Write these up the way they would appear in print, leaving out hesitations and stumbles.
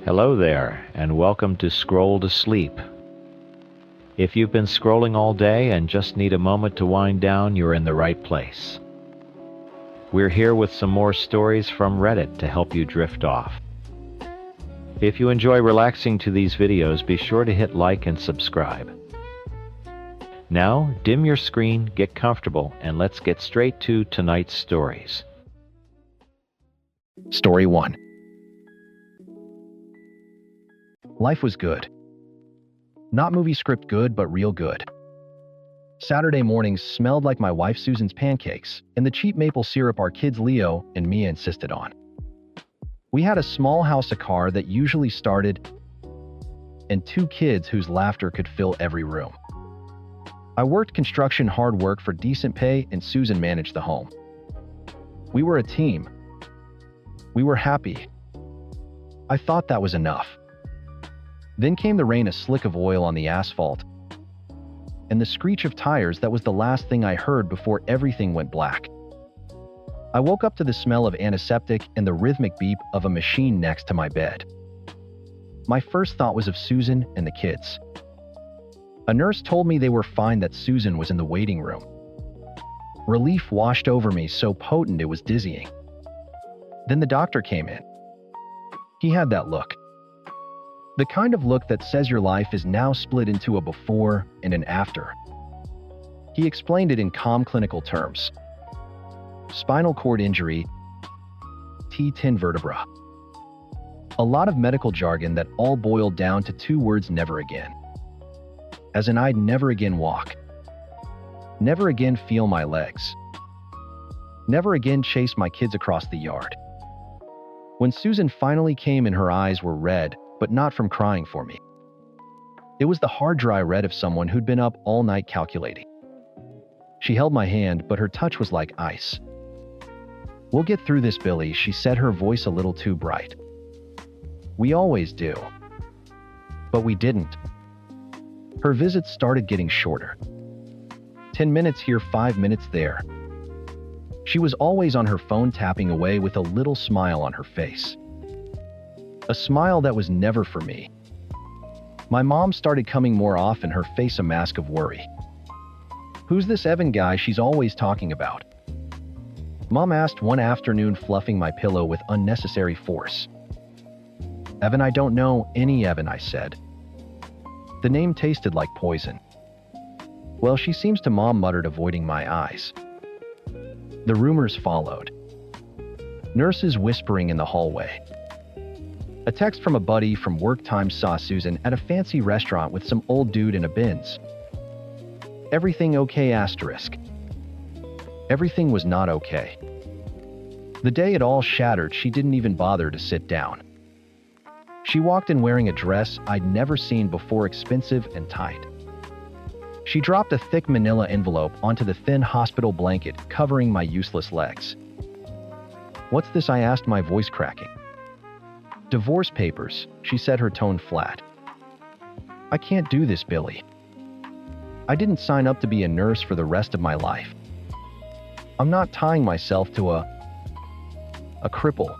Hello there, and welcome to Scroll to Sleep. If you've been scrolling all day and just need a moment to wind down, you're in the right place. We're here with some more stories from Reddit to help you drift off. If you enjoy relaxing to these videos, be sure to hit like and subscribe. Now, dim your screen, get comfortable, and let's get straight to tonight's stories. Story 1. Life was good. Not movie script good, but real good. Saturday mornings smelled like my wife Susan's pancakes and the cheap maple syrup our kids Leo and Mia insisted on. We had a small house, a car that usually started, and 2 kids whose laughter could fill every room. I worked construction hard work for decent pay, and Susan managed the home. We were a team. We were happy. I thought that was enough. Then came the rain, a slick of oil on the asphalt, and the screech of tires that was the last thing I heard before everything went black. I woke up to the smell of antiseptic and the rhythmic beep of a machine next to my bed. My first thought was of Susan and the kids. A nurse told me they were fine, that Susan was in the waiting room. Relief washed over me, so potent it was dizzying. Then the doctor came in. He had that look. The kind of look that says your life is now split into a before and an after. He explained it in calm clinical terms. Spinal cord injury, T10 vertebra. A lot of medical jargon that all boiled down to 2 words: never again. As in, I'd never again walk. Never again feel my legs. Never again chase my kids across the yard. When Susan finally came in, her eyes were red, but not from crying for me. It was the hard, dry red of someone who'd been up all night calculating. She held my hand, but her touch was like ice. "We'll get through this, Billy," she said, her voice a little too bright. "We always do." But we didn't. Her visits started getting shorter. 10 minutes here, 5 minutes there. She was always on her phone, tapping away with a little smile on her face. A smile that was never for me. My mom started coming more often, her face a mask of worry. "Who's this Evan guy she's always talking about?" Mom asked one afternoon, fluffing my pillow with unnecessary force. "Evan? I don't know any Evan," I said. The name tasted like poison. "Well, she seems to," Mom muttered, avoiding my eyes. The rumors followed. Nurses whispering in the hallway. A text from a buddy from work time saw Susan at a fancy restaurant with some old dude in a Benz. Everything okay? Asterisk. Everything was not okay. The day it all shattered, she didn't even bother to sit down. She walked in wearing a dress I'd never seen before, expensive and tight. She dropped a thick manila envelope onto the thin hospital blanket covering my useless legs. "What's this?" I asked, my voice cracking. "Divorce papers," she said, her tone flat. "I can't do this, Billy. I didn't sign up to be a nurse for the rest of my life. I'm not tying myself to a cripple."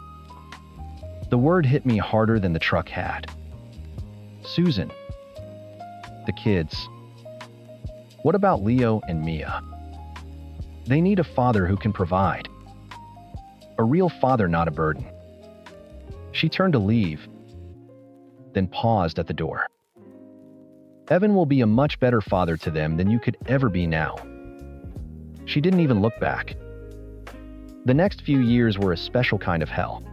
The word hit me harder than the truck had. Susan. The kids. What about Leo and Mia? They need a father who can provide. A real father, not a burden. She turned to leave, then paused at the door. "Evan will be a much better father to them than you could ever be now." She didn't even look back. The next few years were a special kind of hell.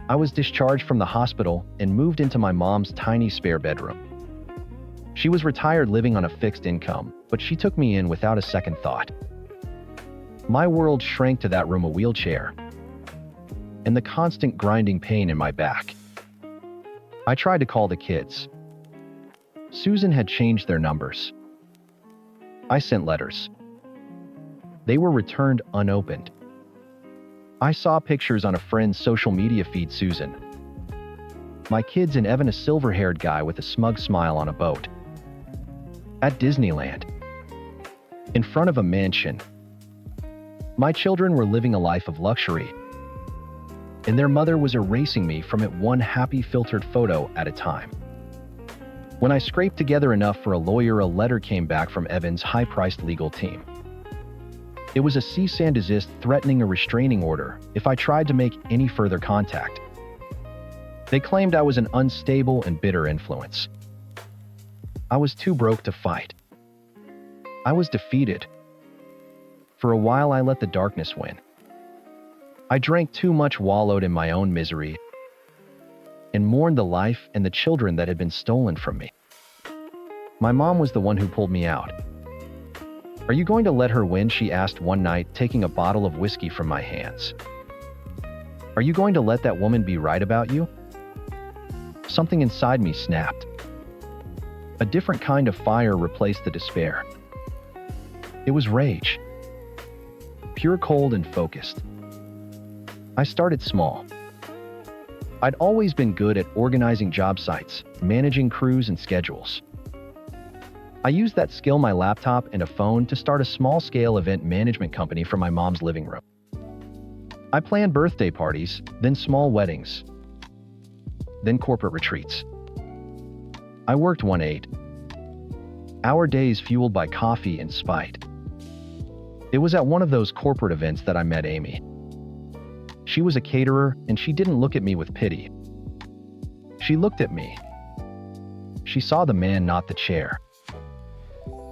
I was discharged from the hospital and moved into my mom's tiny spare bedroom. She was retired, living on a fixed income, but she took me in without a second thought. My world shrank to that room, a wheelchair, and the constant grinding pain in my back. I tried to call the kids. Susan had changed their numbers. I sent letters. They were returned unopened. I saw pictures on a friend's social media feed. Susan, my kids, and Evan, a silver-haired guy with a smug smile on a boat. At Disneyland. In front of a mansion. My children were living a life of luxury. and their mother was erasing me from it one happy filtered photo at a time. When I scraped together enough for a lawyer, a letter came back from Evan's high-priced legal team. It was a cease and desist threatening a restraining order if I tried to make any further contact. They claimed I was an unstable and bitter influence. I was too broke to fight. I was defeated. For a while, I let the darkness win. I drank too much, wallowed in my own misery, and mourned the life and the children that had been stolen from me. My mom was the one who pulled me out. "Are you going to let her win?" she asked one night, taking a bottle of whiskey from my hands. "Are you going to let that woman be right about you?" Something inside me snapped. A different kind of fire replaced the despair. It was rage. Pure, cold, and focused. I started small. I'd always been good at organizing job sites, managing crews and schedules. I used that skill, my laptop and a phone, to start a small-scale event management company from my mom's living room. I planned birthday parties, then small weddings, then corporate retreats. I worked 8-hour days fueled by coffee and spite. It was at one of those corporate events that I met Amy. She was a caterer, and she didn't look at me with pity. She looked at me. She saw the man, not the chair.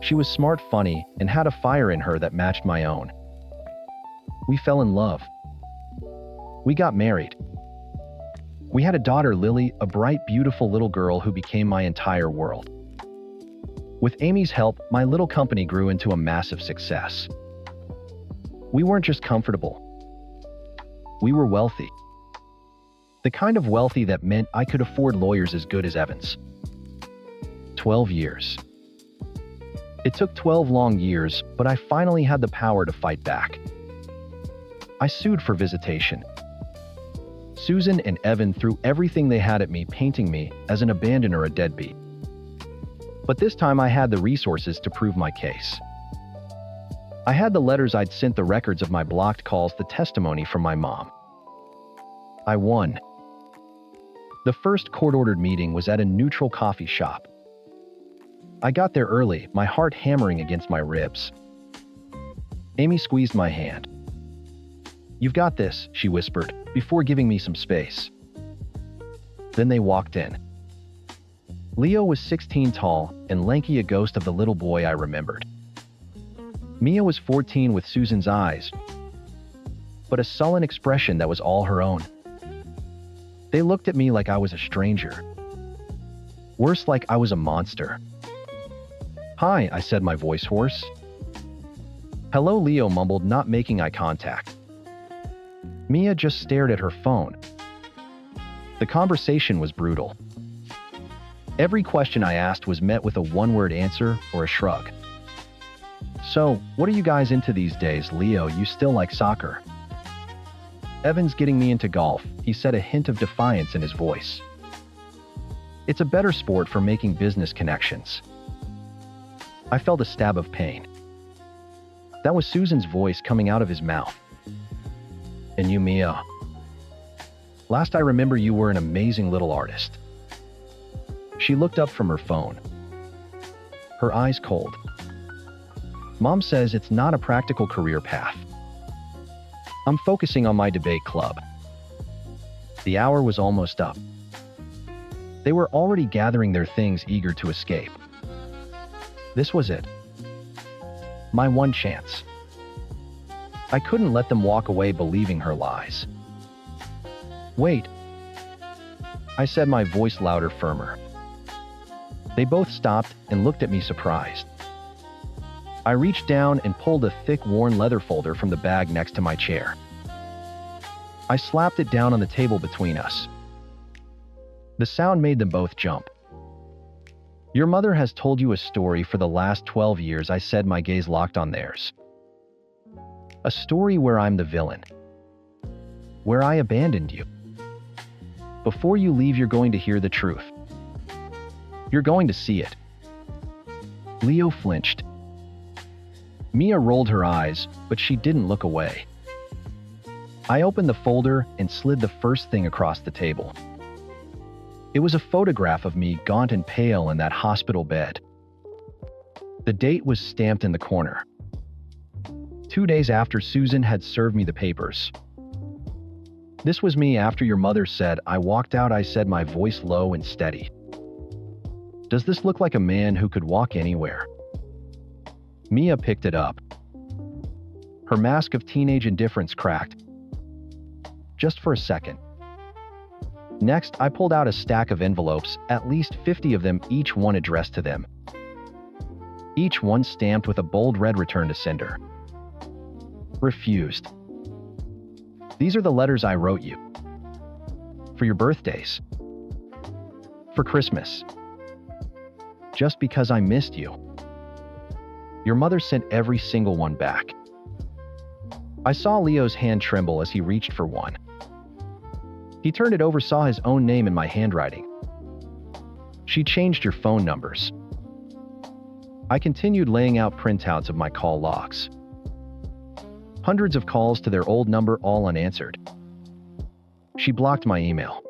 She was smart, funny, and had a fire in her that matched my own. We fell in love. We got married. We had a daughter, Lily, a bright, beautiful little girl who became my entire world. With Amy's help, my little company grew into a massive success. We weren't just comfortable. We were wealthy. The kind of wealthy that meant I could afford lawyers as good as Evans. 12 years. It took 12 long years, but I finally had the power to fight back. I sued for visitation. Susan and Evan threw everything they had at me, painting me as an abandoner, a deadbeat. But this time I had the resources to prove my case. I had the letters I'd sent, the records of my blocked calls, the testimony from my mom. I won. The first court-ordered meeting was at a neutral coffee shop. I got there early, my heart hammering against my ribs. Amy squeezed my hand. "You've got this," she whispered, before giving me some space. Then they walked in. Leo was 16 tall and lanky, a ghost of the little boy I remembered. Mia was 14 with Susan's eyes, but a sullen expression that was all her own. They looked at me like I was a stranger. Worse, like I was a monster. "Hi," I said, my voice hoarse. "Hello," Leo mumbled, not making eye contact. Mia just stared at her phone. The conversation was brutal. Every question I asked was met with a one-word answer or a shrug. "So, what are you guys into these days, Leo? You still like soccer?" "Evan's getting me into golf," he said, a hint of defiance in his voice. "It's a better sport for making business connections." I felt a stab of pain. That was Susan's voice coming out of his mouth. "And you, Mia? Last I remember, you were an amazing little artist." She looked up from her phone. Her eyes cold. "Mom says it's not a practical career path. I'm focusing on my debate club." The hour was almost up. They were already gathering their things, eager to escape. This was it. My one chance. I couldn't let them walk away believing her lies. "Wait," I said, my voice louder, firmer. They both stopped and looked at me surprised. I reached down and pulled a thick, worn leather folder from the bag next to my chair. I slapped it down on the table between us. The sound made them both jump. "Your mother has told you a story for the last 12 years, I said, my gaze locked on theirs. "A story where I'm the villain. Where I abandoned you. Before you leave, you're going to hear the truth. You're going to see it." Leo flinched. Mia rolled her eyes, but she didn't look away. I opened the folder and slid the first thing across the table. It was a photograph of me, gaunt and pale, in that hospital bed. The date was stamped in the corner. 2 days after Susan had served me the papers. This was me after your mother said. I walked out, I said, my voice low and steady. Does this look like a man who could walk anywhere? Mia picked it up. Her mask of teenage indifference cracked. Just for a second. Next, I pulled out a stack of envelopes, at least 50 of them, each one addressed to them. Each one stamped with a bold red return to sender. Refused. These are the letters I wrote you. For your birthdays. For Christmas. Just because I missed you. Your mother sent every single one back. I saw Leo's hand tremble as he reached for one. He turned it over, saw his own name in my handwriting. She changed your phone numbers. I continued laying out printouts of my call logs. Hundreds of calls to their old number, all unanswered. She blocked my email.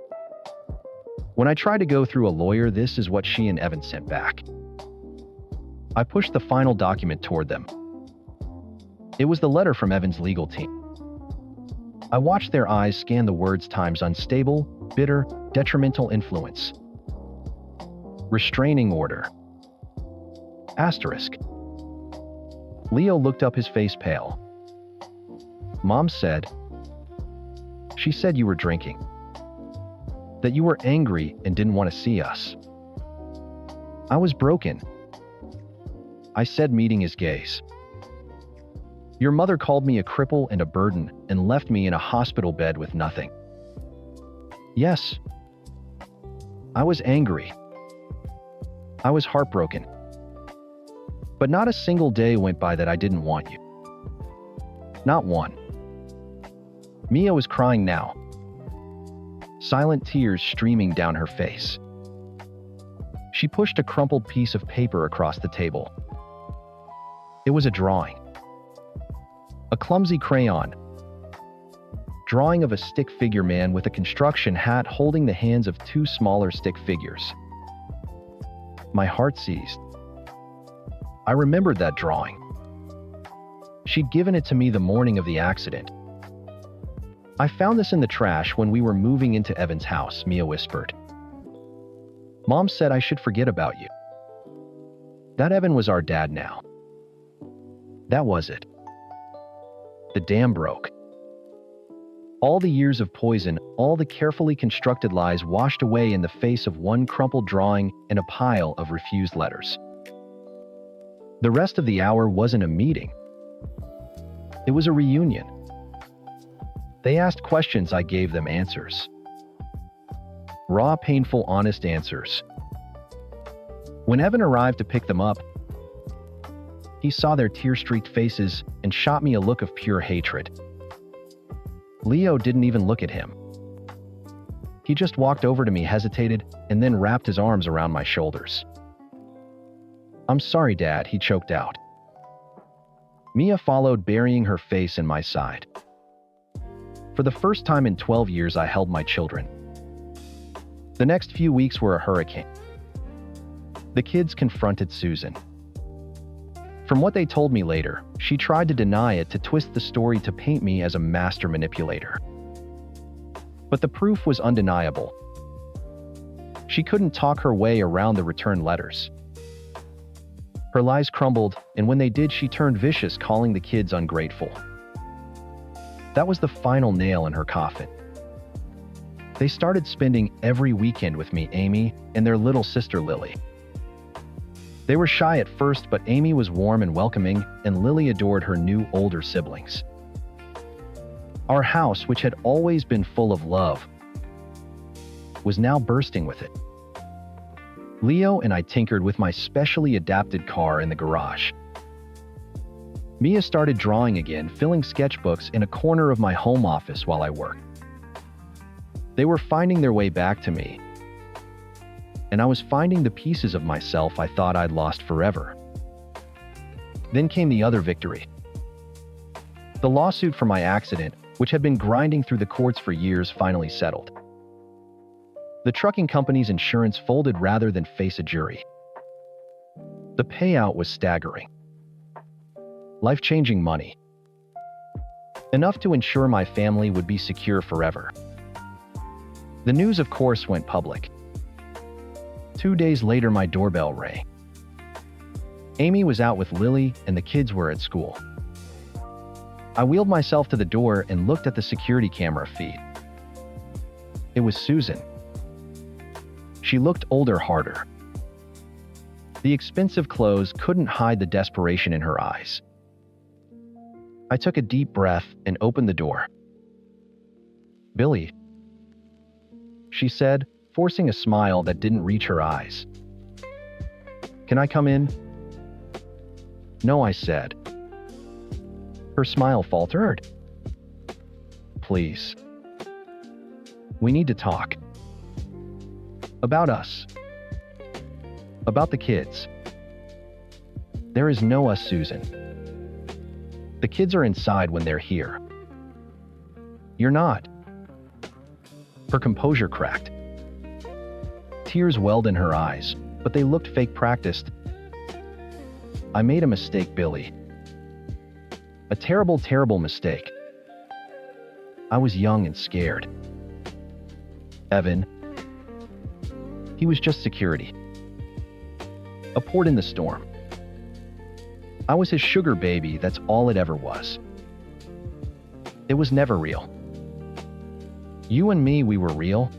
When I tried to go through a lawyer, this is what she and Evan sent back. I pushed the final document toward them. It was the letter from Evan's legal team. I watched their eyes scan the words times unstable, bitter, detrimental influence. Restraining order. Asterisk. Leo looked up, his face pale. Mom said, she said you were drinking. That you were angry and didn't want to see us. I was broken. I said, meeting his gaze. Your mother called me a cripple and a burden and left me in a hospital bed with nothing. Yes. I was angry. I was heartbroken. But not a single day went by that I didn't want you. Not one. Mia was crying now. Silent tears streaming down her face. She pushed a crumpled piece of paper across the table. It was a drawing. A clumsy crayon. Drawing of a stick figure man with a construction hat holding the hands of two smaller stick figures. My heart seized. I remembered that drawing. She'd given it to me the morning of the accident. I found this in the trash when we were moving into Evan's house, Mia whispered. Mom said I should forget about you. That Evan was our dad now. That was it. The dam broke. All the years of poison, all the carefully constructed lies washed away in the face of one crumpled drawing and a pile of refused letters. The rest of the hour wasn't a meeting. It was a reunion. They asked questions, I gave them answers. Raw, painful, honest answers. When Evan arrived to pick them up, he saw their tear-streaked faces and shot me a look of pure hatred. Leo didn't even look at him. He just walked over to me, hesitated, and then wrapped his arms around my shoulders. I'm sorry, Dad, he choked out. Mia followed, burying her face in my side. For the first time in 12 years, I held my children. The next few weeks were a hurricane. The kids confronted Susan. From what they told me later, she tried to deny it, to twist the story to paint me as a master manipulator. But the proof was undeniable. She couldn't talk her way around the return letters. Her lies crumbled, and when they did, she turned vicious, calling the kids ungrateful. That was the final nail in her coffin. They started spending every weekend with me, Amy, and their little sister Lily. They were shy at first, but Amy was warm and welcoming, and Lily adored her new, older siblings. Our house, which had always been full of love, was now bursting with it. Leo and I tinkered with my specially adapted car in the garage. Mia started drawing again, filling sketchbooks in a corner of my home office while I worked. They were finding their way back to me, and I was finding the pieces of myself I thought I'd lost forever. Then came the other victory. The lawsuit for my accident, which had been grinding through the courts for years, finally settled. The trucking company's insurance folded rather than face a jury. The payout was staggering. Life-changing money. Enough to ensure my family would be secure forever. The news, of course, went public. 2 days later, my doorbell rang. Amy was out with Lily and the kids were at school. I wheeled myself to the door and looked at the security camera feed. It was Susan. She looked older, harder. The expensive clothes couldn't hide the desperation in her eyes. I took a deep breath and opened the door. "Billy," she said, forcing a smile that didn't reach her eyes. "Can I come in?" "No," I said. Her smile faltered. "Please. We need to talk. About us. About the kids." "There is no us, Susan. The kids are inside when they're here. You're not." Her composure cracked. Tears welled in her eyes, but they looked fake, practiced. "I made a mistake, Billy. A terrible, terrible mistake. I was young and scared. Evan, he was just security. A port in the storm. I was his sugar baby, that's all it ever was. It was never real. You and me, we were real."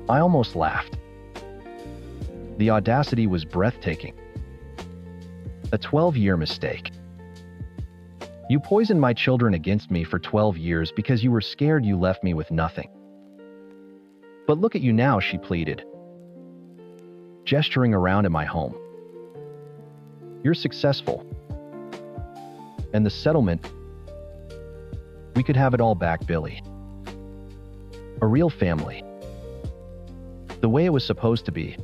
I almost laughed. The audacity was breathtaking. A 12-year mistake. You poisoned my children against me for 12 years because you were scared you left me with nothing. But look at you now, she pleaded, gesturing around at my home. You're successful. And the settlement, we could have it all back, Billy. A real family. The way it was supposed to be.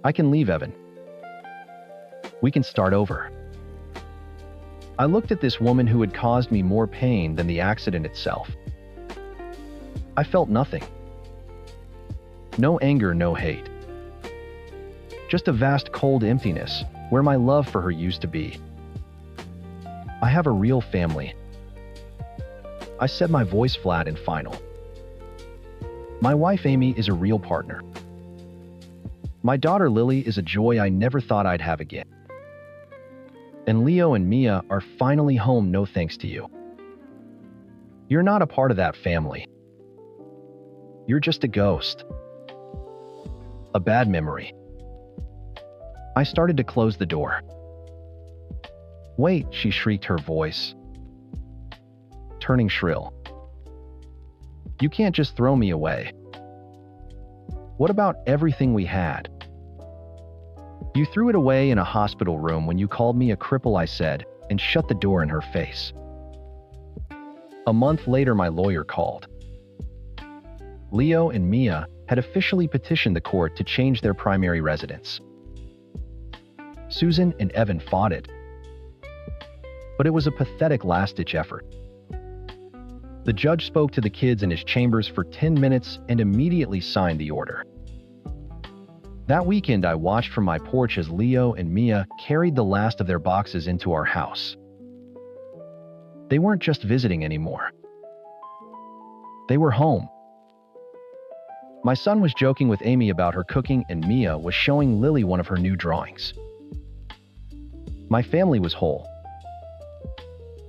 I can leave, Evan. We can start over. I looked at this woman who had caused me more pain than the accident itself. I felt nothing. No anger, no hate. Just a vast cold emptiness where my love for her used to be. I have a real family. I said, my voice flat and final. My wife Amy is a real partner. My daughter Lily is a joy I never thought I'd have again. And Leo and Mia are finally home, no thanks to you. You're not a part of that family. You're just a ghost. A bad memory. I started to close the door. Wait, she shrieked, her voice turning shrill. You can't just throw me away. What about everything we had? You threw it away in a hospital room when you called me a cripple, I said, and shut the door in her face. A month later, my lawyer called. Leo and Mia had officially petitioned the court to change their primary residence. Susan and Evan fought it. But it was a pathetic last-ditch effort. The judge spoke to the kids in his chambers for 10 minutes and immediately signed the order. That weekend, I watched from my porch as Leo and Mia carried the last of their boxes into our house. They weren't just visiting anymore. They were home. My son was joking with Amy about her cooking, and Mia was showing Lily one of her new drawings. My family was whole.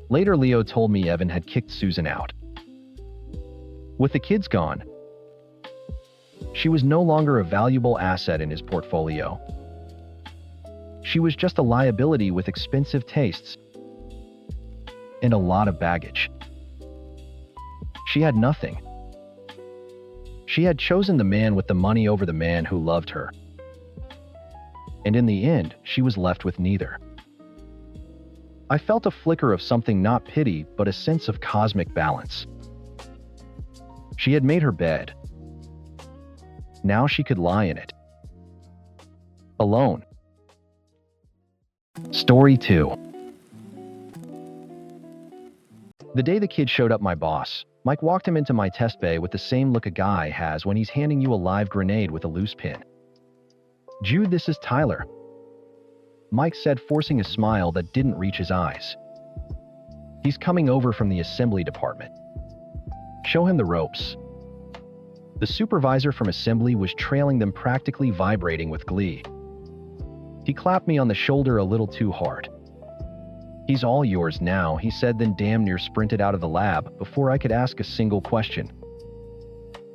Later, Leo told me Evan had kicked Susan out. With the kids gone, she was no longer a valuable asset in his portfolio. She was just a liability with expensive tastes and a lot of baggage. She had nothing. She had chosen the man with the money over the man who loved her. And in the end, she was left with neither. I felt a flicker of something, not pity, but a sense of cosmic balance. She had made her bed. Now she could lie in it. Alone. Story 2. The day the kid showed up, my boss, Mike, walked him into my test bay with the same look a guy has when he's handing you a live grenade with a loose pin. "Jude, this is Tyler," Mike said, forcing a smile that didn't reach his eyes. "He's coming over from the assembly department. Show him the ropes." The supervisor from assembly was trailing them, practically vibrating with glee. He clapped me on the shoulder a little too hard. "He's all yours now," he said, then damn near sprinted out of the lab before I could ask a single question.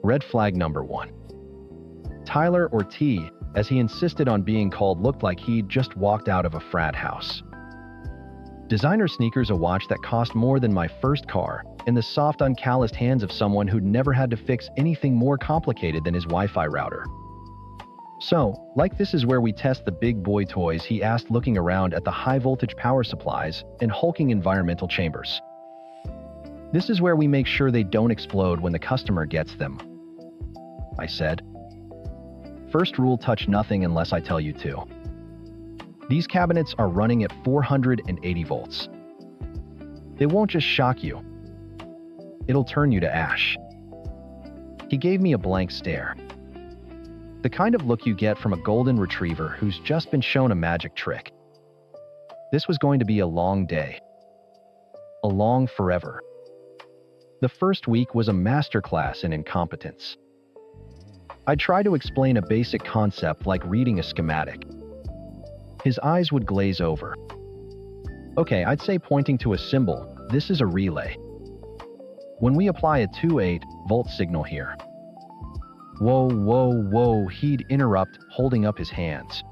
Red flag number 1. Tyler, or T, as he insisted on being called, looked like he'd just walked out of a frat house. Designer sneakers, a watch that cost more than my first car, in the soft, uncalloused hands of someone who'd never had to fix anything more complicated than his Wi-Fi router. "So, like, this is where we test the big boy toys?" he asked, looking around at the high-voltage power supplies and hulking environmental chambers. "This is where we make sure they don't explode when the customer gets them," I said. "First rule, touch nothing unless I tell you to. These cabinets are running at 480 volts. They won't just shock you. It'll turn you to ash." He gave me a blank stare. The kind of look you get from a golden retriever who's just been shown a magic trick. This was going to be a long day. A long forever. The first week was a masterclass in incompetence. I'd try to explain a basic concept like reading a schematic. His eyes would glaze over. "Okay," I'd say, pointing to a symbol, "this is a relay. When we apply a 28-volt signal here." "Whoa, whoa, whoa," he'd interrupt, holding up his hands.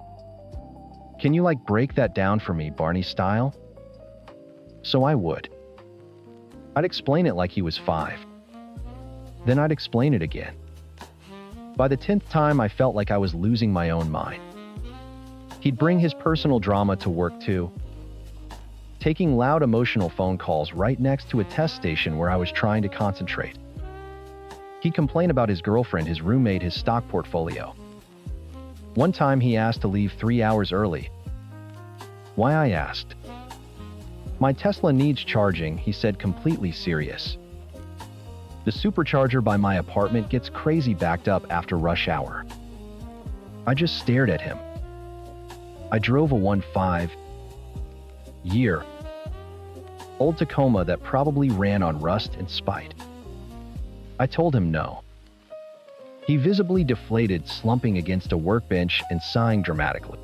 "Can you, like, break that down for me, Barney style?" So I would. I'd explain it like he was 5. Then I'd explain it again. By the 10th time, I felt like I was losing my own mind. He'd bring his personal drama to work too, taking loud, emotional phone calls right next to a test station where I was trying to concentrate. He'd complain about his girlfriend, his roommate, his stock portfolio. One time he asked to leave 3 hours early. Why, I asked. "My Tesla needs charging," he said, completely serious. "The supercharger by my apartment gets crazy backed up after rush hour." I just stared at him. I drove a 1.5-year old Tacoma that probably ran on rust and spite. I told him no. He visibly deflated, slumping against a workbench and sighing dramatically.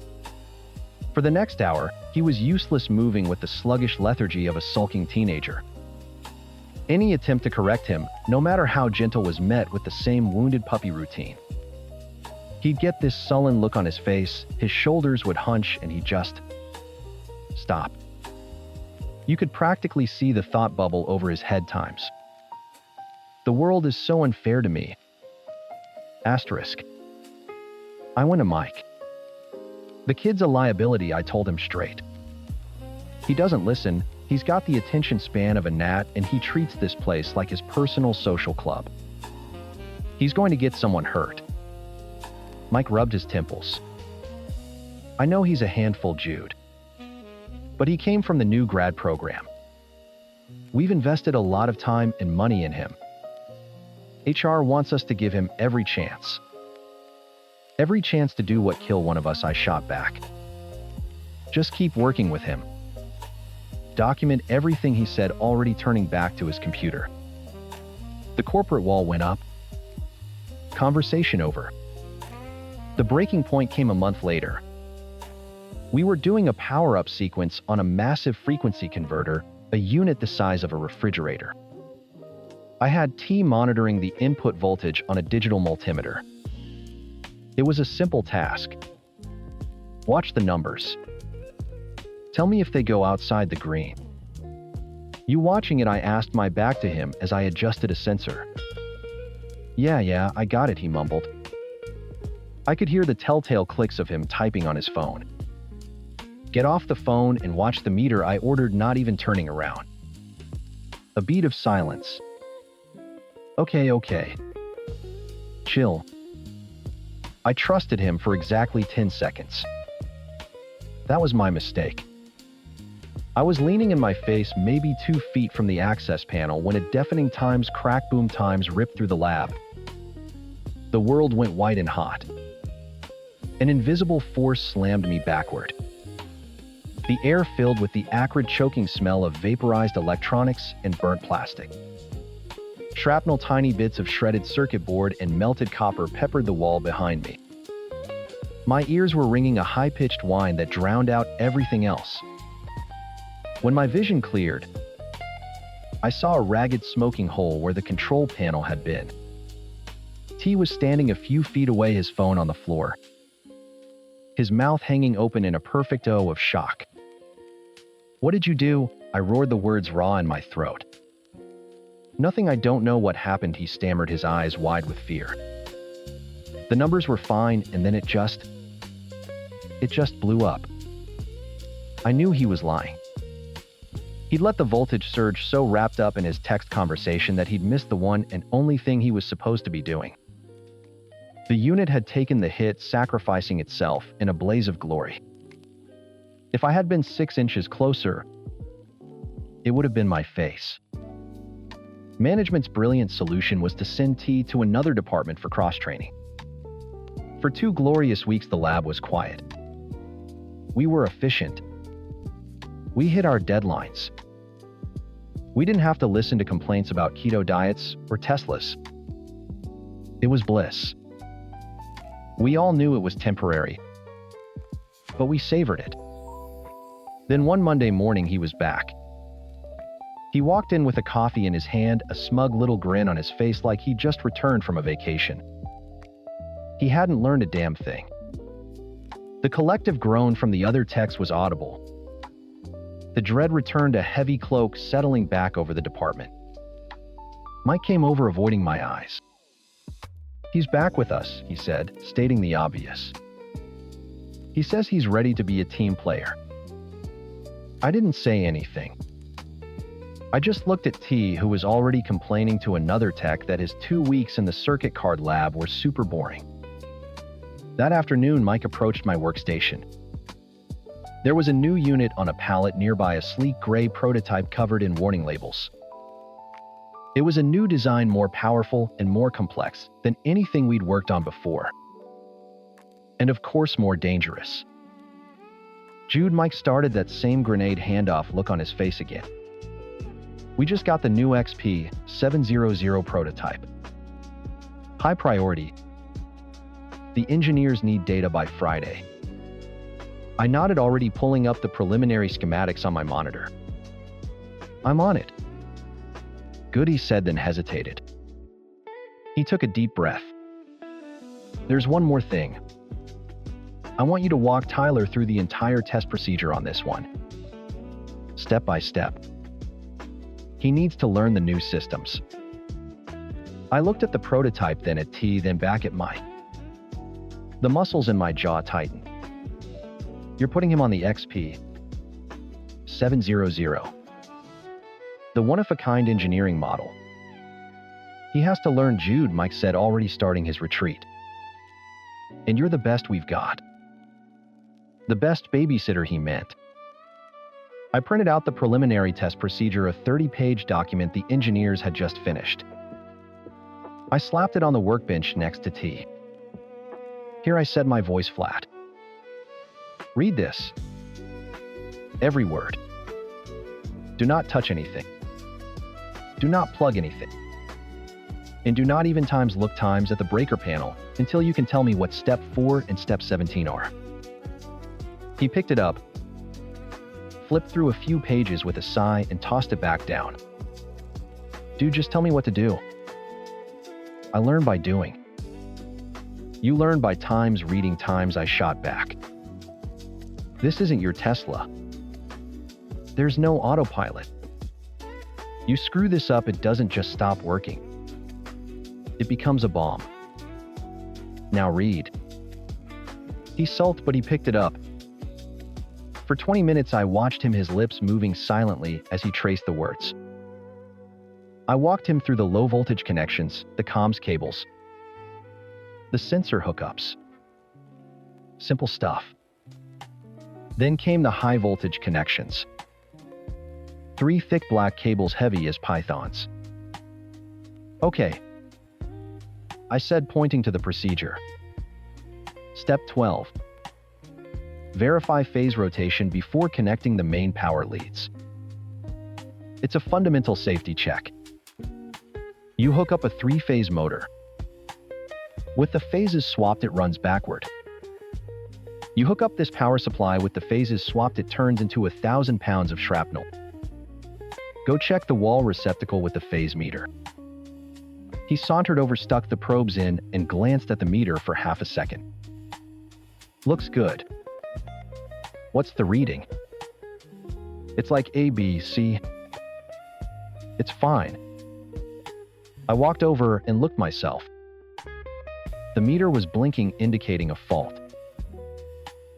For the next hour, he was useless, moving with the sluggish lethargy of a sulking teenager. Any attempt to correct him, no matter how gentle, was met with the same wounded puppy routine. He'd get this sullen look on his face, his shoulders would hunch, and he'd just stop. You could practically see the thought bubble over his head times. "The world is so unfair to me." Asterisk. I went to Mike. "The kid's a liability," I told him straight. "He doesn't listen, he's got the attention span of a gnat, and he treats this place like his personal social club. He's going to get someone hurt." Mike rubbed his temples. "I know he's a handful, Jude. But he came from the new grad program. We've invested a lot of time and money in him. HR wants us to give him every chance. Every chance to do what kill one of us," I shot back. "Just keep working with him. Document everything he said," already turning back to his computer. The corporate wall went up. Conversation over. The breaking point came a month later. We were doing a power-up sequence on a massive frequency converter, a unit the size of a refrigerator. I had T monitoring the input voltage on a digital multimeter. It was a simple task. Watch the numbers. Tell me if they go outside the green. "You watching it?" I asked, my back to him as I adjusted a sensor. Yeah, I got it," he mumbled. I could hear the telltale clicks of him typing on his phone. "Get off the phone and watch the meter," I ordered, not even turning around. A beat of silence. Okay. Chill." I trusted him for exactly 10 seconds. That was my mistake. I was leaning in my face maybe 2 feet from the access panel when a deafening Times crack boom Times ripped through the lab. The world went white and hot. An invisible force slammed me backward. The air filled with the acrid choking smell of vaporized electronics and burnt plastic. Shrapnel, tiny bits of shredded circuit board and melted copper peppered the wall behind me. My ears were ringing a high-pitched whine that drowned out everything else. When my vision cleared, I saw a ragged smoking hole where the control panel had been. T was standing a few feet away, his phone on the floor, his mouth hanging open in a perfect O of shock. "What did you do?" I roared, the words raw in my throat. "Nothing, I don't know what happened," he stammered, his eyes wide with fear. "The numbers were fine, and then it just blew up." I knew he was lying. He'd let the voltage surge so wrapped up in his text conversation that he'd missed the one and only thing he was supposed to be doing. The unit had taken the hit, sacrificing itself in a blaze of glory. If I had been 6 inches closer, it would have been my face. Management's brilliant solution was to send T to another department for cross-training. For 2 glorious weeks, the lab was quiet. We were efficient. We hit our deadlines. We didn't have to listen to complaints about keto diets or Teslas. It was bliss. We all knew it was temporary, but we savored it. Then one Monday morning, he was back. He walked in with a coffee in his hand, a smug little grin on his face like he'd just returned from a vacation. He hadn't learned a damn thing. The collective groan from the other techs was audible. The dread returned, a heavy cloak settling back over the department. Mike came over, avoiding my eyes. "He's back with us," he said, stating the obvious. "He says he's ready to be a team player." I didn't say anything. I just looked at T, who was already complaining to another tech that his 2 weeks in the circuit card lab were super boring. That afternoon, Mike approached my workstation. There was a new unit on a pallet nearby, a sleek gray prototype covered in warning labels. It was a new design, more powerful and more complex than anything we'd worked on before. And of course, more dangerous. Jude, Mike started, that same grenade handoff look on his face again. "We just got the new XP-700 prototype. High priority. The engineers need data by Friday." I nodded, already pulling up the preliminary schematics on my monitor. "I'm on it." "Good," he said, then hesitated. He took a deep breath. "There's one more thing. I want you to walk Tyler through the entire test procedure on this one. Step by step. He needs to learn the new systems." I looked at the prototype, then at T, then back at Mike. The muscles in my jaw tightened. "You're putting him on the XP-700, the one-of-a-kind engineering model. He has to learn, Jude," Mike said, already starting his retreat. "And you're the best we've got." The best babysitter, he meant. I printed out the preliminary test procedure, a 30-page document the engineers had just finished. I slapped it on the workbench next to T. "Here," I said, my voice flat. "Read this. Every word. Do not touch anything. Do not plug anything. And do not even look times at the breaker panel until you can tell me what step 4 and step 17 are." He picked it up, flipped through a few pages with a sigh, and tossed it back down. "Dude, just tell me what to do. I learn by doing." "You learn by times reading times," I shot back. "This isn't your Tesla. There's no autopilot. You screw this up, it doesn't just stop working. It becomes a bomb. Now read." He sulked, but he picked it up. For 20 minutes, I watched him, his lips moving silently as he traced the words. I walked him through the low-voltage connections, the comms cables, the sensor hookups. Simple stuff. Then came the high-voltage connections. 3 thick black cables heavy as pythons. Okay, I said, pointing to the procedure. Step 12. Verify phase rotation before connecting the main power leads. It's a fundamental safety check. You hook up a 3-phase motor. With the phases swapped, it runs backward. You hook up this power supply with the phases swapped, it turns into 1,000 pounds of shrapnel. Go check the wall receptacle with the phase meter. He sauntered over, stuck the probes in, and glanced at the meter for half a second. Looks good. What's the reading? It's like A, B, C. It's fine. I walked over and looked myself. The meter was blinking, indicating a fault.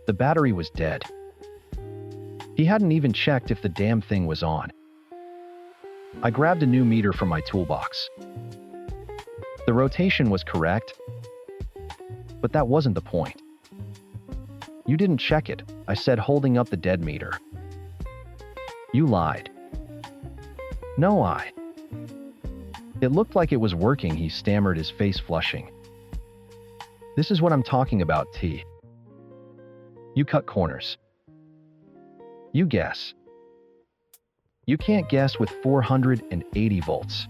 The battery was dead. He hadn't even checked if the damn thing was on. I grabbed a new meter from my toolbox. The rotation was correct, but that wasn't the point. You didn't check it, I said, holding up the dead meter. You lied. No, It looked like it was working, he stammered, his face flushing. This is what I'm talking about, T. You cut corners. You guess. You can't guess with 480 volts.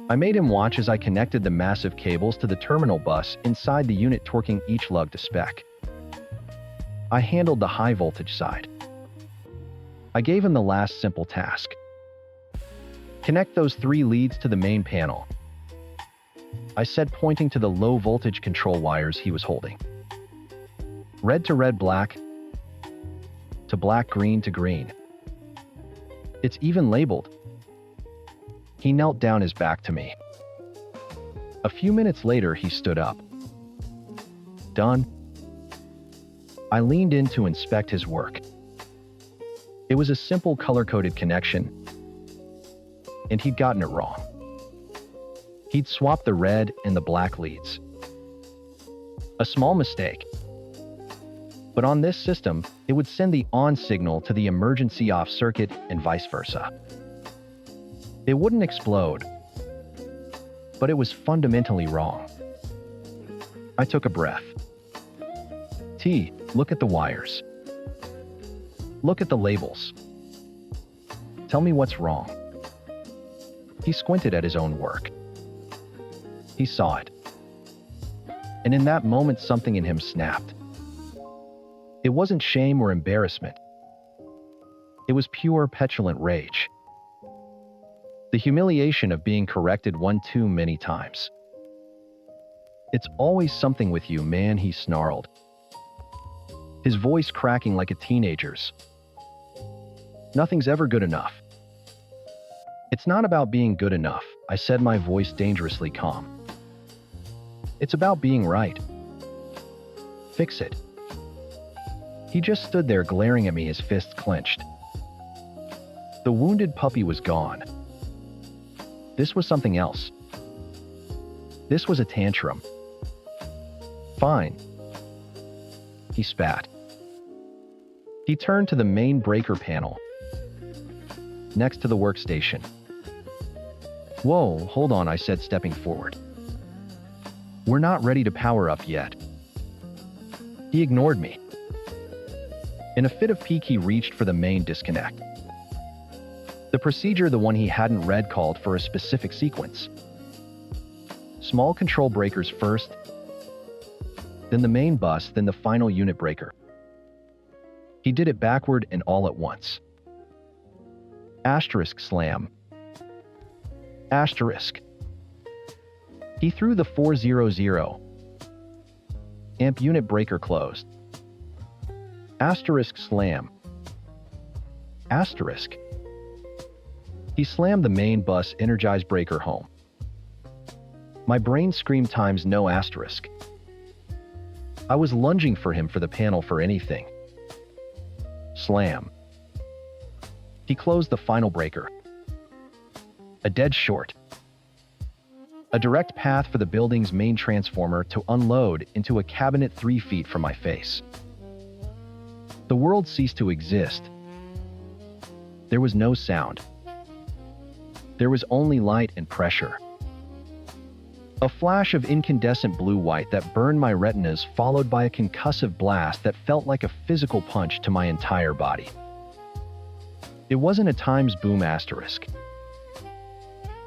I made him watch as I connected the massive cables to the terminal bus inside the unit, torquing each lug to spec. I handled the high voltage side. I gave him the last simple task. Connect those 3 leads to the main panel. I said, pointing to the low voltage control wires he was holding. Red to red, black to black, green to green. It's even labeled. He knelt down, his back to me. A few minutes later, he stood up. Done. I leaned in to inspect his work. It was a simple color-coded connection, and he'd gotten it wrong. He'd swapped the red and the black leads. A small mistake. But on this system, it would send the on signal to the emergency off circuit and vice versa. It wouldn't explode, but it was fundamentally wrong. I took a breath. T, look at the wires. Look at the labels. Tell me what's wrong. He squinted at his own work. He saw it. And in that moment, something in him snapped. It wasn't shame or embarrassment. It was pure, petulant rage. The humiliation of being corrected one too many times. It's always something with you, man, he snarled, his voice cracking like a teenager's. Nothing's ever good enough. It's not about being good enough, I said, my voice dangerously calm. It's about being right. Fix it. He just stood there glaring at me, his fists clenched. The wounded puppy was gone. This was something else. This was a tantrum. Fine. He spat. He turned to the main breaker panel, next to the workstation. Whoa, hold on, I said, stepping forward. We're not ready to power up yet. He ignored me. In a fit of pique, he reached for the main disconnect. The procedure, the one he hadn't read, called for a specific sequence. Small control breakers first, then the main bus, then the final unit breaker. He did it backward and all at once. Asterisk slam. Asterisk. He threw the 400 amp unit breaker closed. Asterisk slam. Asterisk. He slammed the main bus energized breaker home. My brain screamed times no asterisk. I was lunging for him, for the panel, for anything. Slam. He closed the final breaker. A dead short. A direct path for the building's main transformer to unload into a cabinet 3 feet from my face. The world ceased to exist. There was no sound. There was only light and pressure. A flash of incandescent blue-white that burned my retinas, followed by a concussive blast that felt like a physical punch to my entire body. It wasn't a times boom asterisk.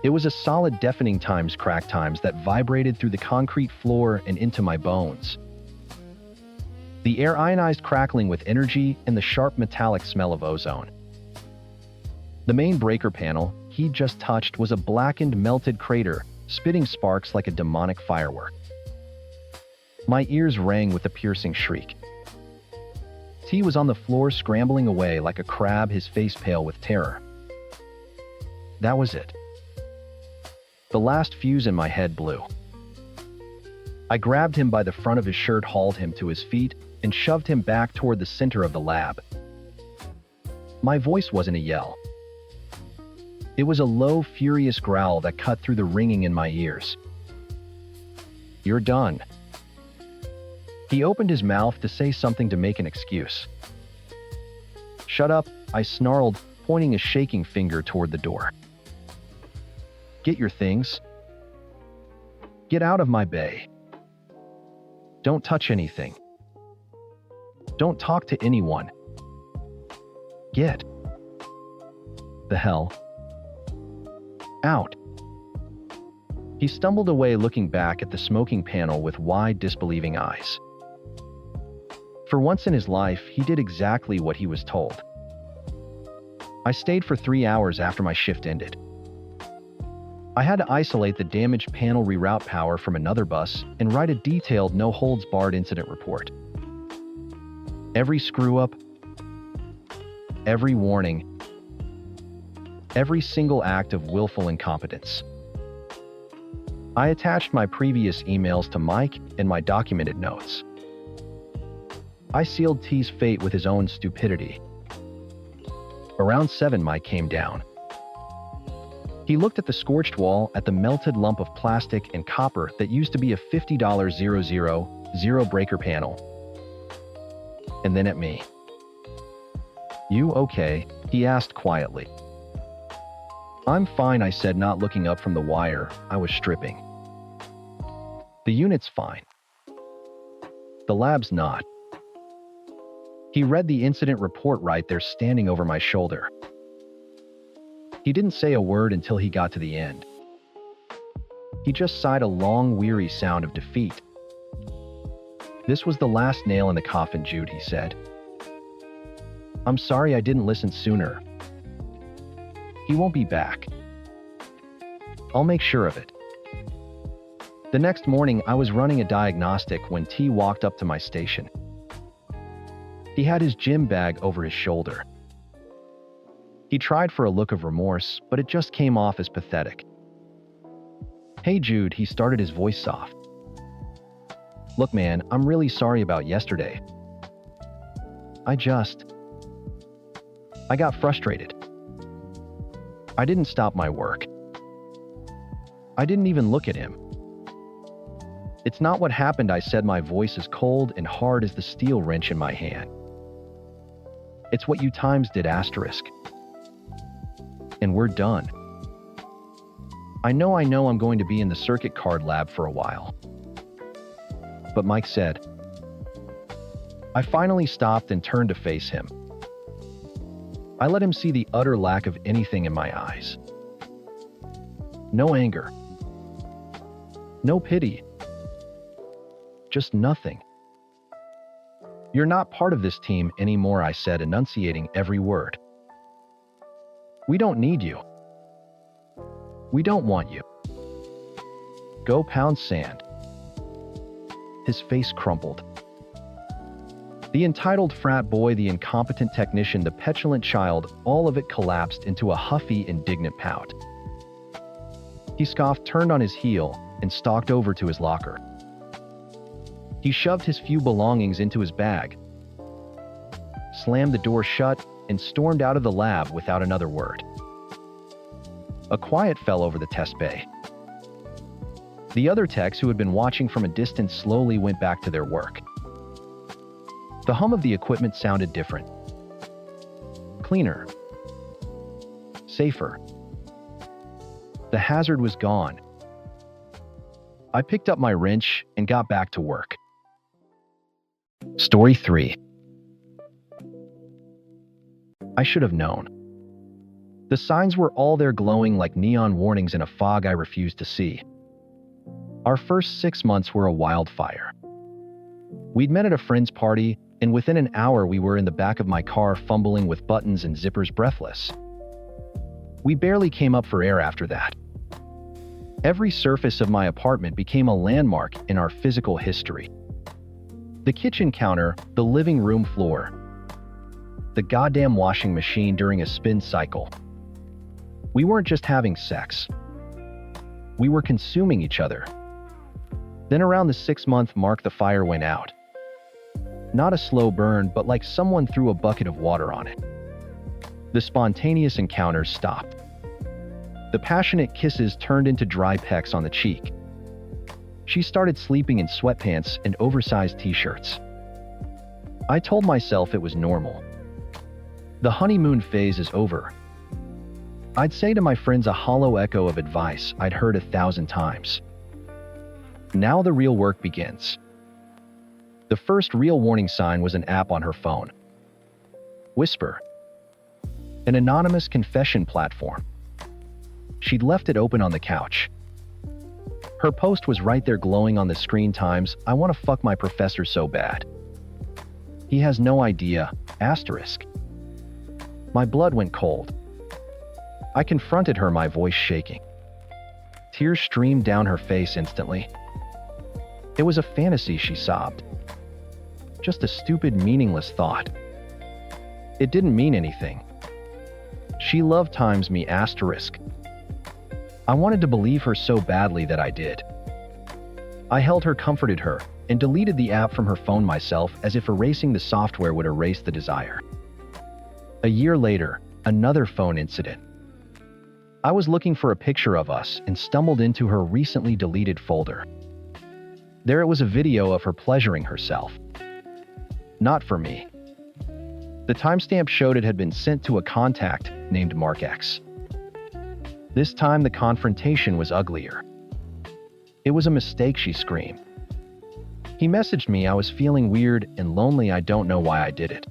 It was a solid deafening times crack times that vibrated through the concrete floor and into my bones. The air ionized, crackling with energy and the sharp metallic smell of ozone. The main breaker panel he'd just touched was a blackened, melted crater, spitting sparks like a demonic firework. My ears rang with a piercing shriek. T was on the floor, scrambling away like a crab, his face pale with terror. That was it. The last fuse in my head blew. I grabbed him by the front of his shirt, hauled him to his feet, and shoved him back toward the center of the lab. My voice wasn't a yell. It was a low, furious growl that cut through the ringing in my ears. "You're done." He opened his mouth to say something, to make an excuse. "Shut up," I snarled, pointing a shaking finger toward the door. "Get your things. Get out of my bay. Don't touch anything. Don't talk to anyone. Get the hell out." He stumbled away, looking back at the smoking panel with wide, disbelieving eyes. For once in his life, he did exactly what he was told. I stayed for 3 hours after my shift ended. I had to isolate the damaged panel, reroute power from another bus, and write a detailed, no-holds-barred incident report. Every screw-up, every warning, every single act of willful incompetence. I attached my previous emails to Mike and my documented notes. I sealed T's fate with his own stupidity. Around 7, Mike came down. He looked at the scorched wall, at the melted lump of plastic and copper that used to be a $50 000 breaker panel, and then at me. "You okay?" he asked quietly. "I'm fine," I said, not looking up from the wire I was stripping. "The unit's fine. The lab's not." He read the incident report right there, standing over my shoulder. He didn't say a word until he got to the end. He just sighed a long, weary sound of defeat. "This was the last nail in the coffin, Jude," he said. "I'm sorry I didn't listen sooner. He won't be back. I'll make sure of it." The next morning, I was running a diagnostic when T walked up to my station. He had his gym bag over his shoulder. He tried for a look of remorse, but it just came off as pathetic. "Hey Jude," he started, his voice soft. "Look man, I'm really sorry about yesterday. I got frustrated. I didn't stop my work. I didn't even look at him." "It's not what happened," I said, my voice as cold and hard as the steel wrench in my hand. "It's what you times did asterisk. And we're done. I know I'm going to be in the circuit card lab for a while." But Mike said. I finally stopped and turned to face him. I let him see the utter lack of anything in my eyes. No anger. No pity. Just nothing. "You're not part of this team anymore," I said, enunciating every word. "We don't need you. We don't want you. Go pound sand." His face crumpled. The entitled frat boy, the incompetent technician, the petulant child, all of it collapsed into a huffy, indignant pout. He scoffed, turned on his heel, and stalked over to his locker. He shoved his few belongings into his bag, slammed the door shut, and stormed out of the lab without another word. A quiet fell over the test bay. The other techs, who had been watching from a distance, slowly went back to their work. The hum of the equipment sounded different. Cleaner. safer. The hazard was gone. I picked up my wrench and got back to work. Story 3. I should have known. The signs were all there, glowing like neon warnings in a fog I refused to see. Our first 6 months were a wildfire. We'd met at a friend's party, and within an hour we were in the back of my car fumbling with buttons and zippers, breathless. We barely came up for air after that. Every surface of my apartment became a landmark in our physical history. The kitchen counter, the living room floor, the goddamn washing machine during a spin cycle. We weren't just having sex. We were consuming each other. Then around the 6-month mark, the fire went out. Not a slow burn, but like someone threw a bucket of water on it. The spontaneous encounters stopped. The passionate kisses turned into dry pecks on the cheek. She started sleeping in sweatpants and oversized t-shirts. I told myself it was normal. The honeymoon phase is over. I'd say to my friends a hollow echo of advice I'd heard 1,000 times. Now the real work begins. The first real warning sign was an app on her phone. Whisper. An anonymous confession platform. She'd left it open on the couch. Her post was right there, glowing on the screen. Times, I want to fuck my professor so bad. He has no idea. Asterisk. My blood went cold. I confronted her, my voice shaking. Tears streamed down her face instantly. It was a fantasy, she sobbed. Just a stupid, meaningless thought. It didn't mean anything. She loved times me. Asterisk. I wanted to believe her so badly that I did. I held her, comforted her, and deleted the app from her phone myself, as if erasing the software would erase the desire. A year later, another phone incident. I was looking for a picture of us and stumbled into her recently deleted folder. There it was, a video of her pleasuring herself. Not for me. The timestamp showed it had been sent to a contact named Mark X. This time the confrontation was uglier. It was a mistake, she screamed. He messaged me. I was feeling weird and lonely. I don't know why I did it.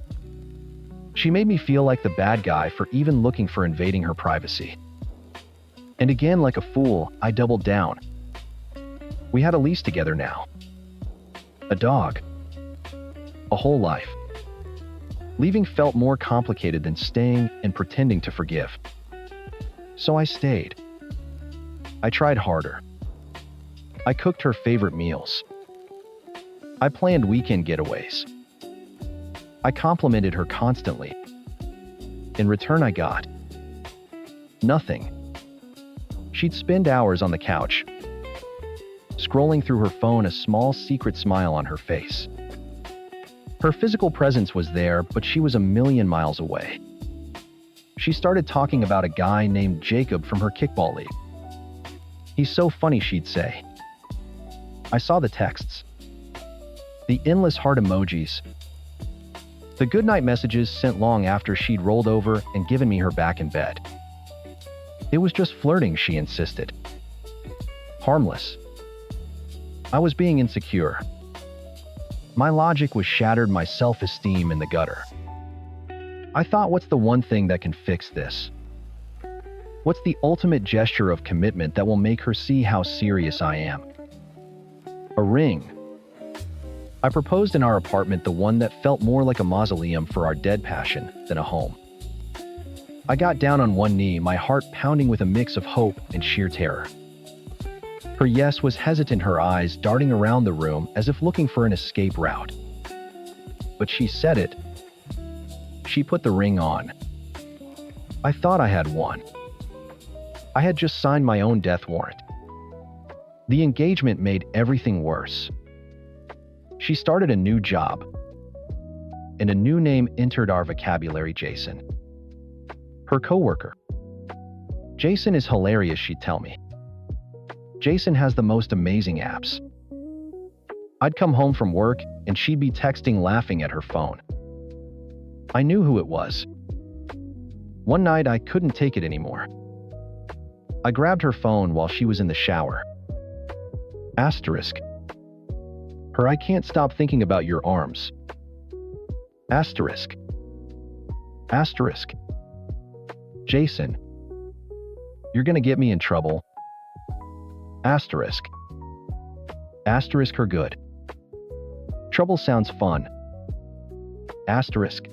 She made me feel like the bad guy for even looking for invading her privacy. And again, like a fool, I doubled down. We had a lease together now. A dog. A whole life. Leaving felt more complicated than staying and pretending to forgive. So I stayed. I tried harder. I cooked her favorite meals. I planned weekend getaways. I complimented her constantly. In return, I got nothing. She'd spend hours on the couch, scrolling through her phone, a small secret smile on her face. Her physical presence was there, but she was a million miles away. She started talking about a guy named Jacob from her kickball league. He's so funny, she'd say. I saw the texts. The endless heart emojis. The goodnight messages sent long after she'd rolled over and given me her back in bed. It was just flirting, she insisted. Harmless. I was being insecure. My logic was shattered, my self-esteem in the gutter. I thought, what's the one thing that can fix this? What's the ultimate gesture of commitment that will make her see how serious I am? A ring. I proposed in our apartment, the one that felt more like a mausoleum for our dead passion than a home. I got down on one knee, my heart pounding with a mix of hope and sheer terror. Her yes was hesitant, her eyes darting around the room as if looking for an escape route. But she said it. She put the ring on. I thought I had won. I had just signed my own death warrant. The engagement made everything worse. She started a new job, and a new name entered our vocabulary: Jason. Her coworker. Jason is hilarious, she'd tell me. Jason has the most amazing apps. I'd come home from work, and she'd be texting, laughing at her phone. I knew who it was. One night, I couldn't take it anymore. I grabbed her phone while she was in the shower. Asterisk. Her, I can't stop thinking about your arms. Asterisk. Asterisk. Jason. You're gonna get me in trouble. Asterisk. Asterisk her good. Trouble sounds fun. Asterisk.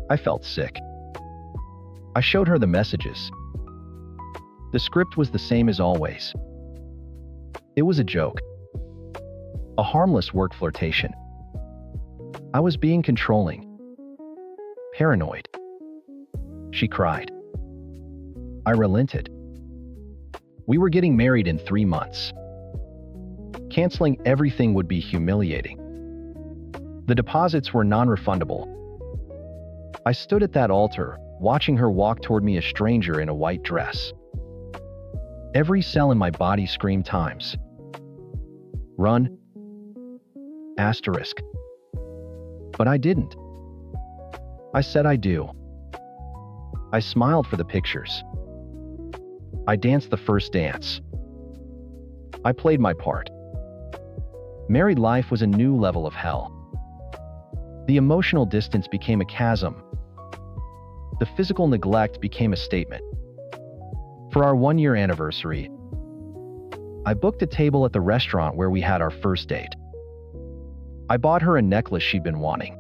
I felt sick. I showed her the messages. The script was the same as always. It was a joke. A harmless work flirtation. I was being controlling. Paranoid. She cried. I relented. We were getting married in 3 months. Canceling everything would be humiliating. The deposits were non-refundable. I stood at that altar, watching her walk toward me a stranger in a white dress. Every cell in my body screamed times. Run. Asterisk. But I didn't. I said I do. I smiled for the pictures. I danced the first dance. I played my part. Married life was a new level of hell. The emotional distance became a chasm. The physical neglect became a statement. For our 1-year anniversary, I booked a table at the restaurant where we had our first date. I bought her a necklace she'd been wanting.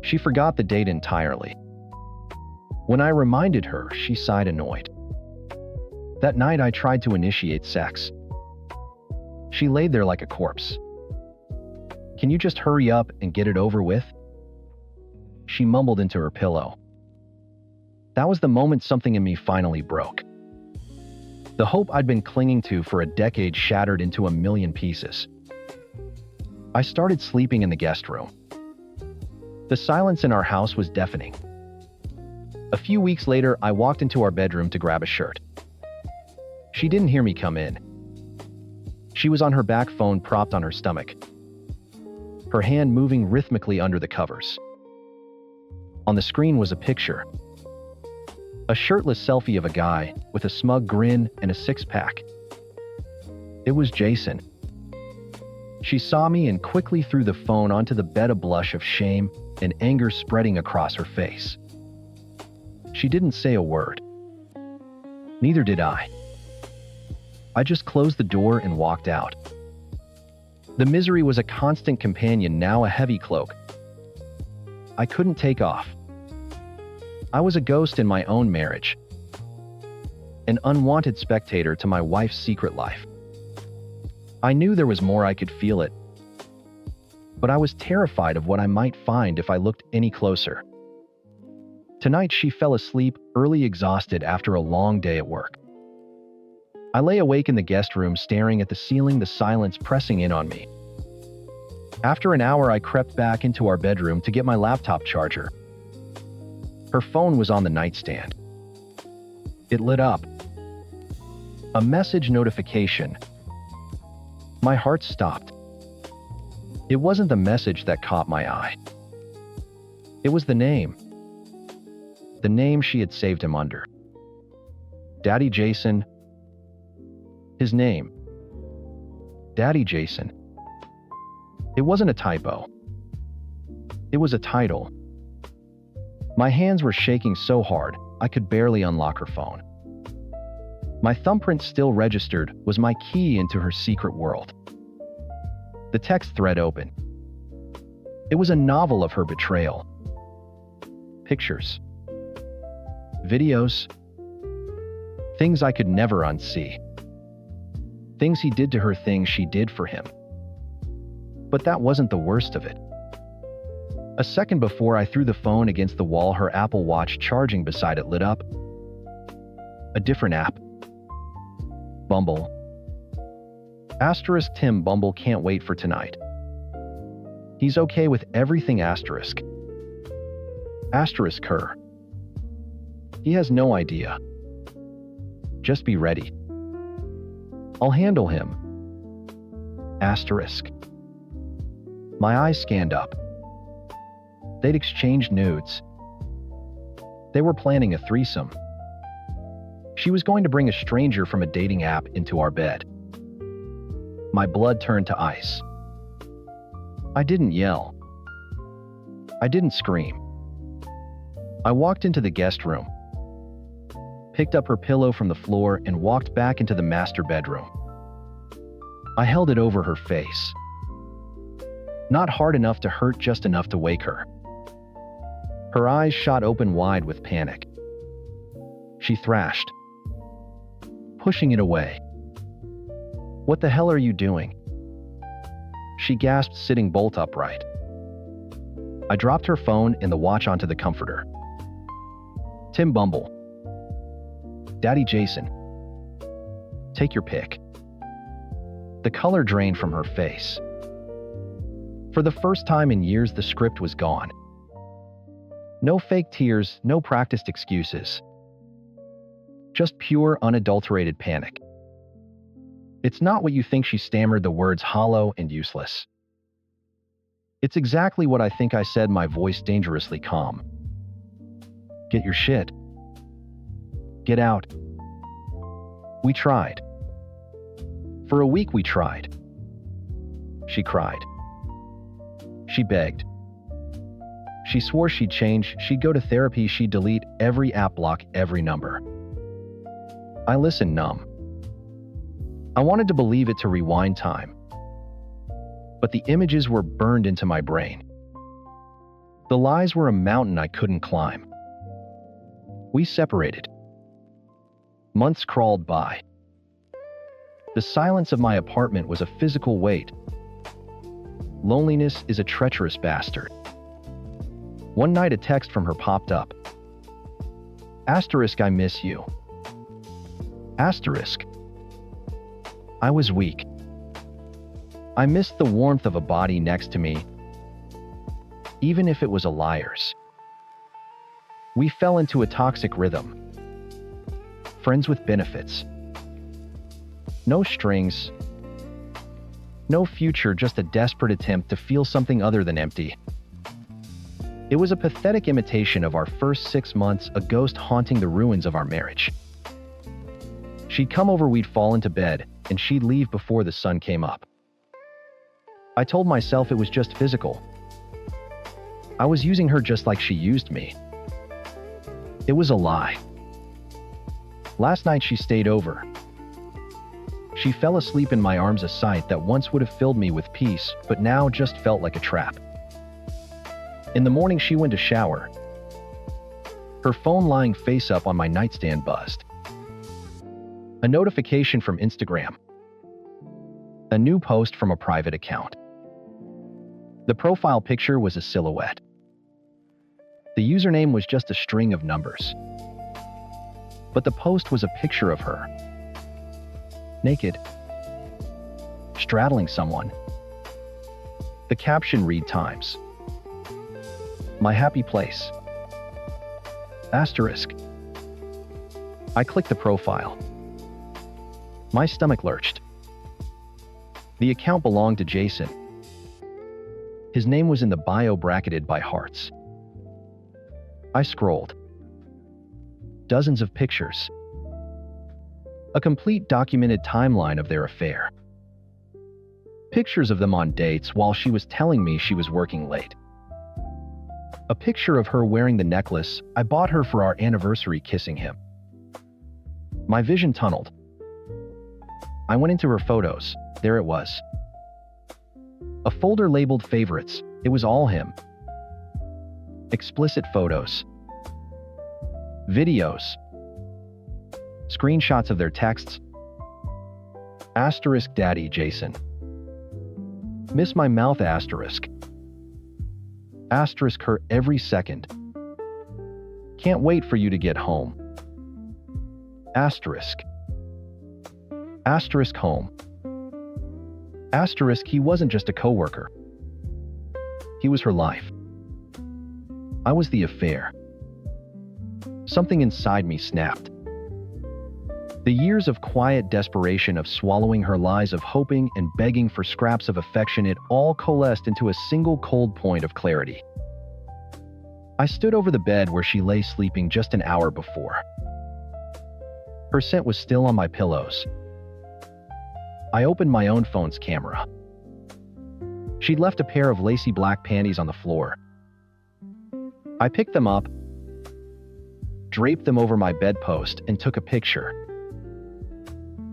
She forgot the date entirely. When I reminded her, she sighed annoyed. That night, I tried to initiate sex. She laid there like a corpse. Can you just hurry up and get it over with? She mumbled into her pillow. That was the moment something in me finally broke. The hope I'd been clinging to for a decade shattered into a million pieces. I started sleeping in the guest room. The silence in our house was deafening. A few weeks later, I walked into our bedroom to grab a shirt. She didn't hear me come in. She was on her back phone propped on her stomach, her hand moving rhythmically under the covers. On the screen was a picture. A shirtless selfie of a guy with a smug grin and a six-pack. It was Jason. She saw me and quickly threw the phone onto the bed, a blush of shame and anger spreading across her face. She didn't say a word. Neither did I. I just closed the door and walked out. The misery was a constant companion, now a heavy cloak. I couldn't take off. I was a ghost in my own marriage. An unwanted spectator to my wife's secret life. I knew there was more, I could feel it. But I was terrified of what I might find if I looked any closer. Tonight she fell asleep, early, exhausted after a long day at work. I lay awake in the guest room staring at the ceiling, the silence pressing in on me. After an hour, I crept back into our bedroom to get my laptop charger. Her phone was on the nightstand. It lit up. A message notification. My heart stopped. It wasn't the message that caught my eye. It was the name. The name she had saved him under. Daddy Jason. His name. Daddy Jason. It wasn't a typo. It was a title. My hands were shaking so hard, I could barely unlock her phone. My thumbprint still registered was my key into her secret world. The text thread opened. It was a novel of her betrayal. Pictures. Videos. Things I could never unsee. Things he did to her, things she did for him. But that wasn't the worst of it. A second before I threw the phone against the wall, her Apple Watch charging beside it lit up. A different app. Bumble. Asterisk Tim Bumble can't wait for tonight. He's okay with everything asterisk. Asterisk her. He has no idea. Just be ready. I'll handle him. Asterisk. My eyes scanned up. They'd exchanged nudes. They were planning a threesome. She was going to bring a stranger from a dating app into our bed. My blood turned to ice. I didn't yell. I didn't scream. I walked into the guest room, picked up her pillow from the floor, and walked back into the master bedroom. I held it over her face. Not hard enough to hurt, just enough to wake her. Her eyes shot open wide with panic. She thrashed, pushing it away. "What the hell are you doing?" She gasped, sitting bolt upright. I dropped her phone and the watch onto the comforter. "Tim Bumble. Daddy Jason. Take your pick." The color drained from her face. For the first time in years, the script was gone. No fake tears, no practiced excuses. Just pure, unadulterated panic. "It's not what you think," she stammered, the words hollow and useless. "It's exactly what I think I said," my voice dangerously calm. "Get your shit. Get out." We tried. For a week we tried. She cried. She begged. She swore she'd change, she'd go to therapy, she'd delete every app, block every number. I listened, numb. I wanted to believe it, to rewind time. But the images were burned into my brain. The lies were a mountain I couldn't climb. We separated. Months crawled by. The silence of my apartment was a physical weight. Loneliness is a treacherous bastard. One night a text from her popped up. Asterisk, I miss you. Asterisk. I was weak. I missed the warmth of a body next to me, even if it was a liar's. We fell into a toxic rhythm. Friends with benefits. No strings. No future, just a desperate attempt to feel something other than empty. It was a pathetic imitation of our first 6 months, a ghost haunting the ruins of our marriage. She'd come over, we'd fall into bed, and she'd leave before the sun came up. I told myself it was just physical. I was using her just like she used me. It was a lie. Last night she stayed over. She fell asleep in my arms, a sight that once would have filled me with peace, but now just felt like a trap. In the morning she went to shower. Her phone lying face up on my nightstand buzzed. A notification from Instagram. A new post from a private account. The profile picture was a silhouette. The username was just a string of numbers. But the post was a picture of her. Naked. Straddling someone. The caption read Times. My happy place. Asterisk. I clicked the profile. My stomach lurched. The account belonged to Jason. His name was in the bio, bracketed by hearts. I scrolled. Dozens of pictures. A complete documented timeline of their affair. Pictures of them on dates while she was telling me she was working late. A picture of her wearing the necklace I bought her for our anniversary, kissing him. My vision tunneled. I went into her photos. There it was. A folder labeled favorites. It was all him. Explicit photos. Videos. Screenshots of their texts. Asterisk, Daddy Jason. Miss my mouth, asterisk. Asterisk, her every second. Can't wait for you to get home. Asterisk. Asterisk, home. Asterisk, he wasn't just a coworker. He was her life. I was the affair. Something inside me snapped. The years of quiet desperation, of swallowing her lies, of hoping and begging for scraps of affection, it all coalesced into a single cold point of clarity. I stood over the bed where she lay sleeping just an hour before. Her scent was still on my pillows. I opened my own phone's camera. She'd left a pair of lacy black panties on the floor. I picked them up, draped them over my bedpost, and took a picture.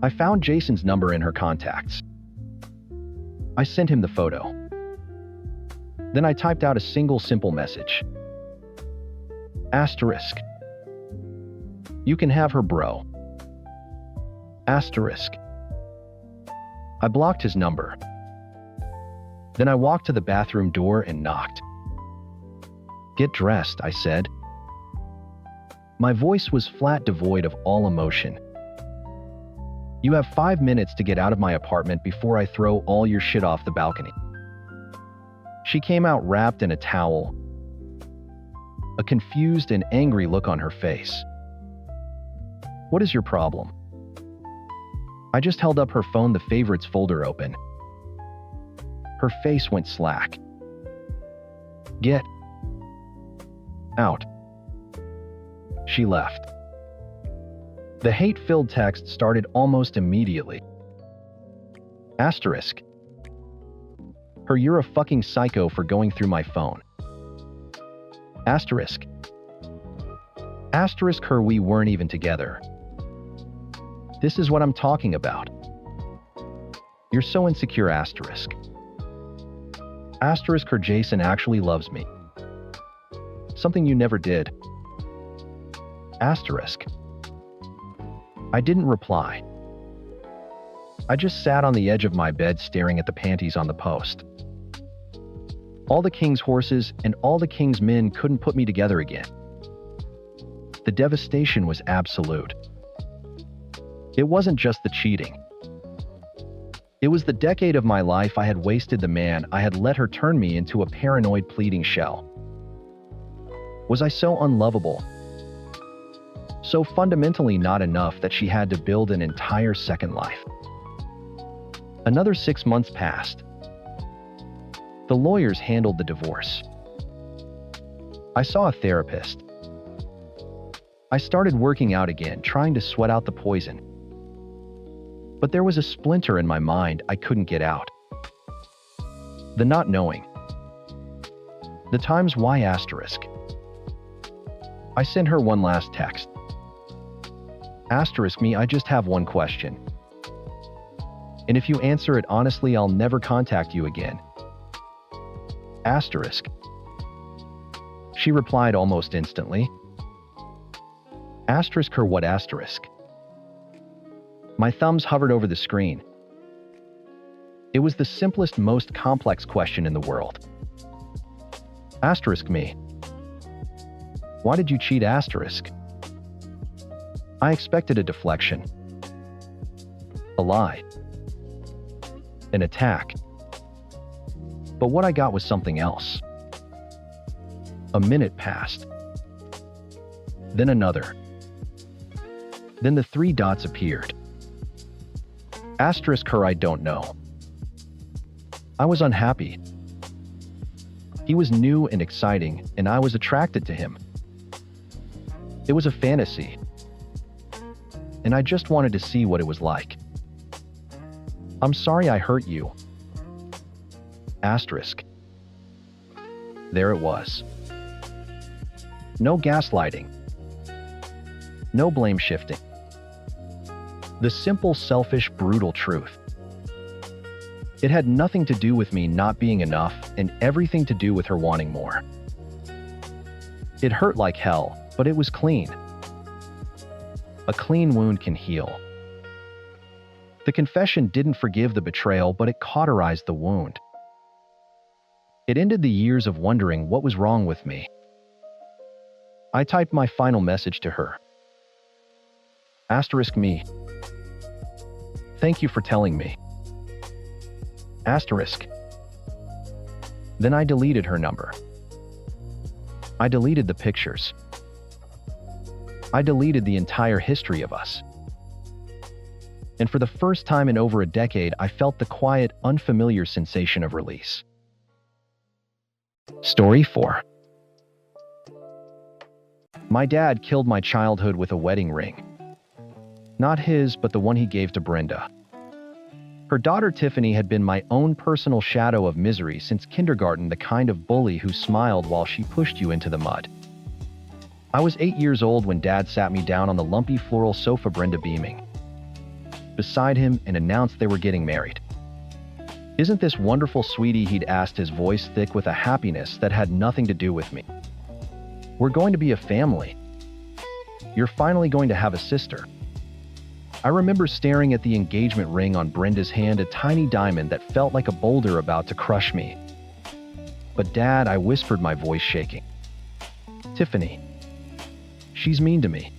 I found Jason's number in her contacts. I sent him the photo. Then I typed out a single simple message. Asterisk. You can have her, bro. Asterisk. I blocked his number. Then I walked to the bathroom door and knocked. Get dressed, I said. My voice was flat, devoid of all emotion. You have 5 minutes to get out of my apartment before I throw all your shit off the balcony. She came out wrapped in a towel, a confused and angry look on her face. What is your problem? I just held up her phone, the favorites folder open. Her face went slack. Get out. She left. The hate-filled text started almost immediately. Asterisk. Her, you're a fucking psycho for going through my phone. Asterisk. Asterisk her, we weren't even together. This is what I'm talking about. You're so insecure, asterisk. Asterisk her, Jason actually loves me. Something you never did. Asterisk. I didn't reply. I just sat on the edge of my bed staring at the panties on the post. All the king's horses and all the king's men couldn't put me together again. The devastation was absolute. It wasn't just the cheating. It was the decade of my life I had wasted, the man I had let her turn me into a paranoid pleading shell. Was I so unlovable? So fundamentally not enough that she had to build an entire second life? Another 6 months passed. The lawyers handled the divorce. I saw a therapist. I started working out again, trying to sweat out the poison. But there was a splinter in my mind I couldn't get out. The not knowing. The times why, asterisk. I sent her one last text. Asterisk me, I just have one question. And if you answer it honestly, I'll never contact you again. Asterisk. She replied almost instantly. Asterisk her, what asterisk? My thumbs hovered over the screen. It was the simplest, most complex question in the world. Asterisk me. Why did you cheat, asterisk? I expected a deflection. A lie. An attack. But what I got was something else. A minute passed. Then another. Then the 3 dots appeared. Asterisk her, I don't know. I was unhappy. He was new and exciting, and I was attracted to him. It was a fantasy. And I just wanted to see what it was like. I'm sorry I hurt you. Asterisk. There it was. No gaslighting. No blame shifting. The simple, selfish, brutal truth. It had nothing to do with me not being enough and everything to do with her wanting more. It hurt like hell, but it was clean. A clean wound can heal. The confession didn't forgive the betrayal, but it cauterized the wound. It ended the years of wondering what was wrong with me. I typed my final message to her. Asterisk me. Thank you for telling me. Asterisk. Then I deleted her number. I deleted the pictures. I deleted the entire history of us. And for the first time in over a decade, I felt the quiet, unfamiliar sensation of release. Story 4. My dad killed my childhood with a wedding ring. Not his, but the one he gave to Brenda. Her daughter Tiffany had been my own personal shadow of misery since kindergarten, the kind of bully who smiled while she pushed you into the mud. I was 8 years old when Dad sat me down on the lumpy floral sofa, Brenda beaming beside him, and announced they were getting married. "Isn't this wonderful, sweetie?" he'd asked, his voice thick with a happiness that had nothing to do with me. "We're going to be a family. You're finally going to have a sister." I remember staring at the engagement ring on Brenda's hand, a tiny diamond that felt like a boulder about to crush me. "But Dad," I whispered, my voice shaking. "Tiffany. She's mean to me."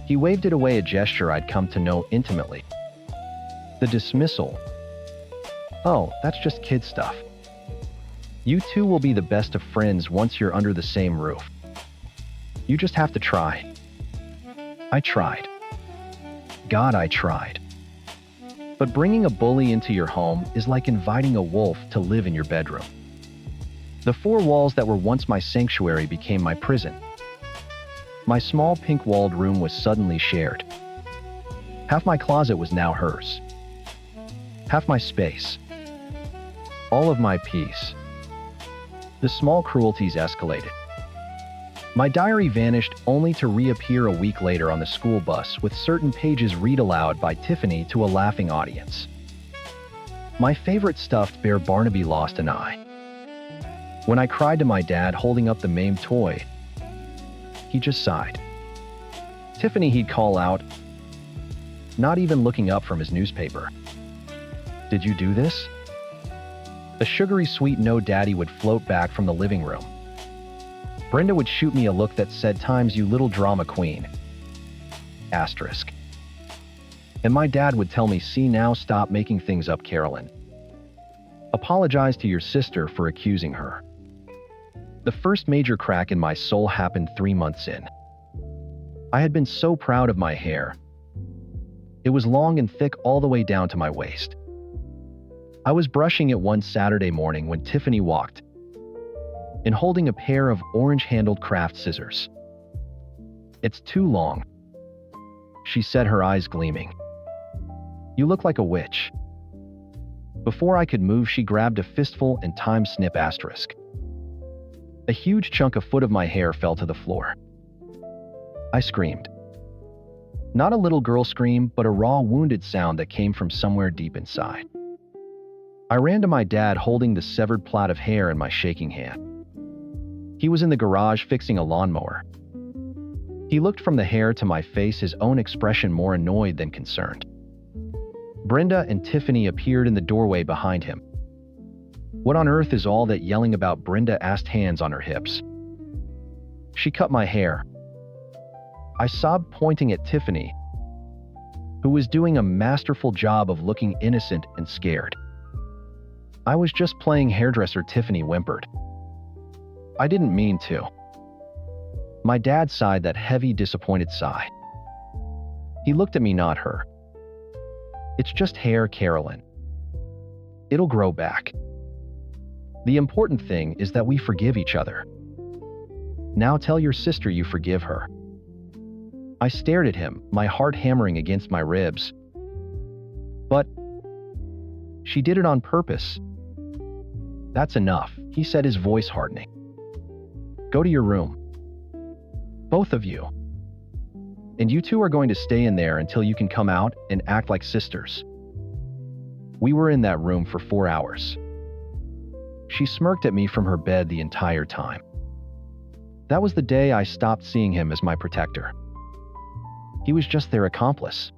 He waved it away, a gesture I'd come to know intimately. The dismissal. "Oh, that's just kid stuff. You two will be the best of friends once you're under the same roof. You just have to try." I tried. God, I tried. But bringing a bully into your home is like inviting a wolf to live in your bedroom. The four walls that were once my sanctuary became my prison. My small pink-walled room was suddenly shared. Half my closet was now hers. Half my space. All of my peace. The small cruelties escalated. My diary vanished, only to reappear a week later on the school bus with certain pages read aloud by Tiffany to a laughing audience. My favorite stuffed bear Barnaby lost an eye. When I cried to my dad holding up the maimed toy, he just sighed. "Tiffany," he'd call out, not even looking up from his newspaper. "Did you do this?" A sugary sweet "no, Daddy" would float back from the living room. Brenda would shoot me a look that said, "Times, you little drama queen." Asterisk. And my dad would tell me, "See now, stop making things up, Carolyn. Apologize to your sister for accusing her." The first major crack in my soul happened 3 months in. I had been so proud of my hair. It was long and thick all the way down to my waist. I was brushing it one Saturday morning when Tiffany walked in, holding a pair of orange-handled craft scissors. "It's too long," she said, her eyes gleaming. "You look like a witch." Before I could move, she grabbed a fistful and time snip asterisk. A huge chunk, a foot of my hair, fell to the floor. I screamed. Not a little girl scream, but a raw, wounded sound that came from somewhere deep inside. I ran to my dad holding the severed plait of hair in my shaking hand. He was in the garage fixing a lawnmower. He looked from the hair to my face, his own expression more annoyed than concerned. Brenda and Tiffany appeared in the doorway behind him. "What on earth is all that yelling about?" Brenda asked, hands on her hips. "She cut my hair," I sobbed, pointing at Tiffany, who was doing a masterful job of looking innocent and scared. "I was just playing hairdresser," Tiffany whimpered. "I didn't mean to." My dad sighed, that heavy, disappointed sigh. He looked at me, not her. "It's just hair, Carolyn. It'll grow back. The important thing is that we forgive each other. Now tell your sister you forgive her." I stared at him, my heart hammering against my ribs. "But she did it on purpose." "That's enough," he said, his voice hardening. "Go to your room. Both of you. And you two are going to stay in there until you can come out and act like sisters." We were in that room for 4 hours. She smirked at me from her bed the entire time. That was the day I stopped seeing him as my protector. He was just their accomplice.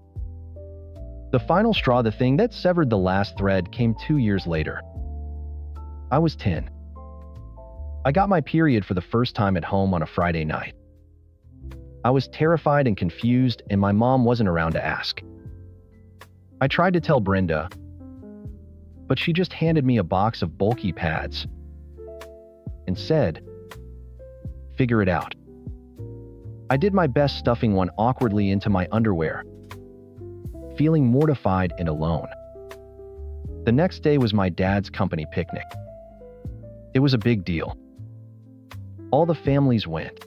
The final straw, the thing that severed the last thread, came 2 years later. I was 10. I got my period for the first time at home on a Friday night. I was terrified and confused, and my mom wasn't around to ask. I tried to tell Brenda, but she just handed me a box of bulky pads and said, "Figure it out." I did my best, stuffing one awkwardly into my underwear, feeling mortified and alone. The next day was my dad's company picnic. It was a big deal. All the families went.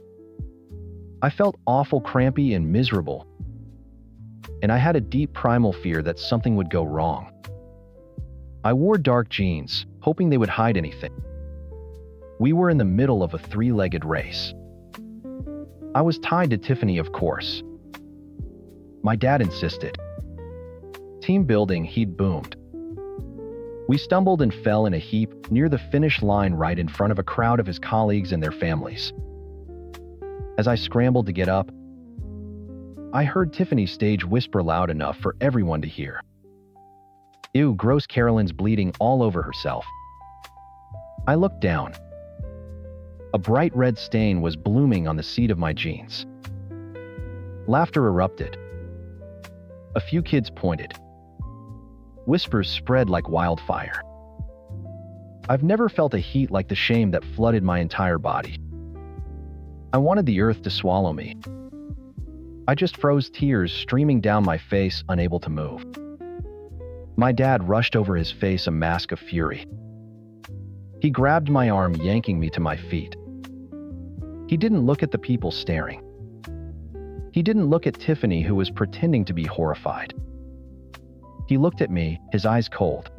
I felt awful, crampy, and miserable, and I had a deep primal fear that something would go wrong. I wore dark jeans, hoping they would hide anything. We were in the middle of a three-legged race. I was tied to Tiffany, of course. My dad insisted. Team building, he'd boomed. We stumbled and fell in a heap near the finish line right in front of a crowd of his colleagues and their families. As I scrambled to get up, I heard Tiffany's stage whisper loud enough for everyone to hear. "Ew, gross, Carolyn's bleeding all over herself." I looked down. A bright red stain was blooming on the seat of my jeans. Laughter erupted. A few kids pointed. Whispers spread like wildfire. I've never felt a heat like the shame that flooded my entire body. I wanted the earth to swallow me. I just froze, tears streaming down my face, unable to move. My dad rushed over, his face a mask of fury. He grabbed my arm, yanking me to my feet. He didn't look at the people staring. He didn't look at Tiffany, who was pretending to be horrified. He looked at me, his eyes cold.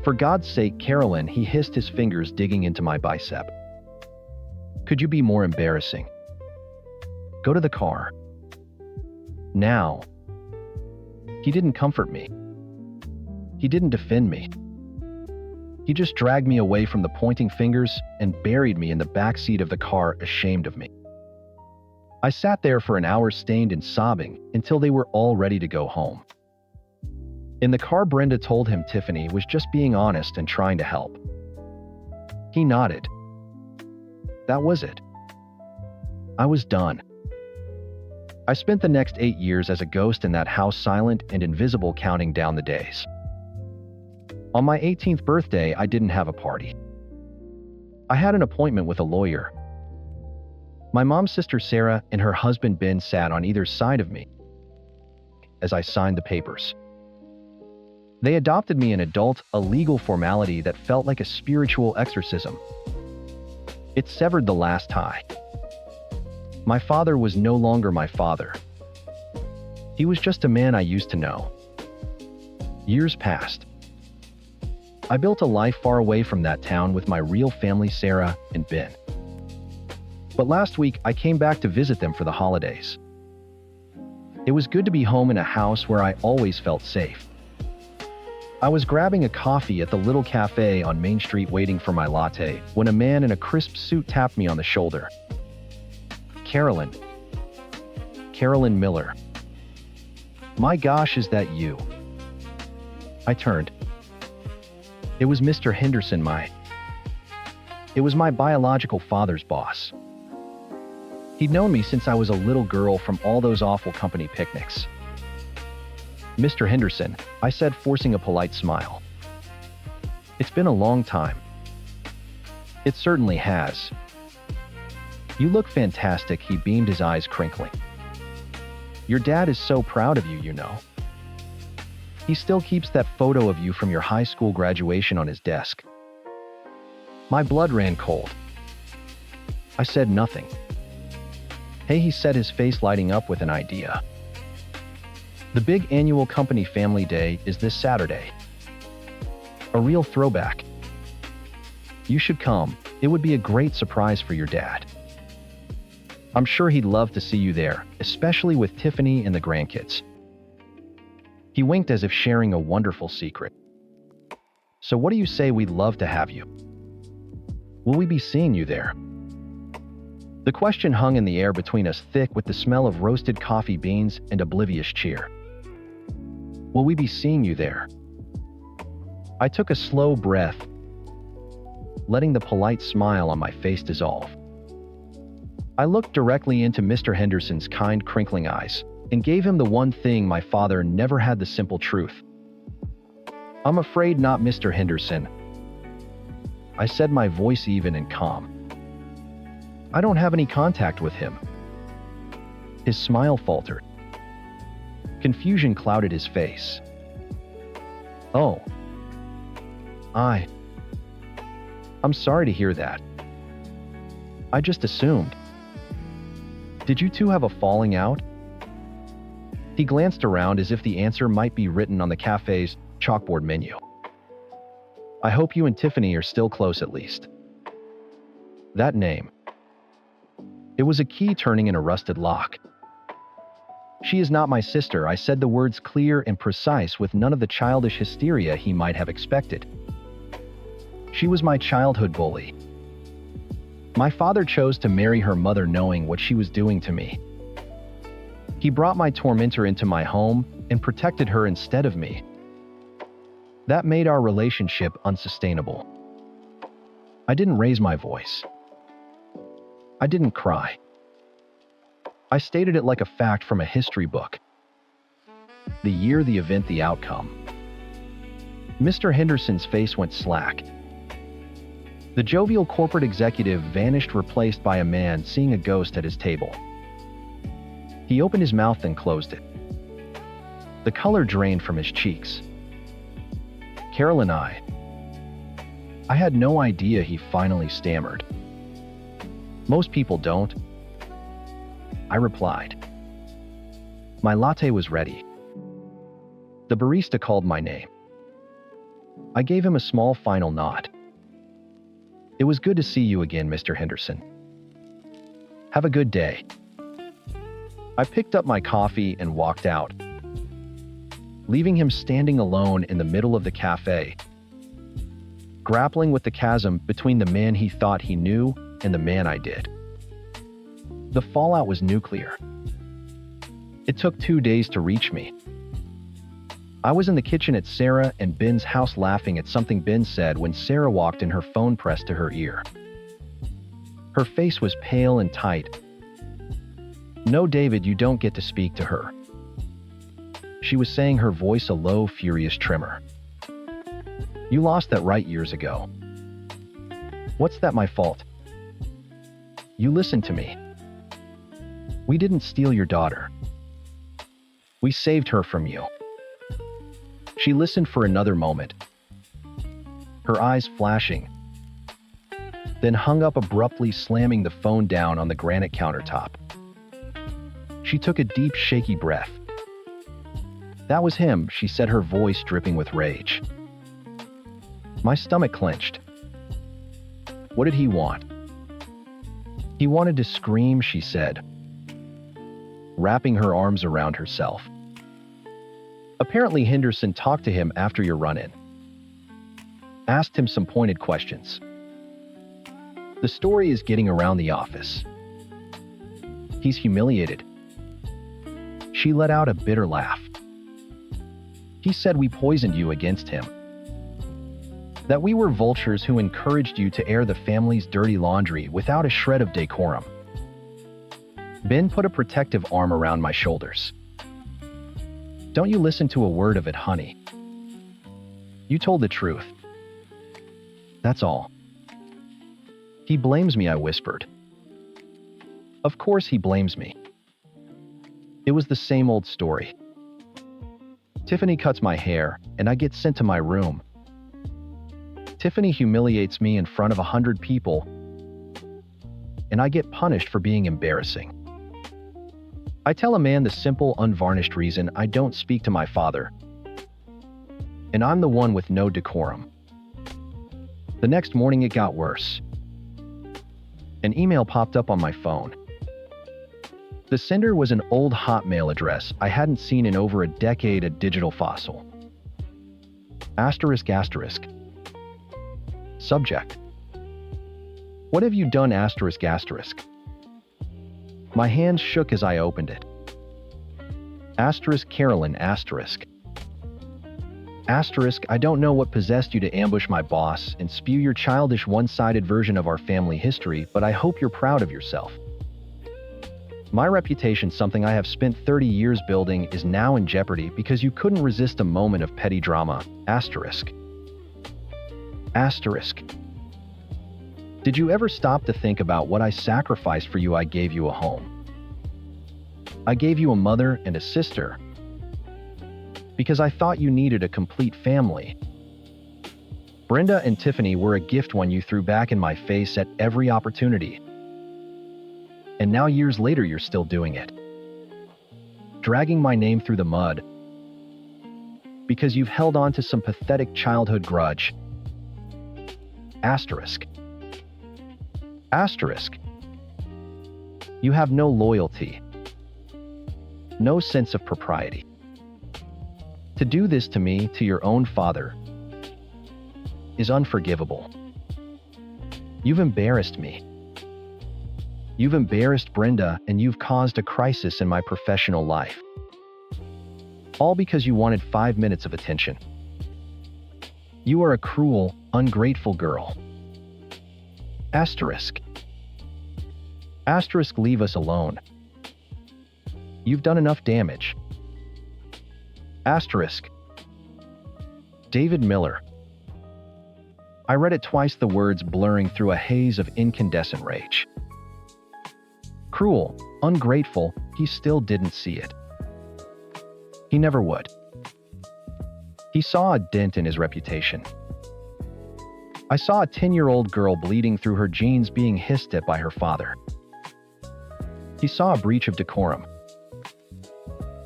"For God's sake, Carolyn," he hissed, his fingers digging into my bicep. "Could you be more embarrassing? Go to the car. Now." He didn't comfort me. He didn't defend me. He just dragged me away from the pointing fingers and buried me in the back seat of the car, ashamed of me. I sat there for an hour, stained and sobbing, until they were all ready to go home. In the car, Brenda told him Tiffany was just being honest and trying to help. He nodded. That was it. I was done. I spent the next 8 years as a ghost in that house, silent and invisible, counting down the days. On my 18th birthday, I didn't have a party. I had an appointment with a lawyer. My mom's sister Sarah and her husband Ben sat on either side of me as I signed the papers. They adopted me, an adult, a legal formality that felt like a spiritual exorcism. It severed the last tie. My father was no longer my father. He was just a man I used to know. Years passed. I built a life far away from that town with my real family, Sarah and Ben. But last week, I came back to visit them for the holidays. It was good to be home in a house where I always felt safe. I was grabbing a coffee at the little cafe on Main Street, waiting for my latte, when a man in a crisp suit tapped me on the shoulder. "Carolyn. Carolyn Miller. My gosh, is that you?" I turned. It was Mr. Henderson, It was my biological father's boss. He'd known me since I was a little girl from all those awful company picnics. "Mr. Henderson," I said, forcing a polite smile. "It's been a long time." "It certainly has." "You look fantastic," he beamed, his eyes crinkling. "Your dad is so proud of you, you know. He still keeps that photo of you from your high school graduation on his desk." My blood ran cold. I said nothing. "Hey," he said, his face lighting up with an idea. "The big annual company family day is this Saturday. A real throwback. You should come. It would be a great surprise for your dad. I'm sure he'd love to see you there, especially with Tiffany and the grandkids." He winked as if sharing a wonderful secret. "So what do you say? We'd love to have you. Will we be seeing you there?" The question hung in the air between us, thick with the smell of roasted coffee beans and oblivious cheer. Will we be seeing you there? I took a slow breath, letting the polite smile on my face dissolve. I looked directly into Mr. Henderson's kind, crinkling eyes and gave him the one thing my father never had: the simple truth. "I'm afraid not, Mr. Henderson," I said, my voice even and calm. "I don't have any contact with him." His smile faltered. Confusion clouded his face. "Oh. I'm sorry to hear that. I just assumed." Did you two have a falling out? He glanced around as if the answer might be written on the cafe's chalkboard menu. I hope you and Tiffany are still close at least. That name. It was a key turning in a rusted lock. She is not my sister, I said the words clear and precise with none of the childish hysteria he might have expected. She was my childhood bully. My father chose to marry her mother knowing what she was doing to me. He brought my tormentor into my home and protected her instead of me. That made our relationship unsustainable. I didn't raise my voice. I didn't cry. I stated it like a fact from a history book. The year, the event, the outcome. Mr. Henderson's face went slack. The jovial corporate executive vanished, replaced by a man seeing a ghost at his table. He opened his mouth and closed it. The color drained from his cheeks. Carol and I had no idea, he finally stammered. Most people don't, I replied. My latte was ready. The barista called my name. I gave him a small final nod. It was good to see you again, Mr. Henderson. Have a good day. I picked up my coffee and walked out, leaving him standing alone in the middle of the cafe, grappling with the chasm between the man he thought he knew and the man I did. The fallout was nuclear. It took 2 days to reach me. I was in the kitchen at Sarah and Ben's house laughing at something Ben said when Sarah walked in, her phone pressed to her ear. Her face was pale and tight. No, David, you don't get to speak to her. She was saying, her voice a low, furious tremor. You lost that right years ago. What's that my fault? You listened to me. We didn't steal your daughter. We saved her from you. She listened for another moment, her eyes flashing, then hung up abruptly, slamming the phone down on the granite countertop. She took a deep, shaky breath. That was him, she said, her voice dripping with rage. My stomach clenched. What did he want? He wanted to scream, she said, wrapping her arms around herself. Apparently, Henderson talked to him after your run-in. Asked him some pointed questions. The story is getting around the office. He's humiliated. She let out a bitter laugh. He said we poisoned you against him. That we were vultures who encouraged you to air the family's dirty laundry without a shred of decorum. Ben put a protective arm around my shoulders. Don't you listen to a word of it, honey. You told the truth. That's all. He blames me, I whispered. Of course he blames me. It was the same old story. Tiffany cuts my hair, and I get sent to my room. Tiffany humiliates me in front of 100 people, and I get punished for being embarrassing. I tell a man the simple, unvarnished reason I don't speak to my father, and I'm the one with no decorum. The next morning it got worse. An email popped up on my phone. The sender was an old Hotmail address I hadn't seen in over a decade, a digital fossil. Asterisk asterisk. Subject. What have you done? Asterisk asterisk. My hands shook as I opened it. Asterisk Carolyn asterisk. Asterisk, I don't know what possessed you to ambush my boss and spew your childish one-sided version of our family history, but I hope you're proud of yourself. My reputation, something I have spent 30 years building, is now in jeopardy because you couldn't resist a moment of petty drama. Asterisk. Asterisk. Did you ever stop to think about what I sacrificed for you? I gave you a home. I gave you a mother and a sister because I thought you needed a complete family. Brenda and Tiffany were a gift one you threw back in my face at every opportunity. And now years later, you're still doing it. Dragging my name through the mud because you've held on to some pathetic childhood grudge. Asterisk. Asterisk. You have no loyalty, no sense of propriety. To do this to me, to your own father, is unforgivable. You've embarrassed me. You've embarrassed Brenda, and you've caused a crisis in my professional life. All because you wanted 5 minutes of attention. You are a cruel, ungrateful girl. Asterisk. Asterisk, leave us alone. You've done enough damage. Asterisk. David Miller. I read it twice, the words blurring through a haze of incandescent rage. Cruel, ungrateful, he still didn't see it. He never would. He saw a dent in his reputation. I saw a 10-year-old girl bleeding through her jeans being hissed at by her father. He saw a breach of decorum.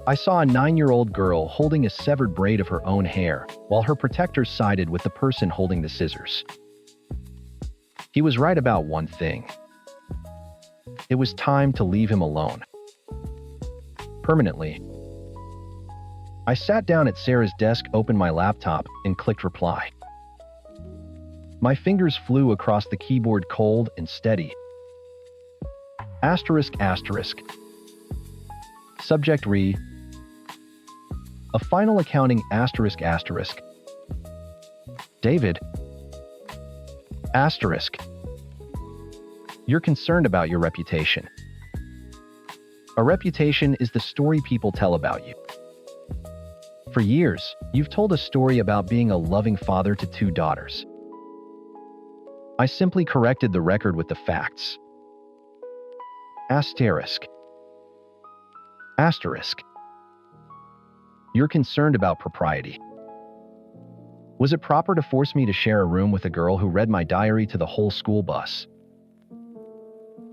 I saw a 9-year-old girl holding a severed braid of her own hair while her protectors sided with the person holding the scissors. He was right about one thing. It was time to leave him alone. Permanently. I sat down at Sarah's desk, opened my laptop, and clicked reply. My fingers flew across the keyboard, cold and steady. Asterisk, asterisk. Subject re. A final accounting, asterisk, asterisk. David. Asterisk. You're concerned about your reputation. A reputation is the story people tell about you. For years, you've told a story about being a loving father to 2 daughters. I simply corrected the record with the facts. Asterisk. Asterisk. You're concerned about propriety. Was it proper to force me to share a room with a girl who read my diary to the whole school bus?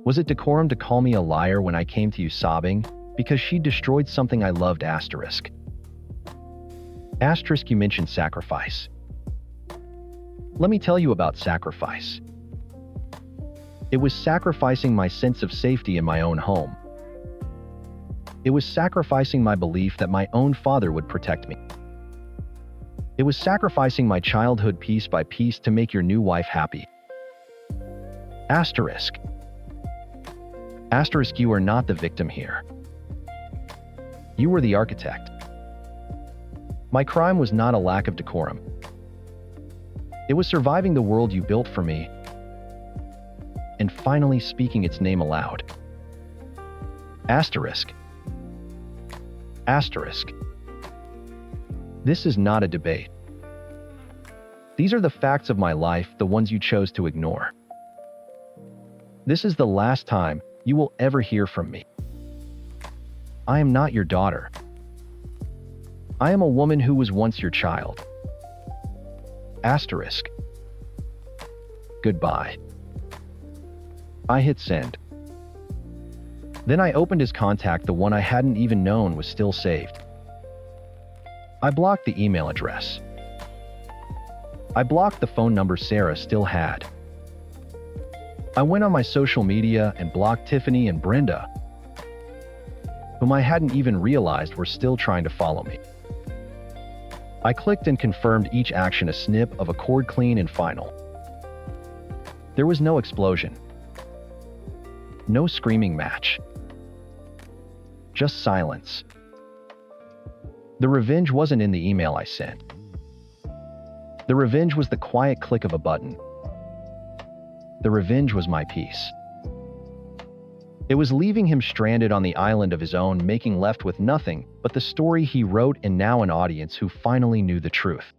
Was it decorum to call me a liar when I came to you sobbing because she destroyed something I loved? Asterisk. Asterisk, you mentioned sacrifice. Let me tell you about sacrifice. It was sacrificing my sense of safety in my own home. It was sacrificing my belief that my own father would protect me. It was sacrificing my childhood piece by piece to make your new wife happy. Asterisk. Asterisk, you are not the victim here. You were the architect. My crime was not a lack of decorum. It was surviving the world you built for me and finally speaking its name aloud. Asterisk. Asterisk. This is not a debate. These are the facts of my life, the ones you chose to ignore. This is the last time you will ever hear from me. I am not your daughter. I am a woman who was once your child. Asterisk. Goodbye. I hit send. Then I opened his contact, the one I hadn't even known was still saved. I blocked the email address. I blocked the phone number Sarah still had. I went on my social media and blocked Tiffany and Brenda, whom I hadn't even realized were still trying to follow me. I clicked and confirmed each action, a snip of a cord, clean and final. There was no explosion. No screaming match. Just silence. The revenge wasn't in the email I sent. The revenge was the quiet click of a button. The revenge was my peace. It was leaving him stranded on the island of his own, making left with nothing but the story he wrote and now an audience who finally knew the truth.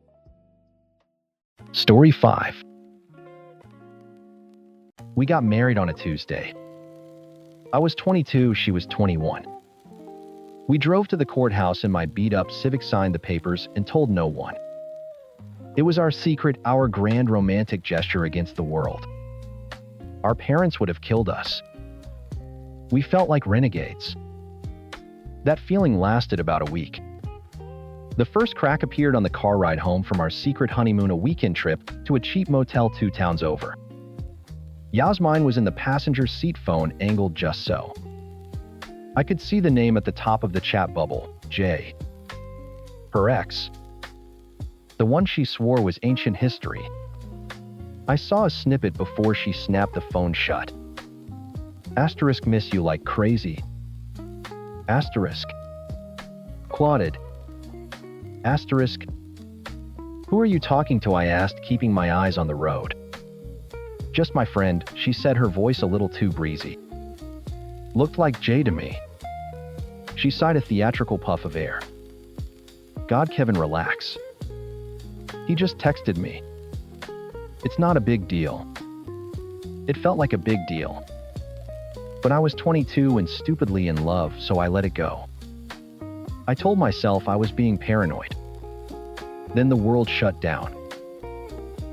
Story 5. We got married on a Tuesday. I was 22, she was 21. We drove to the courthouse in my beat-up Civic, signed the papers, and told no one. It was our secret, our grand romantic gesture against the world. Our parents would have killed us. We felt like renegades. That feeling lasted about a week. The first crack appeared on the car ride home from our secret honeymoon, a weekend trip to a cheap motel 2 towns over. Yasmine was in the passenger seat, phone angled just so. I could see the name at the top of the chat bubble, Jay. Her ex. The one she swore was ancient history. I saw a snippet before she snapped the phone shut. Asterisk, miss you like crazy. Asterisk. Clauded. Asterisk. Who are you talking to? I asked, keeping my eyes on the road. Just my friend, she said, her voice a little too breezy. Looked like Jay to me. She sighed a theatrical puff of air. God, Kevin, relax. He just texted me. It's not a big deal. It felt like a big deal. But I was 22 and stupidly in love, so I let it go. I told myself I was being paranoid. Then the world shut down.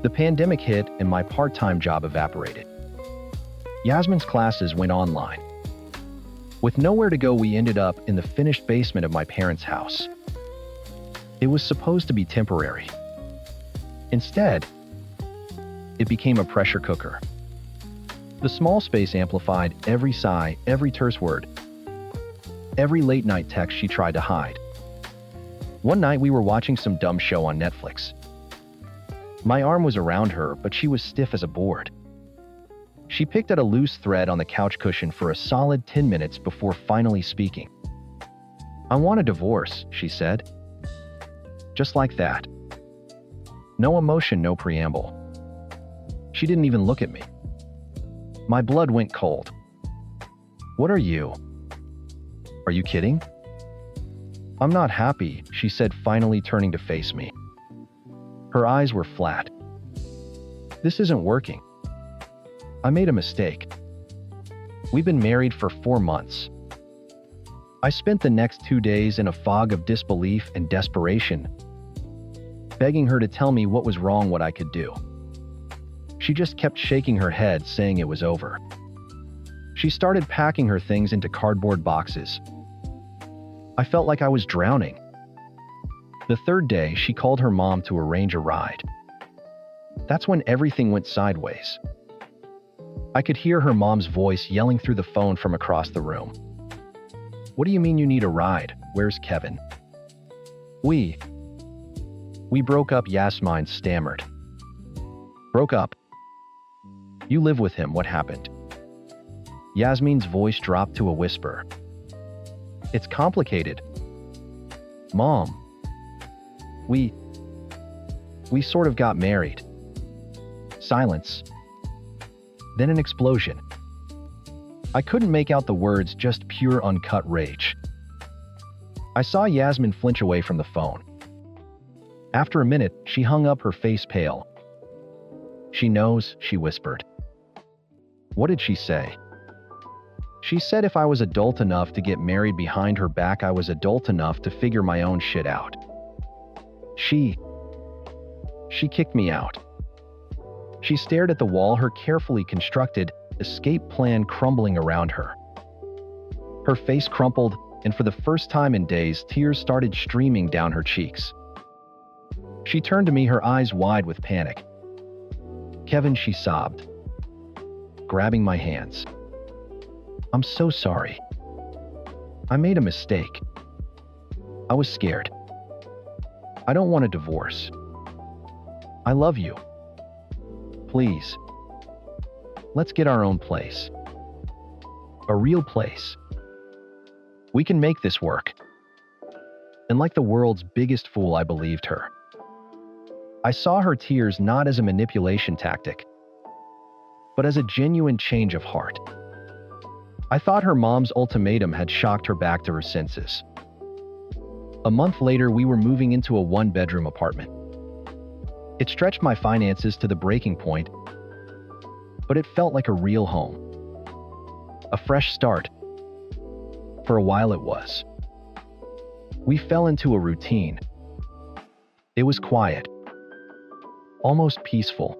The pandemic hit and my part-time job evaporated. Yasmine's classes went online. With nowhere to go, we ended up in the finished basement of my parents' house. It was supposed to be temporary. Instead, it became a pressure cooker. The small space amplified every sigh, every terse word, every late-night text she tried to hide. One night we were watching some dumb show on Netflix. My arm was around her, but she was stiff as a board. She picked at a loose thread on the couch cushion for a solid 10 minutes before finally speaking. I want a divorce, she said. Just like that. No emotion, no preamble. She didn't even look at me. My blood went cold. What are you? Are you kidding? I'm not happy, she said, finally turning to face me. Her eyes were flat. This isn't working. I made a mistake. We've been married for 4 months. I spent the next 2 days in a fog of disbelief and desperation, begging her to tell me what was wrong, what I could do. She just kept shaking her head, saying it was over. She started packing her things into cardboard boxes. I felt like I was drowning. The third day, she called her mom to arrange a ride. That's when everything went sideways. I could hear her mom's voice yelling through the phone from across the room. What do you mean you need a ride? Where's Kevin? We broke up, Yasmine stammered. Broke up? You live with him, what happened? Yasmine's voice dropped to a whisper. It's complicated. Mom, we sort of got married. Silence. Then an explosion. I couldn't make out the words, just pure uncut rage. I saw Yasmine flinch away from the phone. After a minute, she hung up, her face pale. She knows, she whispered. What did she say? She said if I was adult enough to get married behind her back, I was adult enough to figure my own shit out. She kicked me out. She stared at the wall, her carefully constructed escape plan crumbling around her. Her face crumpled, and for the first time in days, tears started streaming down her cheeks. She turned to me, her eyes wide with panic. Kevin, she sobbed, grabbing my hands. I'm so sorry. I made a mistake. I was scared. I don't want a divorce. I love you. Please. Let's get our own place. A real place. We can make this work. And like the world's biggest fool, I believed her. I saw her tears not as a manipulation tactic, but as a genuine change of heart. I thought her mom's ultimatum had shocked her back to her senses. A month later, we were moving into a 1-bedroom apartment. It stretched my finances to the breaking point, but it felt like a real home. A fresh start. For a while it was. We fell into a routine. It was quiet, almost peaceful.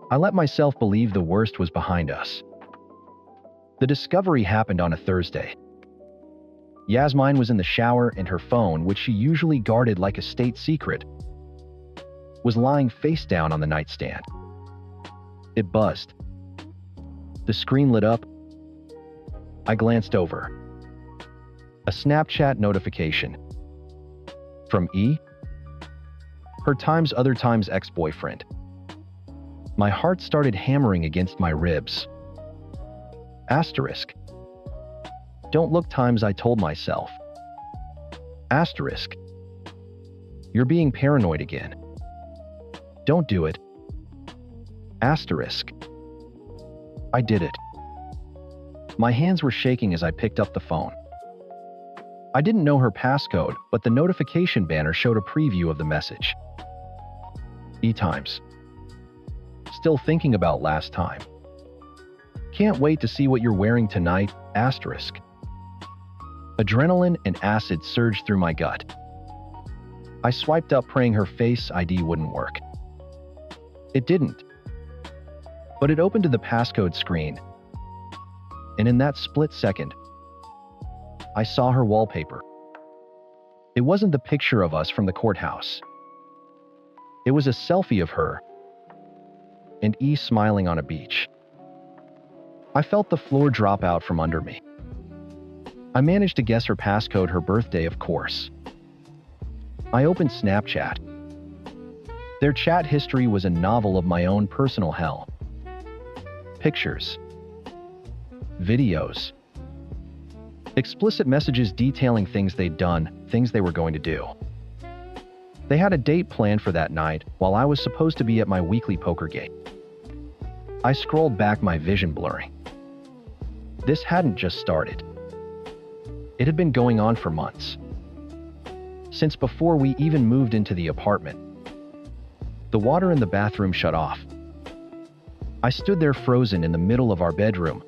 I let myself believe the worst was behind us. The discovery happened on a Thursday. Yasmine was in the shower and her phone, which she usually guarded like a state secret, was lying face down on the nightstand. It buzzed. The screen lit up. I glanced over. A Snapchat notification. From E. Her times other times ex-boyfriend. My heart started hammering against my ribs. Asterisk. Don't look times, I told myself. Asterisk. You're being paranoid again. Don't do it. Asterisk. I did it. My hands were shaking as I picked up the phone. I didn't know her passcode, but the notification banner showed a preview of the message. E-times. Still thinking about last time. Can't wait to see what you're wearing tonight, asterisk. Adrenaline and acid surged through my gut. I swiped up praying her Face ID wouldn't work. It didn't. But it opened to the passcode screen. And in that split second, I saw her wallpaper. It wasn't the picture of us from the courthouse. It was a selfie of her and E smiling on a beach. I felt the floor drop out from under me. I managed to guess her passcode, her birthday, of course. I opened Snapchat. Their chat history was a novel of my own personal hell. Pictures. Videos. Explicit messages detailing things they'd done, things they were going to do. They had a date planned for that night while I was supposed to be at my weekly poker game. I scrolled back, my vision blurring. This hadn't just started. It had been going on for months. Since before we even moved into the apartment. The water in the bathroom shut off. I stood there frozen in the middle of our bedroom.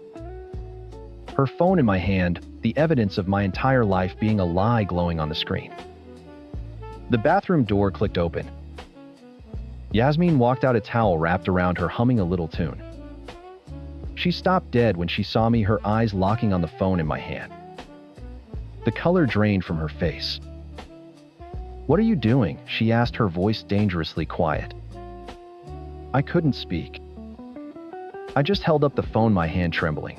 Her phone in my hand, the evidence of my entire life being a lie glowing on the screen. The bathroom door clicked open. Yasmine walked out, a towel wrapped around her, humming a little tune. She stopped dead when she saw me, her eyes locking on the phone in my hand. The color drained from her face. "What are you doing?" she asked, her voice dangerously quiet. I couldn't speak. I just held up the phone, my hand trembling.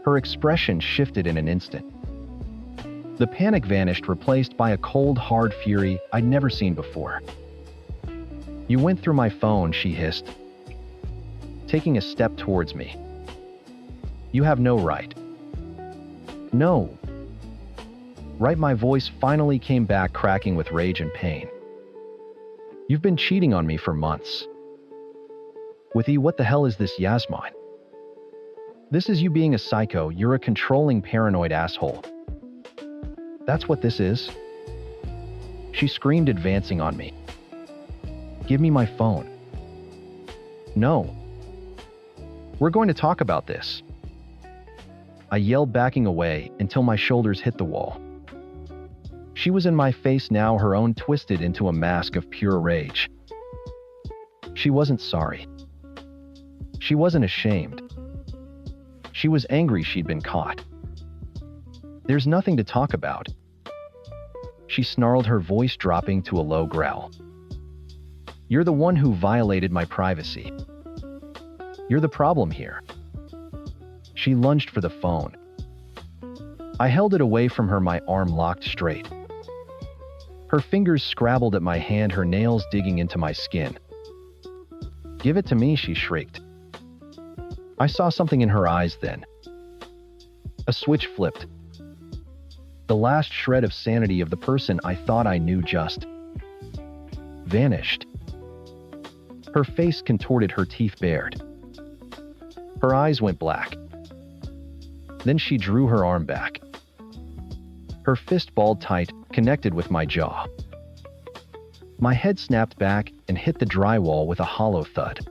Her expression shifted in an instant. The panic vanished, replaced by a cold, hard fury I'd never seen before. "You went through my phone," she hissed, taking a step towards me. "You have no right." "No." Right, my voice finally came back, cracking with rage and pain. "You've been cheating on me for months." "With E, what the hell is this, Yasmine? This is you being a psycho. You're a controlling, paranoid asshole. That's what this is?" She screamed, advancing on me. "Give me my phone." "No. We're going to talk about this." I yelled, backing away until my shoulders hit the wall. She was in my face now, her own twisted into a mask of pure rage. She wasn't sorry. She wasn't ashamed. She was angry she'd been caught. "There's nothing to talk about," she snarled, her voice dropping to a low growl. "You're the one who violated my privacy. You're the problem here." She lunged for the phone. I held it away from her, my arm locked straight. Her fingers scrabbled at my hand, her nails digging into my skin. "Give it to me," she shrieked. I saw something in her eyes then. A switch flipped. The last shred of sanity of the person I thought I knew just vanished. Her face contorted, her teeth bared. Her eyes went black. Then she drew her arm back. Her fist balled tight, connected with my jaw. My head snapped back and hit the drywall with a hollow thud.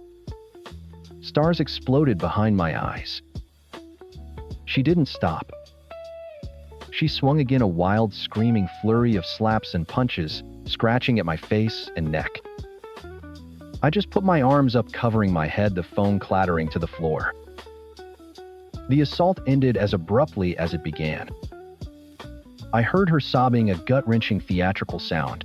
Stars exploded behind my eyes. She didn't stop. She swung again, a wild, screaming flurry of slaps and punches, scratching at my face and neck. I just put my arms up, covering my head, the phone clattering to the floor. The assault ended as abruptly as it began. I heard her sobbing a gut-wrenching theatrical sound.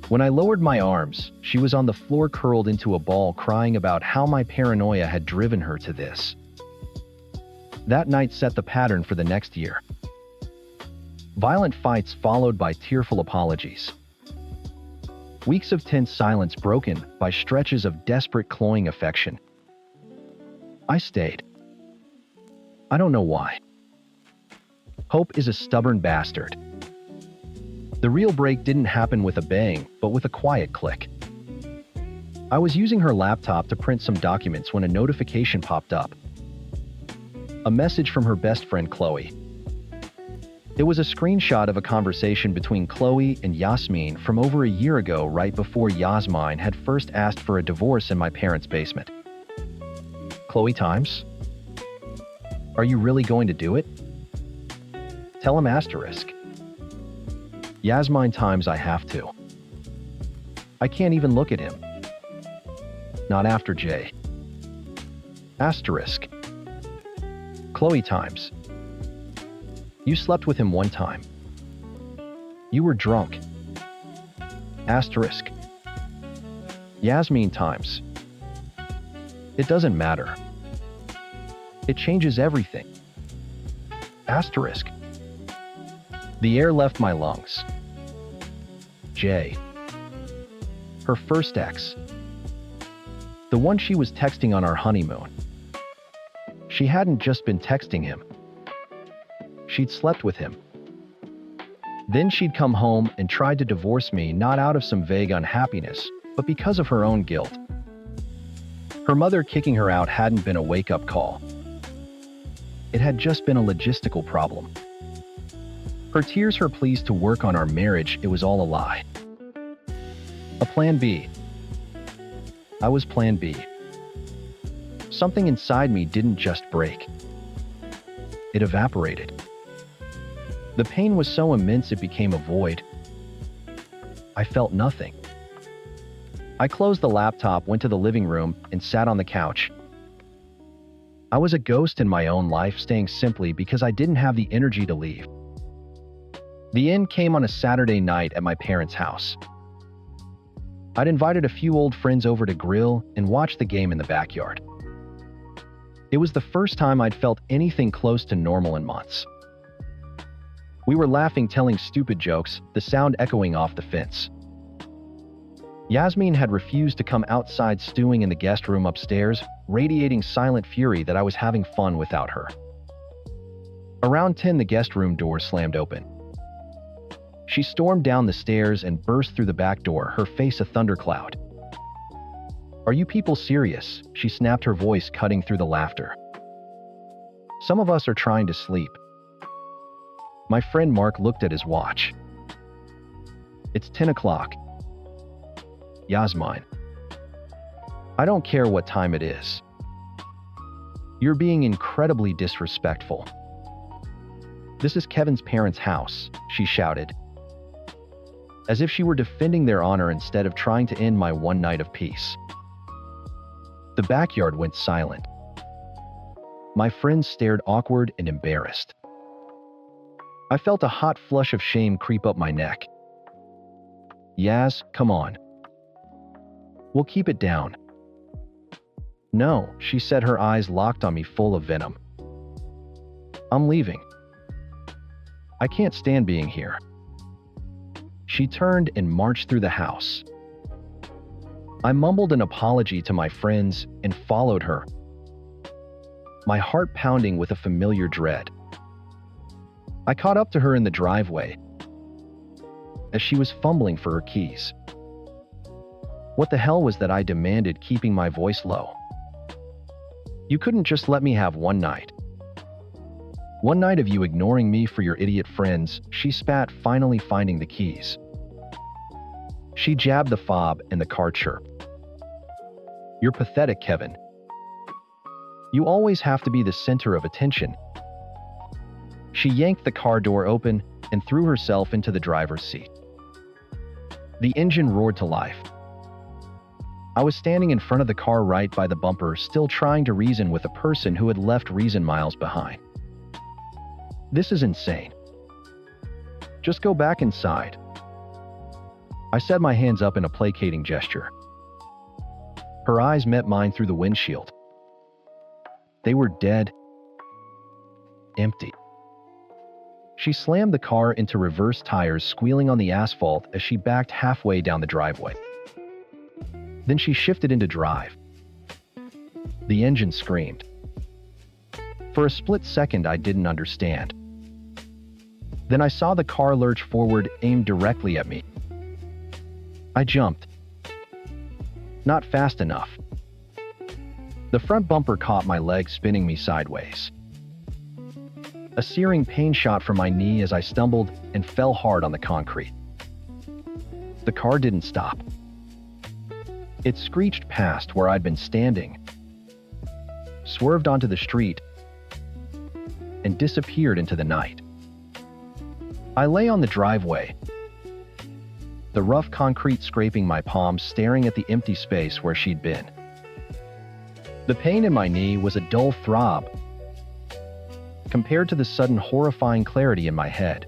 When I lowered my arms, she was on the floor curled into a ball crying about how my paranoia had driven her to this. That night set the pattern for the next year. Violent fights followed by tearful apologies. Weeks of tense silence broken by stretches of desperate cloying affection. I stayed. I don't know why. Hope is a stubborn bastard. The real break didn't happen with a bang, but with a quiet click. I was using her laptop to print some documents when a notification popped up. A message from her best friend Chloe. It was a screenshot of a conversation between Chloe and Yasmin from over a year ago, right before Yasmin had first asked for a divorce in my parents' basement. Chloe Times? Are you really going to do it? Tell him asterisk. Yasmin Times I have to. I can't even look at him. Not after Jay. Asterisk. Chloe Times. You slept with him one time. You were drunk. Asterisk. Yasmin Times. It doesn't matter. It changes everything. Asterisk. The air left my lungs. Jay. Her first ex. The one she was texting on our honeymoon. She hadn't just been texting him. She'd slept with him. Then she'd come home and tried to divorce me, not out of some vague unhappiness, but because of her own guilt. Her mother kicking her out hadn't been a wake-up call. It had just been a logistical problem. Her tears, her pleas to work on our marriage, it was all a lie. A plan B. I was plan B. Something inside me didn't just break. It evaporated. The pain was so immense it became a void. I felt nothing. I closed the laptop, went to the living room, and sat on the couch. I was a ghost in my own life, staying simply because I didn't have the energy to leave. The end came on a Saturday night at my parents' house. I'd invited a few old friends over to grill and watch the game in the backyard. It was the first time I'd felt anything close to normal in months. We were laughing, telling stupid jokes, the sound echoing off the fence. Yasmin had refused to come outside, stewing in the guest room upstairs, radiating silent fury that I was having fun without her. Around 10, the guest room door slammed open. She stormed down the stairs and burst through the back door, her face a thundercloud. Are you people serious? She snapped, her voice cutting through the laughter. Some of us are trying to sleep. My friend Mark looked at his watch. It's 10 o'clock. Yasmin. I don't care what time it is. You're being incredibly disrespectful. This is Kevin's parents' house, she shouted, as if she were defending their honor instead of trying to end my one night of peace. The backyard went silent. My friends stared, awkward and embarrassed. I felt a hot flush of shame creep up my neck. Yas, come on. We'll keep it down. No, she said, her eyes locked on me, full of venom. I'm leaving. I can't stand being here. She turned and marched through the house. I mumbled an apology to my friends and followed her, my heart pounding with a familiar dread. I caught up to her in the driveway as she was fumbling for her keys. What the hell was that? I demanded, keeping my voice low. You couldn't just let me have one night. One night of you ignoring me for your idiot friends, she spat, finally finding the keys. She jabbed the fob and the car chirped. You're pathetic, Kevin. You always have to be the center of attention. She yanked the car door open and threw herself into the driver's seat. The engine roared to life. I was standing in front of the car right by the bumper, still trying to reason with a person who had left reason miles behind. This is insane. Just go back inside. I set my hands up in a placating gesture. Her eyes met mine through the windshield. They were dead, empty. She slammed the car into reverse tires, squealing on the asphalt as she backed halfway down the driveway. Then she shifted into drive. The engine screamed. For a split second, I didn't understand. Then I saw the car lurch forward, aimed directly at me. I jumped. Not fast enough. The front bumper caught my leg, spinning me sideways. A searing pain shot from my knee as I stumbled and fell hard on the concrete. The car didn't stop. It screeched past where I'd been standing, swerved onto the street, and disappeared into the night. I lay on the driveway, the rough concrete scraping my palms, staring at the empty space where she'd been. The pain in my knee was a dull throb compared to the sudden horrifying clarity in my head.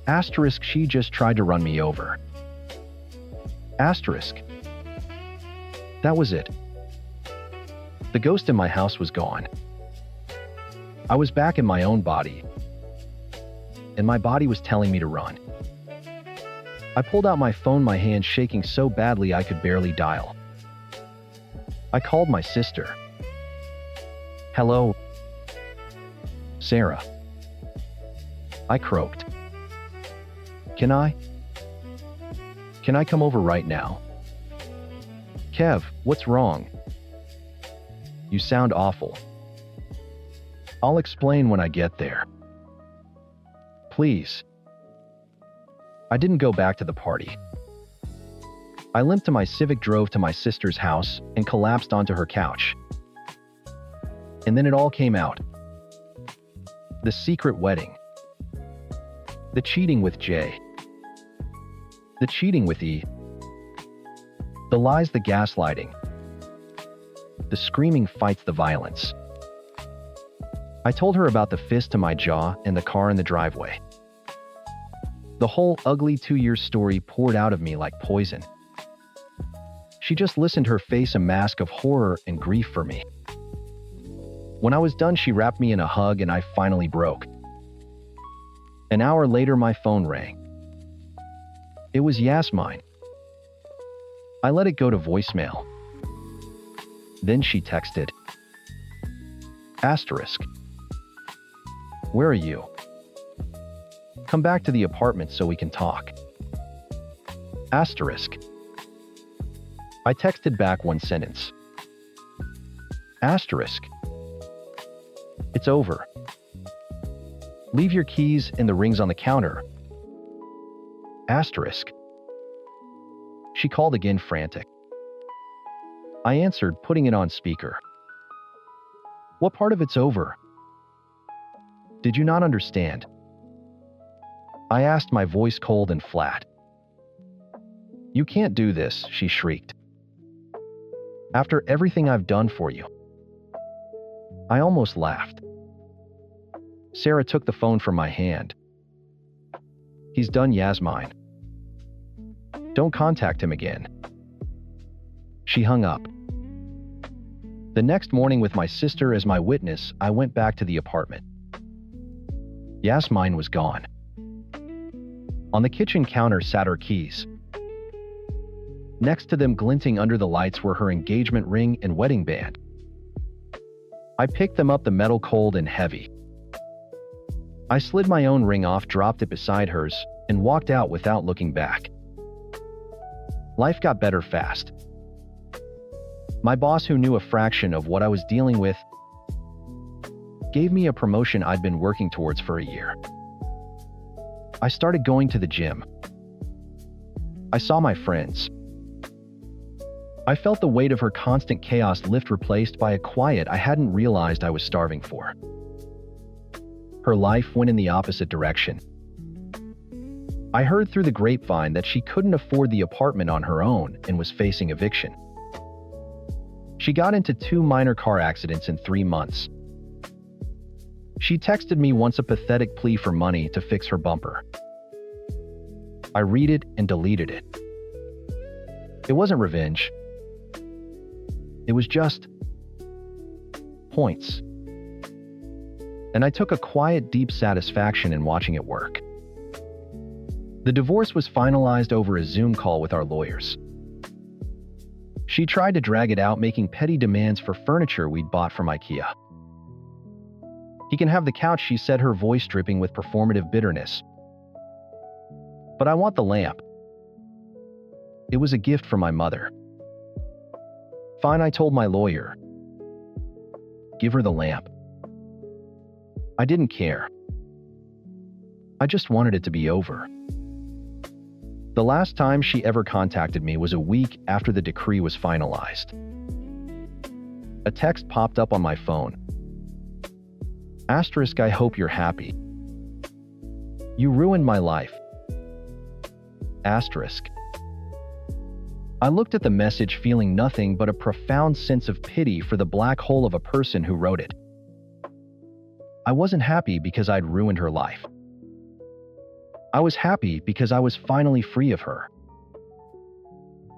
Asterisk, she just tried to run me over. Asterisk. That was it. The ghost in my house was gone. I was back in my own body, and my body was telling me to run. I pulled out my phone, my hand shaking so badly I could barely dial. I called my sister. Hello, Sarah. I croaked. Can I come over right now? Kev, what's wrong? You sound awful. I'll explain when I get there. Please. I didn't go back to the party. I limped to my Civic, drove to my sister's house, and collapsed onto her couch. And then it all came out. The secret wedding. The cheating with Jay. The cheating with E. The lies, the gaslighting. The screaming fights, the violence. I told her about the fist to my jaw and the car in the driveway. The whole ugly 2-year story poured out of me like poison. She just listened, her face a mask of horror and grief for me. When I was done, she wrapped me in a hug and I finally broke. An hour later, my phone rang. It was Yasmine. I let it go to voicemail. Then she texted. Asterisk. Where are you? Come back to the apartment so we can talk. Asterisk. I texted back one sentence. Asterisk. It's over. Leave your keys and the rings on the counter. Asterisk. She called again, frantic. I answered, putting it on speaker. What part of it's over? Did you not understand? I asked, my voice cold and flat. You can't do this, she shrieked. After everything I've done for you. I almost laughed. Sarah took the phone from my hand. He's done, Yasmine. Don't contact him again. She hung up. The next morning, with my sister as my witness, I went back to the apartment. Yasmine was gone. On the kitchen counter sat her keys. Next to them, glinting under the lights, were her engagement ring and wedding band. I picked them up, the metal cold and heavy. I slid my own ring off, dropped it beside hers, and walked out without looking back. Life got better fast. My boss, who knew a fraction of what I was dealing with, gave me a promotion I'd been working towards for a year. I started going to the gym. I saw my friends. I felt the weight of her constant chaos lift, replaced by a quiet I hadn't realized I was starving for. Her life went in the opposite direction. I heard through the grapevine that she couldn't afford the apartment on her own and was facing eviction. She got into 2 minor car accidents in 3 months. She texted me once a pathetic plea for money to fix her bumper. I read it and deleted it. It wasn't revenge. It was just points. And I took a quiet, deep satisfaction in watching it work. The divorce was finalized over a Zoom call with our lawyers. She tried to drag it out, making petty demands for furniture we'd bought from IKEA. He can have the couch, she said, her voice dripping with performative bitterness. But I want the lamp. It was a gift from my mother. Fine, I told my lawyer. Give her the lamp. I didn't care. I just wanted it to be over. The last time she ever contacted me was a week after the decree was finalized. A text popped up on my phone. Asterisk, I hope you're happy. You ruined my life. Asterisk. I looked at the message feeling nothing but a profound sense of pity for the black hole of a person who wrote it. I wasn't happy because I'd ruined her life. I was happy because I was finally free of her.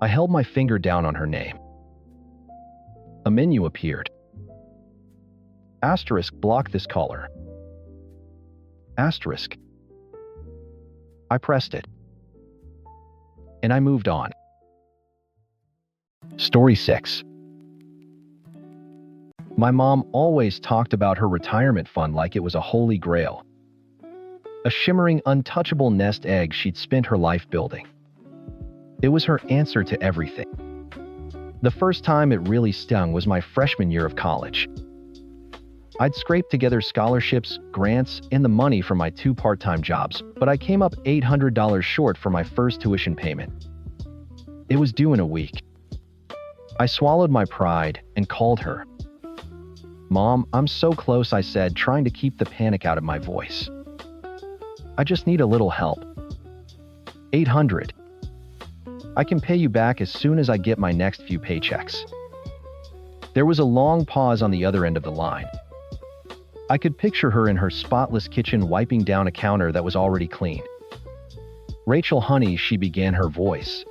I held my finger down on her name. A menu appeared. Asterisk, block this caller. Asterisk. I pressed it. And I moved on. Story 6. My mom always talked about her retirement fund like it was a holy grail. A shimmering, untouchable nest egg she'd spent her life building. It was her answer to everything. The first time it really stung was my freshman year of college. I'd scraped together scholarships, grants, and the money from my 2 part-time jobs, but I came up $800 short for my first tuition payment. It was due in a week. I swallowed my pride and called her. Mom, I'm so close, I said, trying to keep the panic out of my voice. I just need a little help. $800. I can pay you back as soon as I get my next few paychecks. There was a long pause on the other end of the line. I could picture her in her spotless kitchen wiping down a counter that was already clean. Rachel, honey, she began, her voice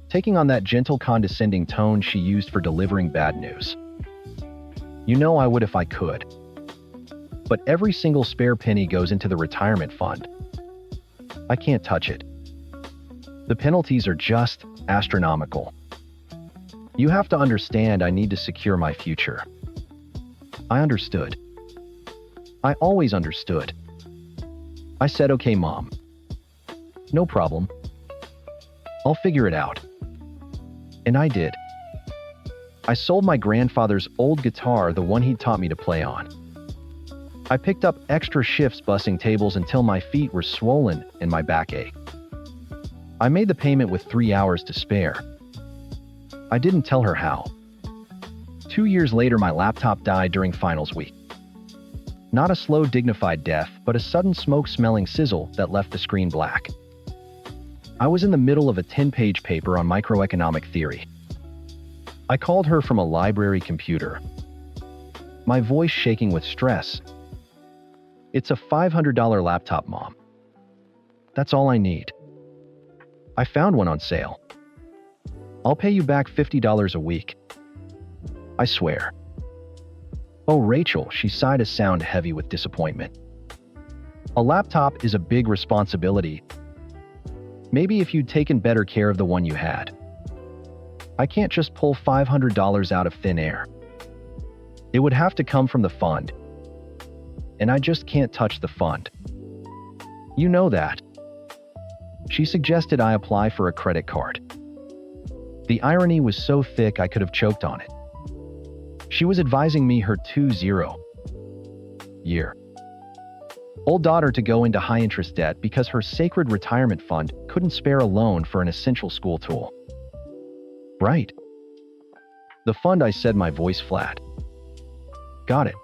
taking on that gentle, condescending tone she used for delivering bad news. You know I would if I could. But every single spare penny goes into the retirement fund. I can't touch it. The penalties are just astronomical. You have to understand I need to secure my future. I understood. I always understood. I said, okay, Mom. No problem. I'll figure it out. And I did. I sold my grandfather's old guitar, the one he'd taught me to play on. I picked up extra shifts bussing tables until my feet were swollen and my back ached. I made the payment with 3 hours to spare. I didn't tell her how. 2 years later, my laptop died during finals week. Not a slow, dignified death, but a sudden smoke-smelling sizzle that left the screen black. I was in the middle of a 10-page paper on microeconomic theory. I called her from a library computer, my voice shaking with stress. It's a $500 laptop, Mom. That's all I need. I found one on sale. I'll pay you back $50 a week. I swear. Oh, Rachel, she sighed, a sound heavy with disappointment. A laptop is a big responsibility. Maybe if you'd taken better care of the one you had. I can't just pull $500 out of thin air. It would have to come from the fund. And I just can't touch the fund. You know that. She suggested I apply for a credit card. The irony was so thick I could have choked on it. She was advising me her 20-year-old daughter to go into high-interest debt because her sacred retirement fund couldn't spare a loan for an essential school tool. Right. The fund, I said, my voice flat. Got it.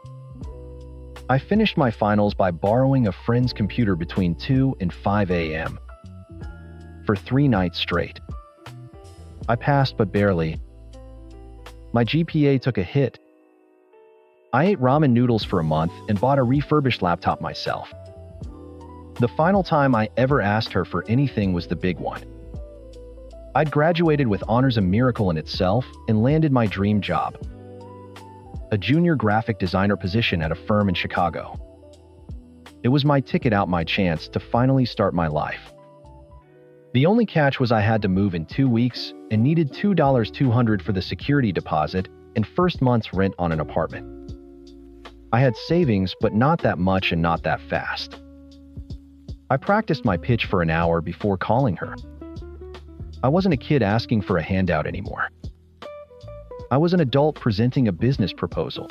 I finished my finals by borrowing a friend's computer between 2 and 5 a.m. for 3 nights straight. I passed, but barely. My GPA took a hit. I ate ramen noodles for a month and bought a refurbished laptop myself. The final time I ever asked her for anything was the big one. I'd graduated with honors, a miracle in itself, and landed my dream job, a junior graphic designer position at a firm in Chicago. It was my ticket out, my chance to finally start my life. The only catch was I had to move in 2 weeks and needed $200 for the security deposit and first month's rent on an apartment. I had savings, but not that much and not that fast. I practiced my pitch for an hour before calling her. I wasn't a kid asking for a handout anymore. I was an adult presenting a business proposal.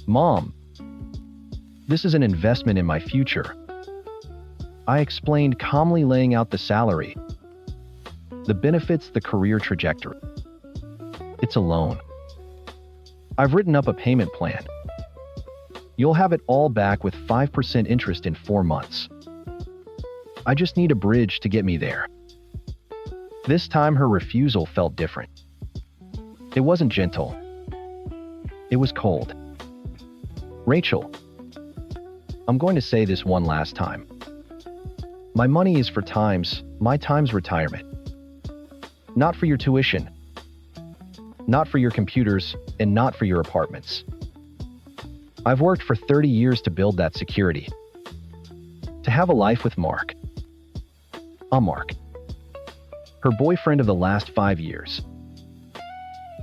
Mom, this is an investment in my future. I explained, calmly, laying out the salary, the benefits, the career trajectory. It's a loan. I've written up a payment plan. You'll have it all back with 5% interest in 4 months. I just need a bridge to get me there. This time her refusal felt different. It wasn't gentle. It was cold. Rachel, I'm going to say this one last time. My money is for my time's retirement. Not for your tuition. Not for your computers, and not for your apartments. I've worked for 30 years to build that security. To have a life with Mark. Mark. Her boyfriend of the last 5 years.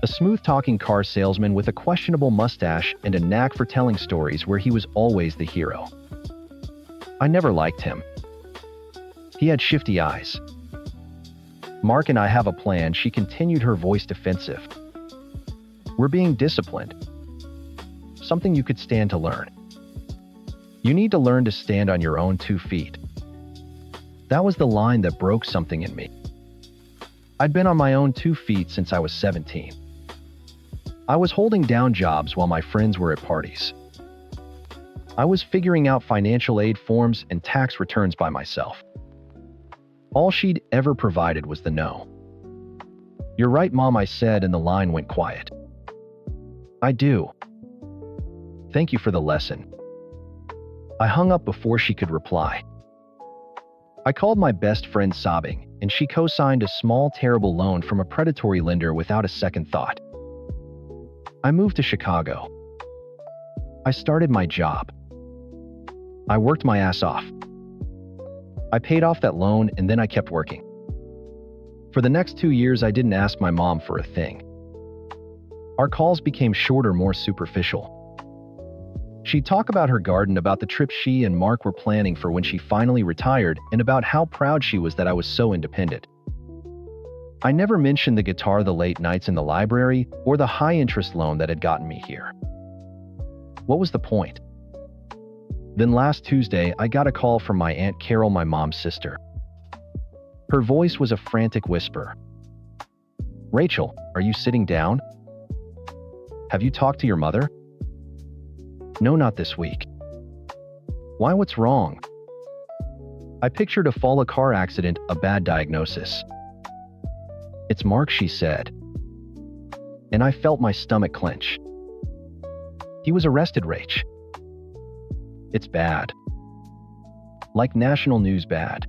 A smooth-talking car salesman with a questionable mustache and a knack for telling stories where he was always the hero. I never liked him. He had shifty eyes. Mark and I have a plan, she continued, her voice defensive. We're being disciplined. Something you could stand to learn. You need to learn to stand on your own 2 feet. That was the line that broke something in me. I'd been on my own 2 feet since I was 17. I was holding down jobs while my friends were at parties. I was figuring out financial aid forms and tax returns by myself. All she'd ever provided was the no. You're right, Mom, I said, and the line went quiet. I do. Thank you for the lesson. I hung up before she could reply. I called my best friend sobbing, and she co-signed a small, terrible loan from a predatory lender without a second thought. I moved to Chicago. I started my job. I worked my ass off. I paid off that loan, and then I kept working. For the next 2 years, I didn't ask my mom for a thing. Our calls became shorter, more superficial. She'd talk about her garden, about the trip she and Mark were planning for when she finally retired, and about how proud she was that I was so independent. I never mentioned the guitar, the late nights in the library, or the high-interest loan that had gotten me here. What was the point? Then last Tuesday, I got a call from my Aunt Carol, my mom's sister. Her voice was a frantic whisper. Rachel, are you sitting down? Have you talked to your mother? No, not this week. Why, what's wrong? I pictured a car accident, a bad diagnosis. It's Mark, she said. And I felt my stomach clench. He was arrested, Rach. It's bad. Like national news bad.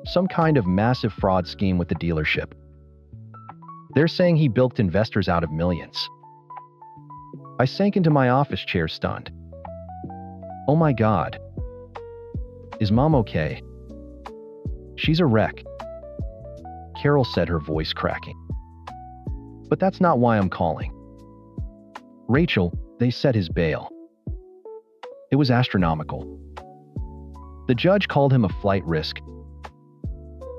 Some kind of massive fraud scheme with the dealership. They're saying he bilked investors out of millions. I sank into my office chair, stunned. Oh my God. Is Mom okay? She's a wreck, Carol said, her voice cracking. But that's not why I'm calling. Rachel, they set his bail. It was astronomical. The judge called him a flight risk.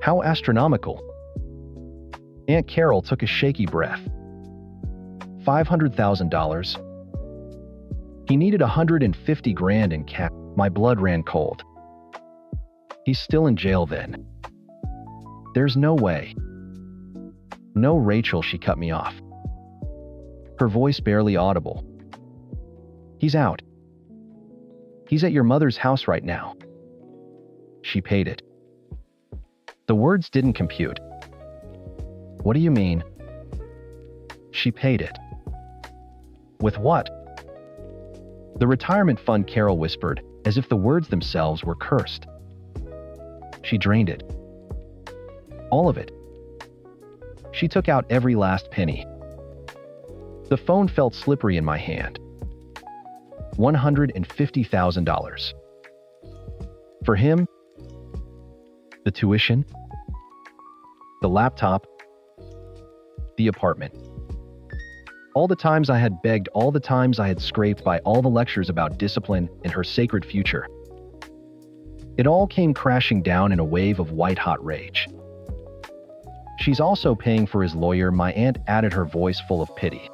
How astronomical? Aunt Carol took a shaky breath. $500,000. He needed $150,000 in cash. My blood ran cold. He's still in jail then. There's no way. No, Rachel, she cut me off. Her voice barely audible. He's out. He's at your mother's house right now. She paid it. The words didn't compute. What do you mean? She paid it. With what? The retirement fund, Carol whispered, as if the words themselves were cursed. She drained it. All of it. She took out every last penny. The phone felt slippery in my hand. $150,000. For him, the tuition, the laptop, the apartment. All the times I had begged, all the times I had scraped by, all the lectures about discipline and her sacred future. It all came crashing down in a wave of white-hot rage. She's also paying for his lawyer, my aunt added, her voice full of pity.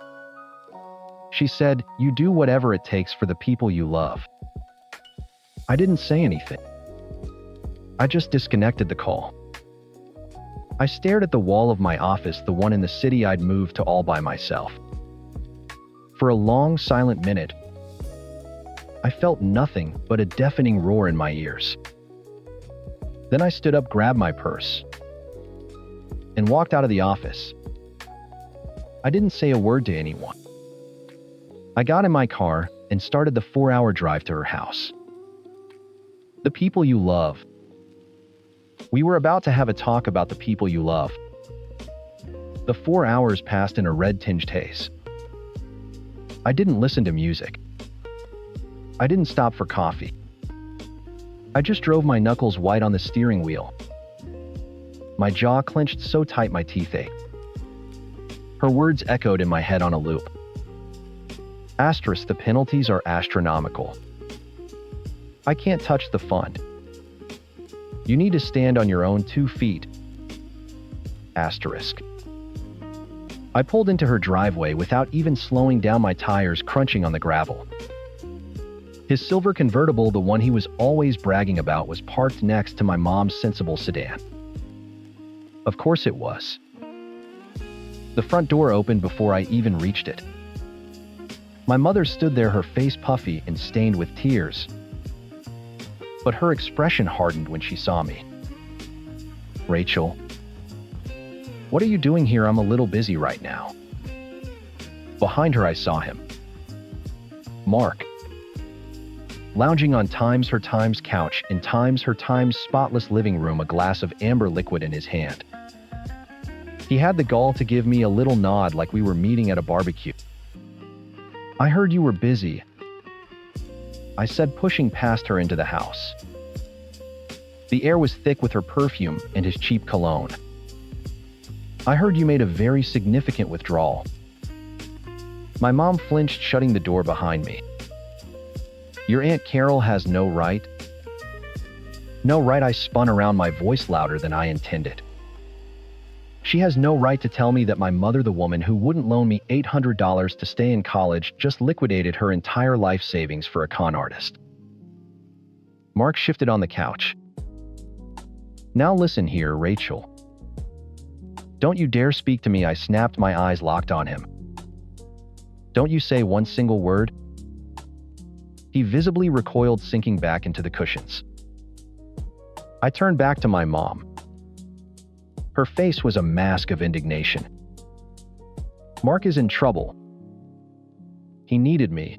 She said, "You do whatever it takes for the people you love." I didn't say anything. I just disconnected the call. I stared at the wall of my office, the one in the city I'd moved to all by myself. For a long, silent minute, I felt nothing but a deafening roar in my ears. Then I stood up, grabbed my purse, and walked out of the office. I didn't say a word to anyone. I got in my car and started the 4-hour drive to her house. The people you love. We were about to have a talk about the people you love. The 4 hours passed in a red-tinged haze. I didn't listen to music. I didn't stop for coffee. I just drove, my knuckles white on the steering wheel. My jaw clenched so tight my teeth ached. Her words echoed in my head on a loop. Asterisk, the penalties are astronomical. I can't touch the fund. You need to stand on your own 2 feet. Asterisk. I pulled into her driveway without even slowing down, my tires crunching on the gravel. His silver convertible, the one he was always bragging about, was parked next to my mom's sensible sedan. Of course it was. The front door opened before I even reached it. My mother stood there, her face puffy and stained with tears, but her expression hardened when she saw me. "Rachel, what are you doing here? I'm a little busy right now." Behind her I saw him. Mark. Lounging on her Times couch in her Times spotless living room, a glass of amber liquid in his hand. He had the gall to give me a little nod like we were meeting at a barbecue. "I heard you were busy," I said, pushing past her into the house. The air was thick with her perfume and his cheap cologne. "I heard you made a very significant withdrawal." My mom flinched, shutting the door behind me. "Your Aunt Carol has no right?" "No right?" I spun around, my voice louder than I intended. "She has no right to tell me that my mother, the woman who wouldn't loan me $800 to stay in college, just liquidated her entire life savings for a con artist." Mark shifted on the couch. "Now listen here, Rachel. Don't you dare speak to me," I snapped, my eyes locked on him. "Don't you say one single word." He visibly recoiled, sinking back into the cushions. I turned back to my mom. Her face was a mask of indignation. "Mark is in trouble. He needed me.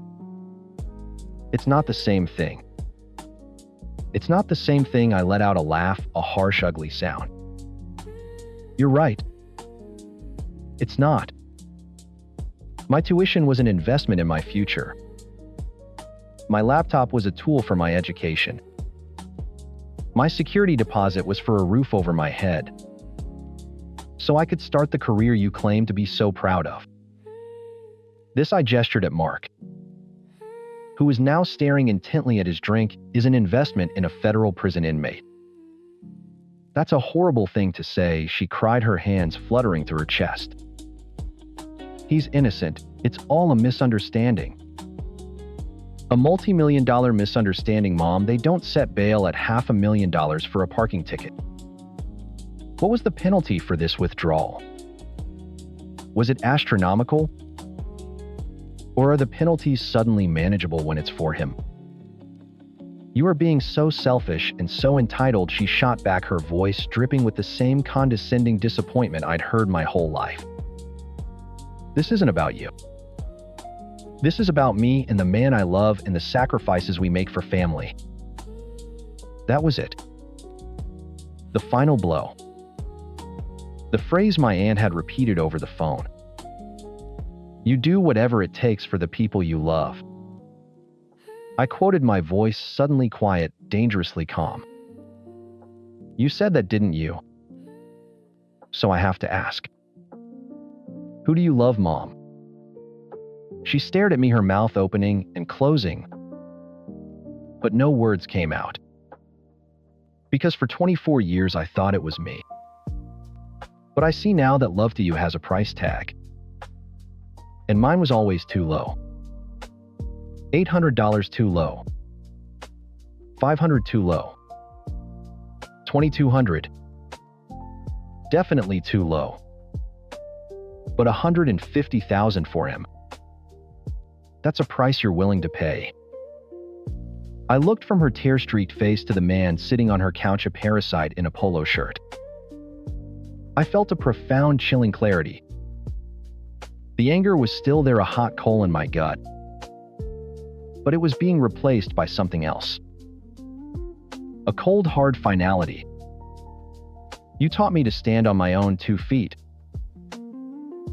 It's not the same thing." "It's not the same thing." I let out a laugh, a harsh, ugly sound. "You're right. It's not. My tuition was an investment in my future. My laptop was a tool for my education. My security deposit was for a roof over my head, so I could start the career you claim to be so proud of." This, I gestured at Mark, who was now staring intently at his drink, "is an investment in a federal prison inmate." "That's a horrible thing to say," she cried, her hands fluttering to her chest. "He's innocent. It's all a misunderstanding." "A multi-million-dollar misunderstanding, Mom. They don't set bail at $500,000 for a parking ticket." "What was the penalty for this withdrawal? Was it astronomical? Or are the penalties suddenly manageable when it's for him?" You are being so selfish and so entitled, she shot back, her voice dripping with the same condescending disappointment I'd heard my whole life. This isn't about you. This is about me and the man I love and the sacrifices we make for family. That was it. The final blow. The phrase my aunt had repeated over the phone. You do whatever it takes for the people you love. I quoted, my voice suddenly quiet, dangerously calm. You said that, didn't you? So I have to ask. Who do you love, Mom? She stared at me, her mouth opening and closing, but no words came out. Because for 24 years I thought it was me. But I see now that love to you has a price tag. And mine was always too low. $800 too low. $500 too low. $2,200. Definitely too low. But $150,000 for him. That's a price you're willing to pay. I looked from her tear-streaked face to the man sitting on her couch, a parasite in a polo shirt. I felt a profound, chilling clarity. The anger was still there, a hot coal in my gut, but it was being replaced by something else. A cold, hard finality. You taught me to stand on my own 2 feet,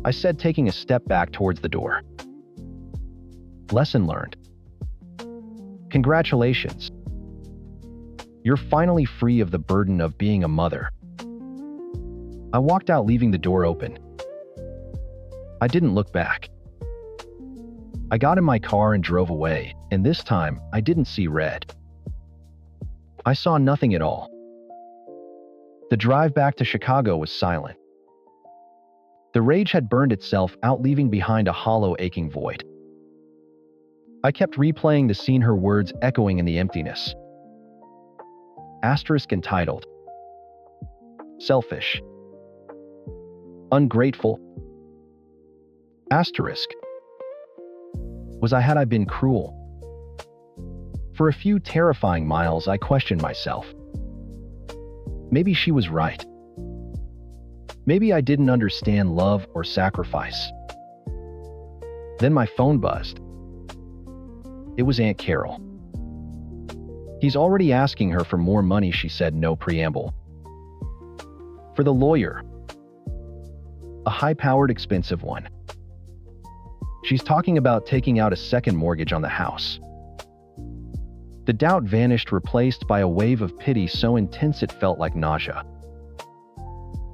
I said, taking a step back towards the door. Lesson learned. Congratulations. You're finally free of the burden of being a mother. I walked out, leaving the door open. I didn't look back. I got in my car and drove away, and this time I didn't see red. I saw nothing at all. The drive back to Chicago was silent. The rage had burned itself out, leaving behind a hollow, aching void. I kept replaying the scene, her words echoing in the emptiness. Asterisk entitled. Selfish. Ungrateful. Asterisk. Had I been cruel? For a few terrifying miles, I questioned myself. Maybe she was right. Maybe I didn't understand love or sacrifice. Then my phone buzzed. It was Aunt Carol. He's already asking her for more money, she said, no preamble. For the lawyer. A high-powered, expensive one. She's talking about taking out a second mortgage on the house. The doubt vanished, replaced by a wave of pity so intense it felt like nausea.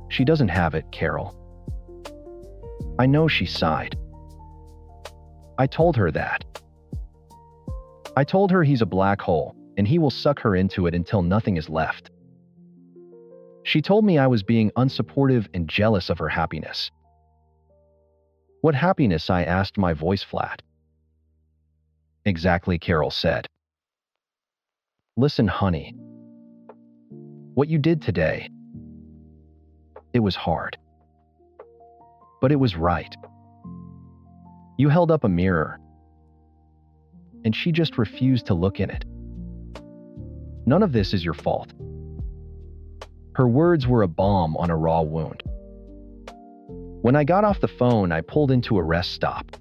She doesn't have it, Carol. I know, she sighed. I told her that. I told her he's a black hole, and he will suck her into it until nothing is left. She told me I was being unsupportive and jealous of her happiness. What happiness? I asked, my voice flat. Exactly, Carol said. Listen, honey. What you did today, it was hard. But it was right. You held up a mirror, and she just refused to look in it. None of this is your fault. Her words were a balm on a raw wound. When I got off the phone, I pulled into a rest stop.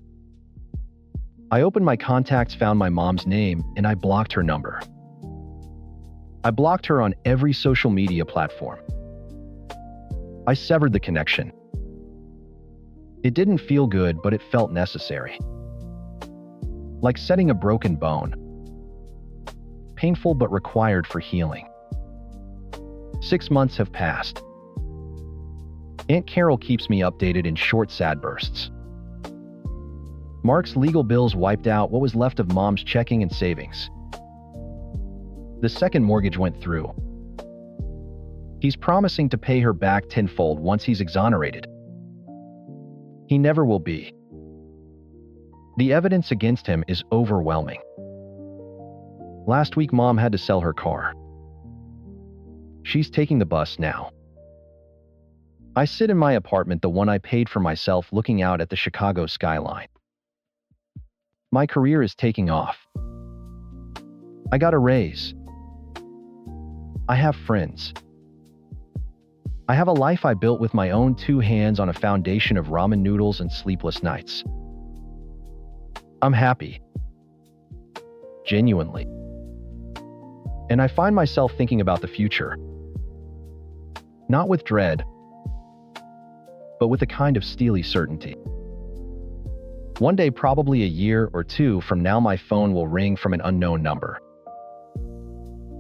I opened my contacts, found my mom's name, and I blocked her number. I blocked her on every social media platform. I severed the connection. It didn't feel good, but it felt necessary. Like setting a broken bone. Painful but required for healing. 6 months have passed. Aunt Carol keeps me updated in short, sad bursts. Mark's legal bills wiped out what was left of Mom's checking and savings. The second mortgage went through. He's promising to pay her back tenfold once he's exonerated. He never will be. The evidence against him is overwhelming. Last week, Mom had to sell her car. She's taking the bus now. I sit in my apartment, the one I paid for myself, looking out at the Chicago skyline. My career is taking off. I got a raise. I have friends. I have a life I built with my own 2 hands on a foundation of ramen noodles and sleepless nights. I'm happy. Genuinely. And I find myself thinking about the future. Not with dread, but with a kind of steely certainty. One day, probably a year or 2 from now, my phone will ring from an unknown number.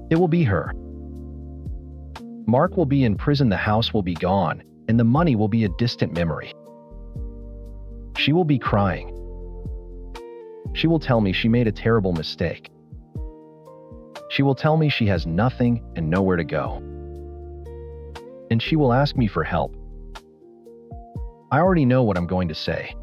It will be her. Mark will be in prison, the house will be gone, and the money will be a distant memory. She will be crying. She will tell me she made a terrible mistake. She will tell me she has nothing and nowhere to go. And she will ask me for help. I already know what I'm going to say.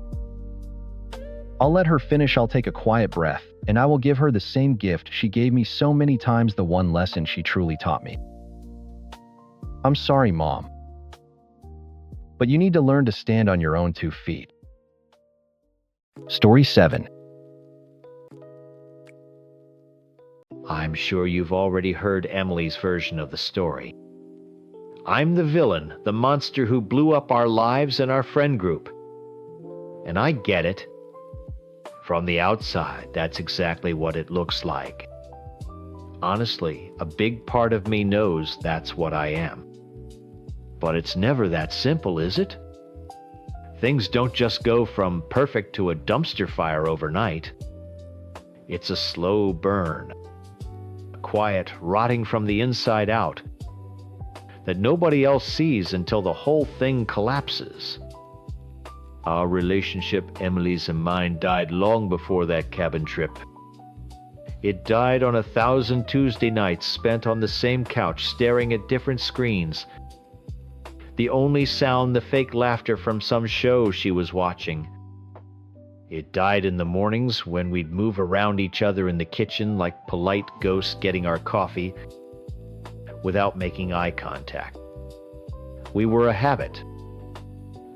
I'll let her finish. I'll take a quiet breath, and I will give her the same gift she gave me so many times, the one lesson she truly taught me. I'm sorry, Mom. But you need to learn to stand on your own 2 feet. Story 7. I'm sure you've already heard Emily's version of the story. I'm the villain, the monster who blew up our lives and our friend group. And I get it. From the outside, that's exactly what it looks like. Honestly, a big part of me knows that's what I am. But it's never that simple, is it? Things don't just go from perfect to a dumpster fire overnight. It's a slow burn, a quiet rotting from the inside out, that nobody else sees until the whole thing collapses. Our relationship, Emily's and mine, died long before that cabin trip. It died on 1,000 Tuesday nights spent on the same couch staring at different screens. The only sound, the fake laughter from some show she was watching. It died in the mornings when we'd move around each other in the kitchen like polite ghosts getting our coffee without making eye contact. We were a habit.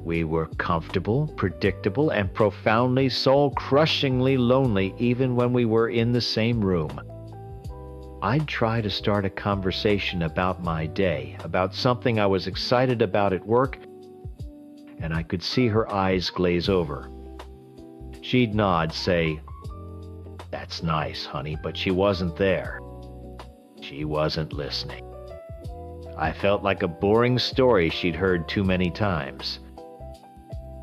We were comfortable, predictable, and profoundly, soul-crushingly lonely even when we were in the same room. I'd try to start a conversation about my day, about something I was excited about at work, and I could see her eyes glaze over. She'd nod, say, "That's nice, honey," but she wasn't there. She wasn't listening. I felt like a boring story she'd heard too many times.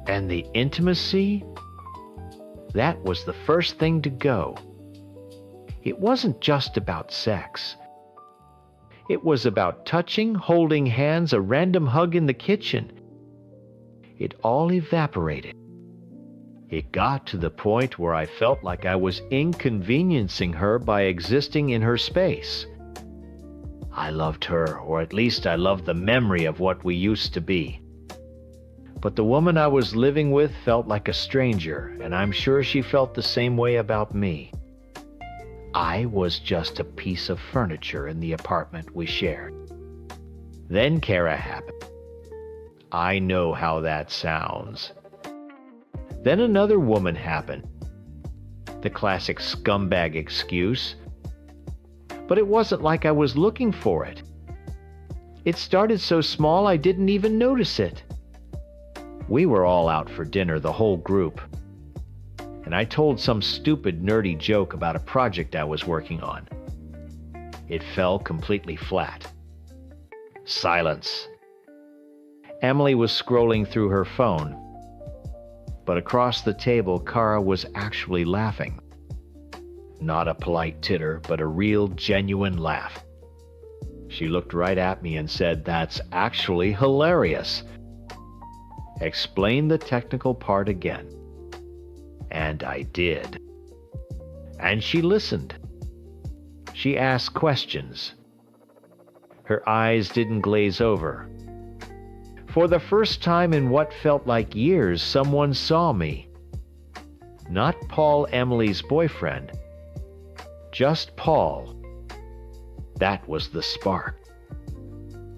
And the intimacy? That was the first thing to go. It wasn't just about sex. It was about touching, holding hands, a random hug in the kitchen. It all evaporated. It got to the point where I felt like I was inconveniencing her by existing in her space. I loved her, or at least I loved the memory of what we used to be. But the woman I was living with felt like a stranger, and I'm sure she felt the same way about me. I was just a piece of furniture in the apartment we shared. Then Kara happened. I know how that sounds. Then another woman happened. The classic scumbag excuse. But it wasn't like I was looking for it. It started so small I didn't even notice it. We were all out for dinner, the whole group. And I told some stupid, nerdy joke about a project I was working on. It fell completely flat. Silence. Emily was scrolling through her phone. But across the table, Kara was actually laughing. Not a polite titter, but a real, genuine laugh. She looked right at me and said, "That's actually hilarious. Explain the technical part again." And I did. And she listened. She asked questions. Her eyes didn't glaze over. For the first time in what felt like years, someone saw me. Not Paul, Emily's boyfriend. Just Paul. That was the spark.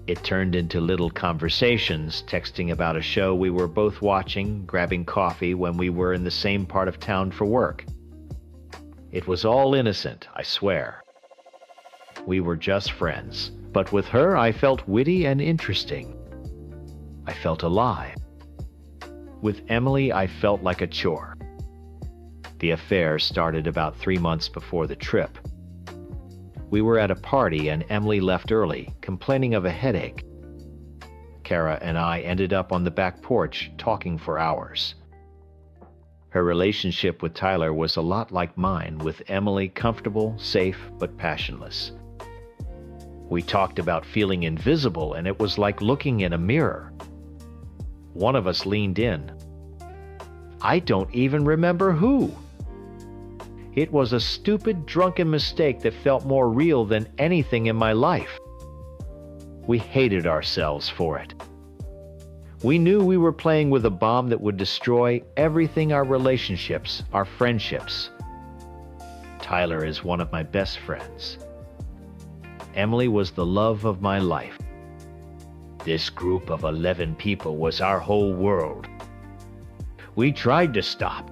It turned into little conversations, texting about a show we were both watching, grabbing coffee when we were in the same part of town for work. It was all innocent, I swear. We were just friends. But with her, I felt witty and interesting. I felt alive. With Emily, I felt like a chore. The affair started about 3 months before the trip. We were at a party and Emily left early, complaining of a headache. Kara and I ended up on the back porch talking for hours. Her relationship with Tyler was a lot like mine, with Emily comfortable, safe, but passionless. We talked about feeling invisible, and it was like looking in a mirror. One of us leaned in. I don't even remember who. It was a stupid, drunken mistake that felt more real than anything in my life. We hated ourselves for it. We knew we were playing with a bomb that would destroy everything: our relationships, our friendships. Tyler is one of my best friends. Emily was the love of my life. This group of 11 people was our whole world. We tried to stop.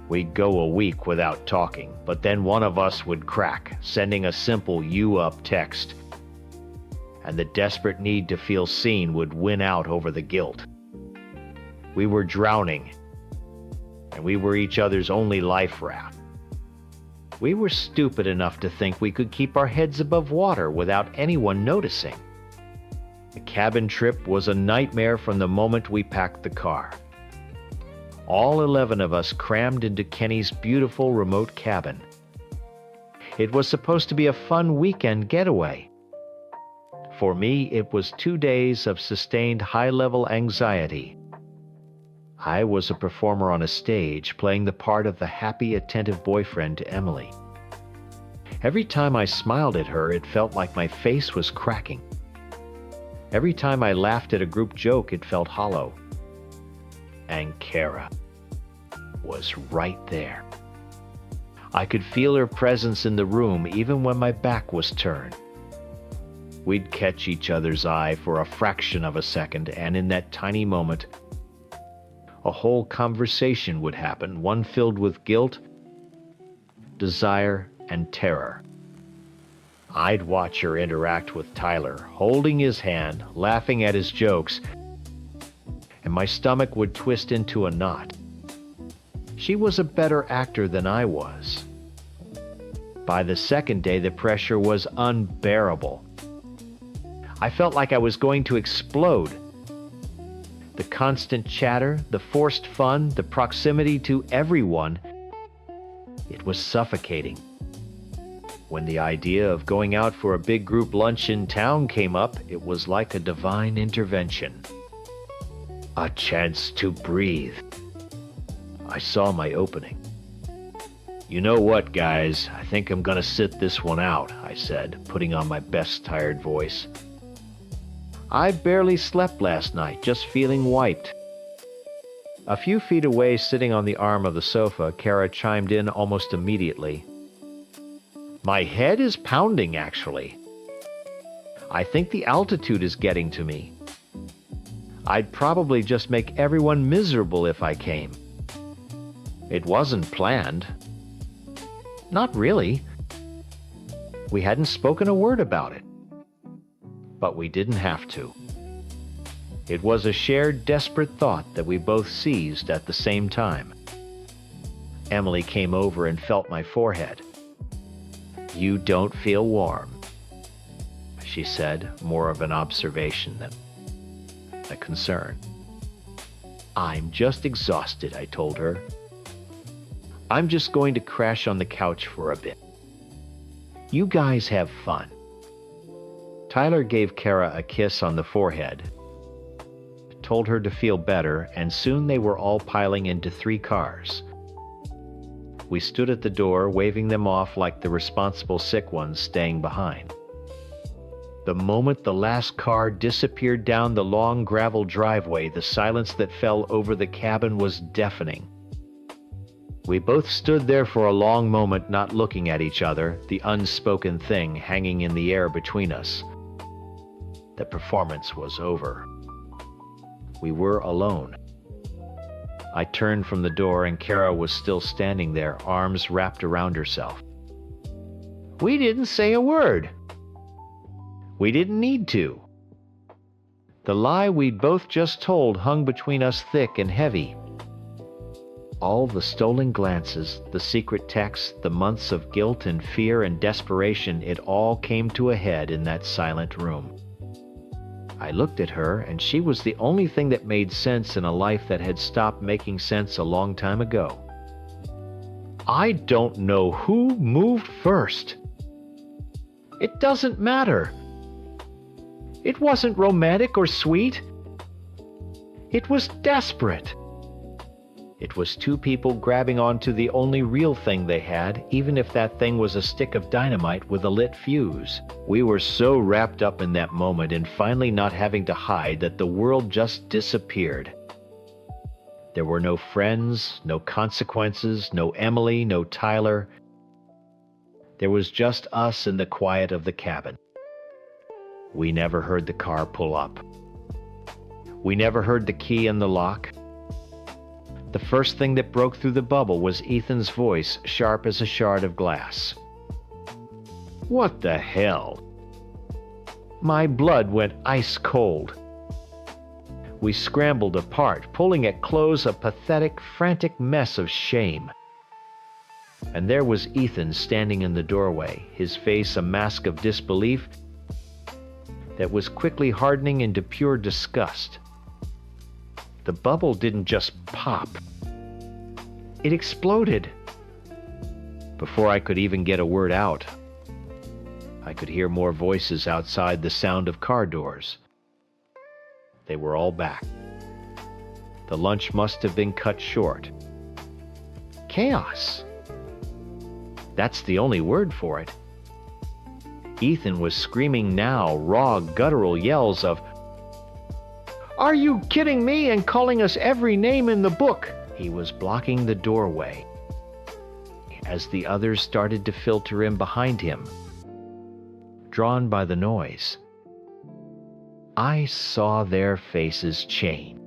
We'd go a week without talking, but then one of us would crack, sending a simple "you up" text. And the desperate need to feel seen would win out over the guilt. We were drowning, and we were each other's only life raft. We were stupid enough to think we could keep our heads above water without anyone noticing. The cabin trip was a nightmare from the moment we packed the car. All 11 of us crammed into Kenny's beautiful remote cabin. It was supposed to be a fun weekend getaway. For me, it was 2 days of sustained high-level anxiety. I was a performer on a stage, playing the part of the happy, attentive boyfriend to Emily. Every time I smiled at her, it felt like my face was cracking. Every time I laughed at a group joke, it felt hollow. And Kara was right there. I could feel her presence in the room even when my back was turned. We'd catch each other's eye for a fraction of a second, and in that tiny moment, a whole conversation would happen, one filled with guilt, desire, and terror. I'd watch her interact with Tyler, holding his hand, laughing at his jokes, and my stomach would twist into a knot. She was a better actor than I was. By the second day, the pressure was unbearable. I felt like I was going to explode. The constant chatter, the forced fun, the proximity to everyone, it was suffocating. When the idea of going out for a big group lunch in town came up, it was like a divine intervention. A chance to breathe. I saw my opening. "You know what, guys? I think I'm gonna sit this one out," I said, putting on my best tired voice. I barely slept last night, just feeling wiped. A few feet away, sitting on the arm of the sofa, Kara chimed in almost immediately. "My head is pounding, actually. I think the altitude is getting to me. I'd probably just make everyone miserable if I came." It wasn't planned. Not really. We hadn't spoken a word about it. But we didn't have to. It was a shared, desperate thought that we both seized at the same time. Emily came over and felt my forehead. "You don't feel warm," she said, more of an observation than a concern. "I'm just exhausted," I told her. "I'm just going to crash on the couch for a bit. You guys have fun." Tyler gave Kara a kiss on the forehead, told her to feel better, and soon they were all piling into 3 cars. We stood at the door, waving them off like the responsible sick ones staying behind. The moment the last car disappeared down the long gravel driveway, the silence that fell over the cabin was deafening. We both stood there for a long moment, not looking at each other, the unspoken thing hanging in the air between us. The performance was over. We were alone. I turned from the door and Kara was still standing there, arms wrapped around herself. We didn't say a word. We didn't need to. The lie we'd both just told hung between us thick and heavy. All the stolen glances, the secret texts, the months of guilt and fear and desperation, it all came to a head in that silent room. I looked at her, and she was the only thing that made sense in a life that had stopped making sense a long time ago. I don't know who moved first. It doesn't matter. It wasn't romantic or sweet. It was desperate. It was two people grabbing onto the only real thing they had, even if that thing was a stick of dynamite with a lit fuse. We were so wrapped up in that moment and finally not having to hide that the world just disappeared. There were no friends, no consequences, no Emily, no Tyler. There was just us in the quiet of the cabin. We never heard the car pull up. We never heard the key in the lock. The first thing that broke through the bubble was Ethan's voice, sharp as a shard of glass. What the hell? My blood went ice cold. We scrambled apart, pulling at clothes a pathetic, frantic mess of shame. And there was Ethan standing in the doorway, his face a mask of disbelief that was quickly hardening into pure disgust. The bubble didn't just pop. It exploded. Before I could even get a word out, I could hear more voices outside, the sound of car doors. They were all back. The lunch must have been cut short. Chaos. That's the only word for it. Ethan was screaming now, raw, guttural yells of, "Are you kidding me?" and calling us every name in the book. He was blocking the doorway as the others started to filter in behind him, drawn by the noise. I saw their faces change.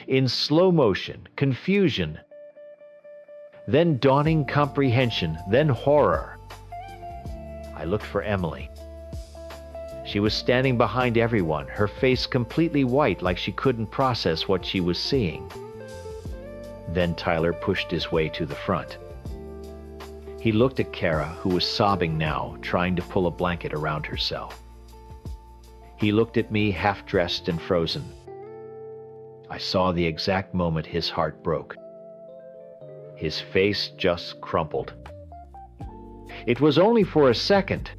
In slow motion, confusion, then dawning comprehension, then horror. I looked for Emily. She was standing behind everyone, her face completely white like she couldn't process what she was seeing. Then Tyler pushed his way to the front. He looked at Kara, who was sobbing now, trying to pull a blanket around herself. He looked at me, half-dressed and frozen. I saw the exact moment his heart broke. His face just crumpled. It was only for a second.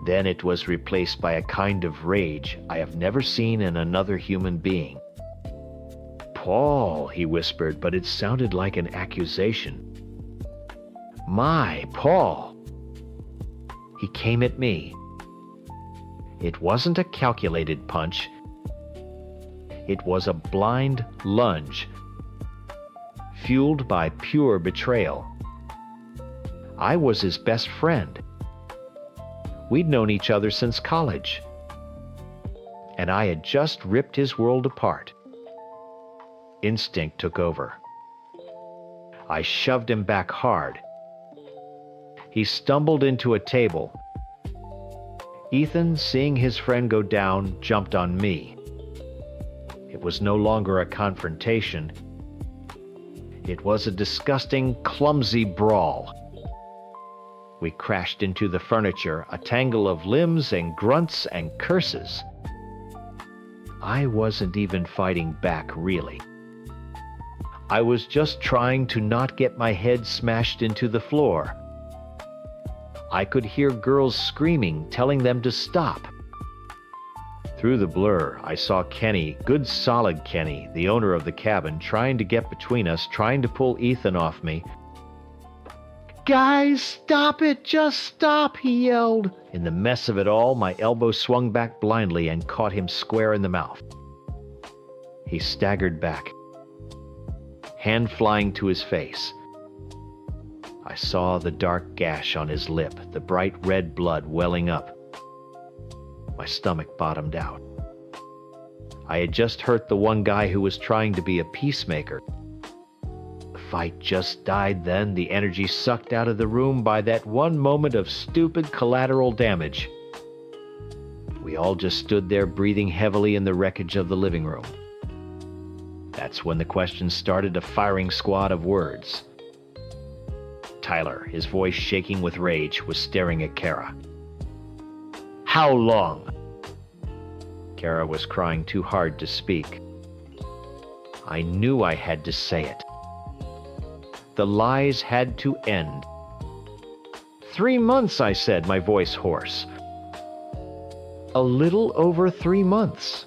Then it was replaced by a kind of rage I have never seen in another human being. "Paul," he whispered, but it sounded like an accusation. "My Paul." He came at me. It wasn't a calculated punch. It was a blind lunge, fueled by pure betrayal. I was his best friend. We'd known each other since college. And I had just ripped his world apart. Instinct took over. I shoved him back hard. He stumbled into a table. Ethan, seeing his friend go down, jumped on me. It was no longer a confrontation. It was a disgusting, clumsy brawl. We crashed into the furniture, a tangle of limbs and grunts and curses. I wasn't even fighting back, really. I was just trying to not get my head smashed into the floor. I could hear girls screaming, telling them to stop. Through the blur, I saw Kenny, good solid Kenny, the owner of the cabin, trying to get between us, trying to pull Ethan off me. "Guys, stop it! Just stop!" he yelled. In the mess of it all, my elbow swung back blindly and caught him square in the mouth. He staggered back, hand flying to his face. I saw the dark gash on his lip, the bright red blood welling up. My stomach bottomed out. I had just hurt the one guy who was trying to be a peacemaker. fight just died then, the energy sucked out of the room by that one moment of stupid collateral damage. We all just stood there breathing heavily in the wreckage of the living room. That's when the questions started, a firing squad of words. Tyler, his voice shaking with rage, was staring at Kara. How long? Kara was crying too hard to speak. I knew I had to say it. The lies had to end. 3 months, I said, my voice hoarse. A little over 3 months.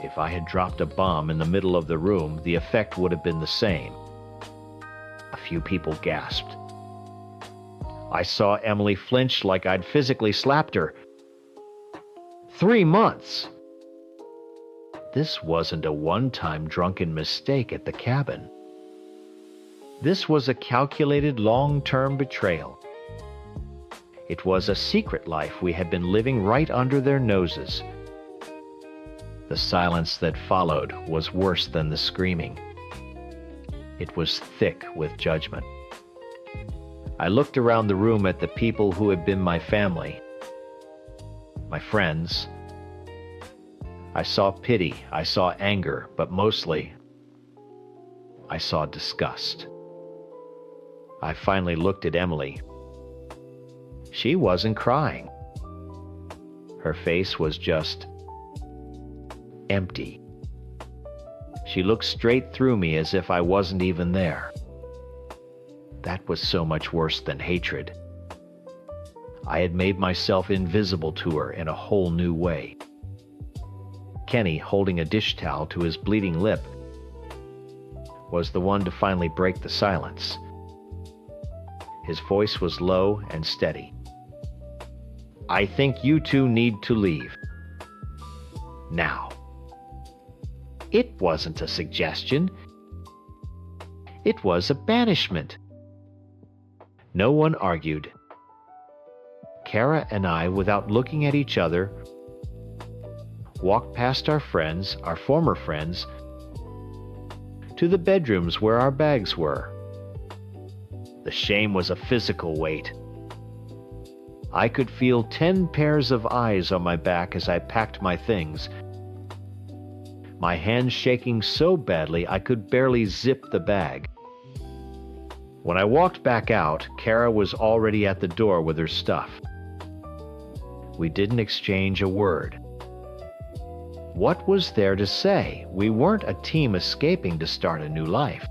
If I had dropped a bomb in the middle of the room, the effect would have been the same. A few people gasped. I saw Emily flinch like I'd physically slapped her. 3 months! This wasn't a one-time drunken mistake at the cabin. This was a calculated long-term betrayal. It was a secret life we had been living right under their noses. The silence that followed was worse than the screaming. It was thick with judgment. I looked around the room at the people who had been my family, my friends. I saw pity, I saw anger, but mostly, I saw disgust. I finally looked at Emily. She wasn't crying. Her face was just empty. She looked straight through me as if I wasn't even there. That was so much worse than hatred. I had made myself invisible to her in a whole new way. Kenny, holding a dish towel to his bleeding lip, was the one to finally break the silence. His voice was low and steady. I think you two need to leave. Now. It wasn't a suggestion. It was a banishment. No one argued. Kara and I, without looking at each other, walked past our friends, our former friends, to the bedrooms where our bags were. The shame was a physical weight. I could feel 10 pairs of eyes on my back as I packed my things, my hands shaking so badly I could barely zip the bag. When I walked back out, Kara was already at the door with her stuff. We didn't exchange a word. What was there to say? We weren't a team escaping to start a new life.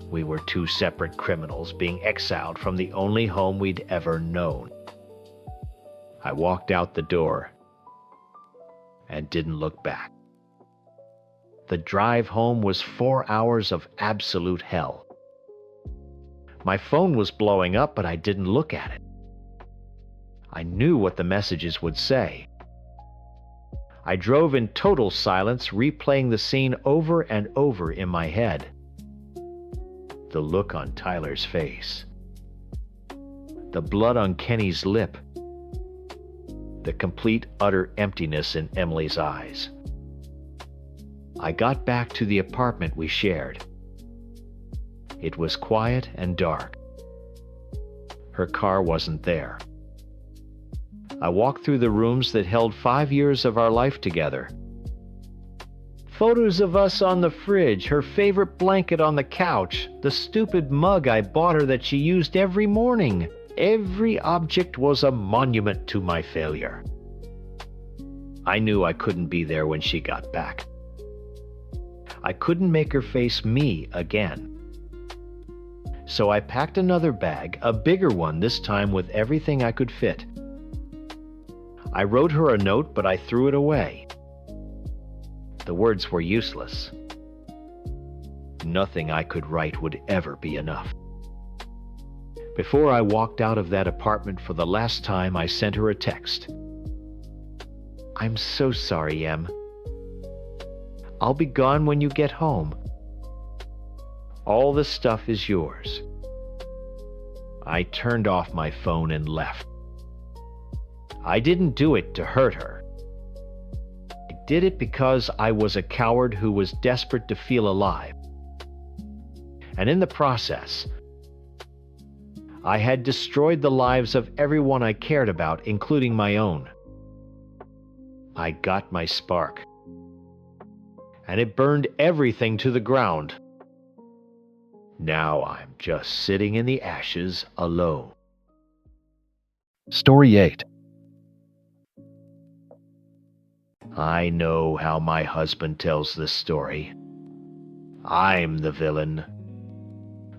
We were two separate criminals being exiled from the only home we'd ever known. I walked out the door and didn't look back. The drive home was 4 hours of absolute hell. My phone was blowing up, but I didn't look at it. I knew what the messages would say. I drove in total silence, replaying the scene over and over in my head. The look on Tyler's face. The blood on Kenny's lip. The complete, utter emptiness in Emily's eyes. I got back to the apartment we shared. It was quiet and dark. Her car wasn't there. I walked through the rooms that held 5 years of our life together. Photos of us on the fridge, her favorite blanket on the couch, the stupid mug I bought her that she used every morning. Every object was a monument to my failure. I knew I couldn't be there when she got back. I couldn't make her face me again. So I packed another bag, a bigger one this time with everything I could fit. I wrote her a note, but I threw it away. The words were useless. Nothing I could write would ever be enough. Before I walked out of that apartment for the last time, I sent her a text. I'm so sorry, Em. I'll be gone when you get home. All the stuff is yours. I turned off my phone and left. I didn't do it to hurt her. I did it because I was a coward who was desperate to feel alive. And in the process, I had destroyed the lives of everyone I cared about, including my own. I got my spark, and it burned everything to the ground. Now I'm just sitting in the ashes alone. Story 8. I know how my husband tells this story. I'm the villain.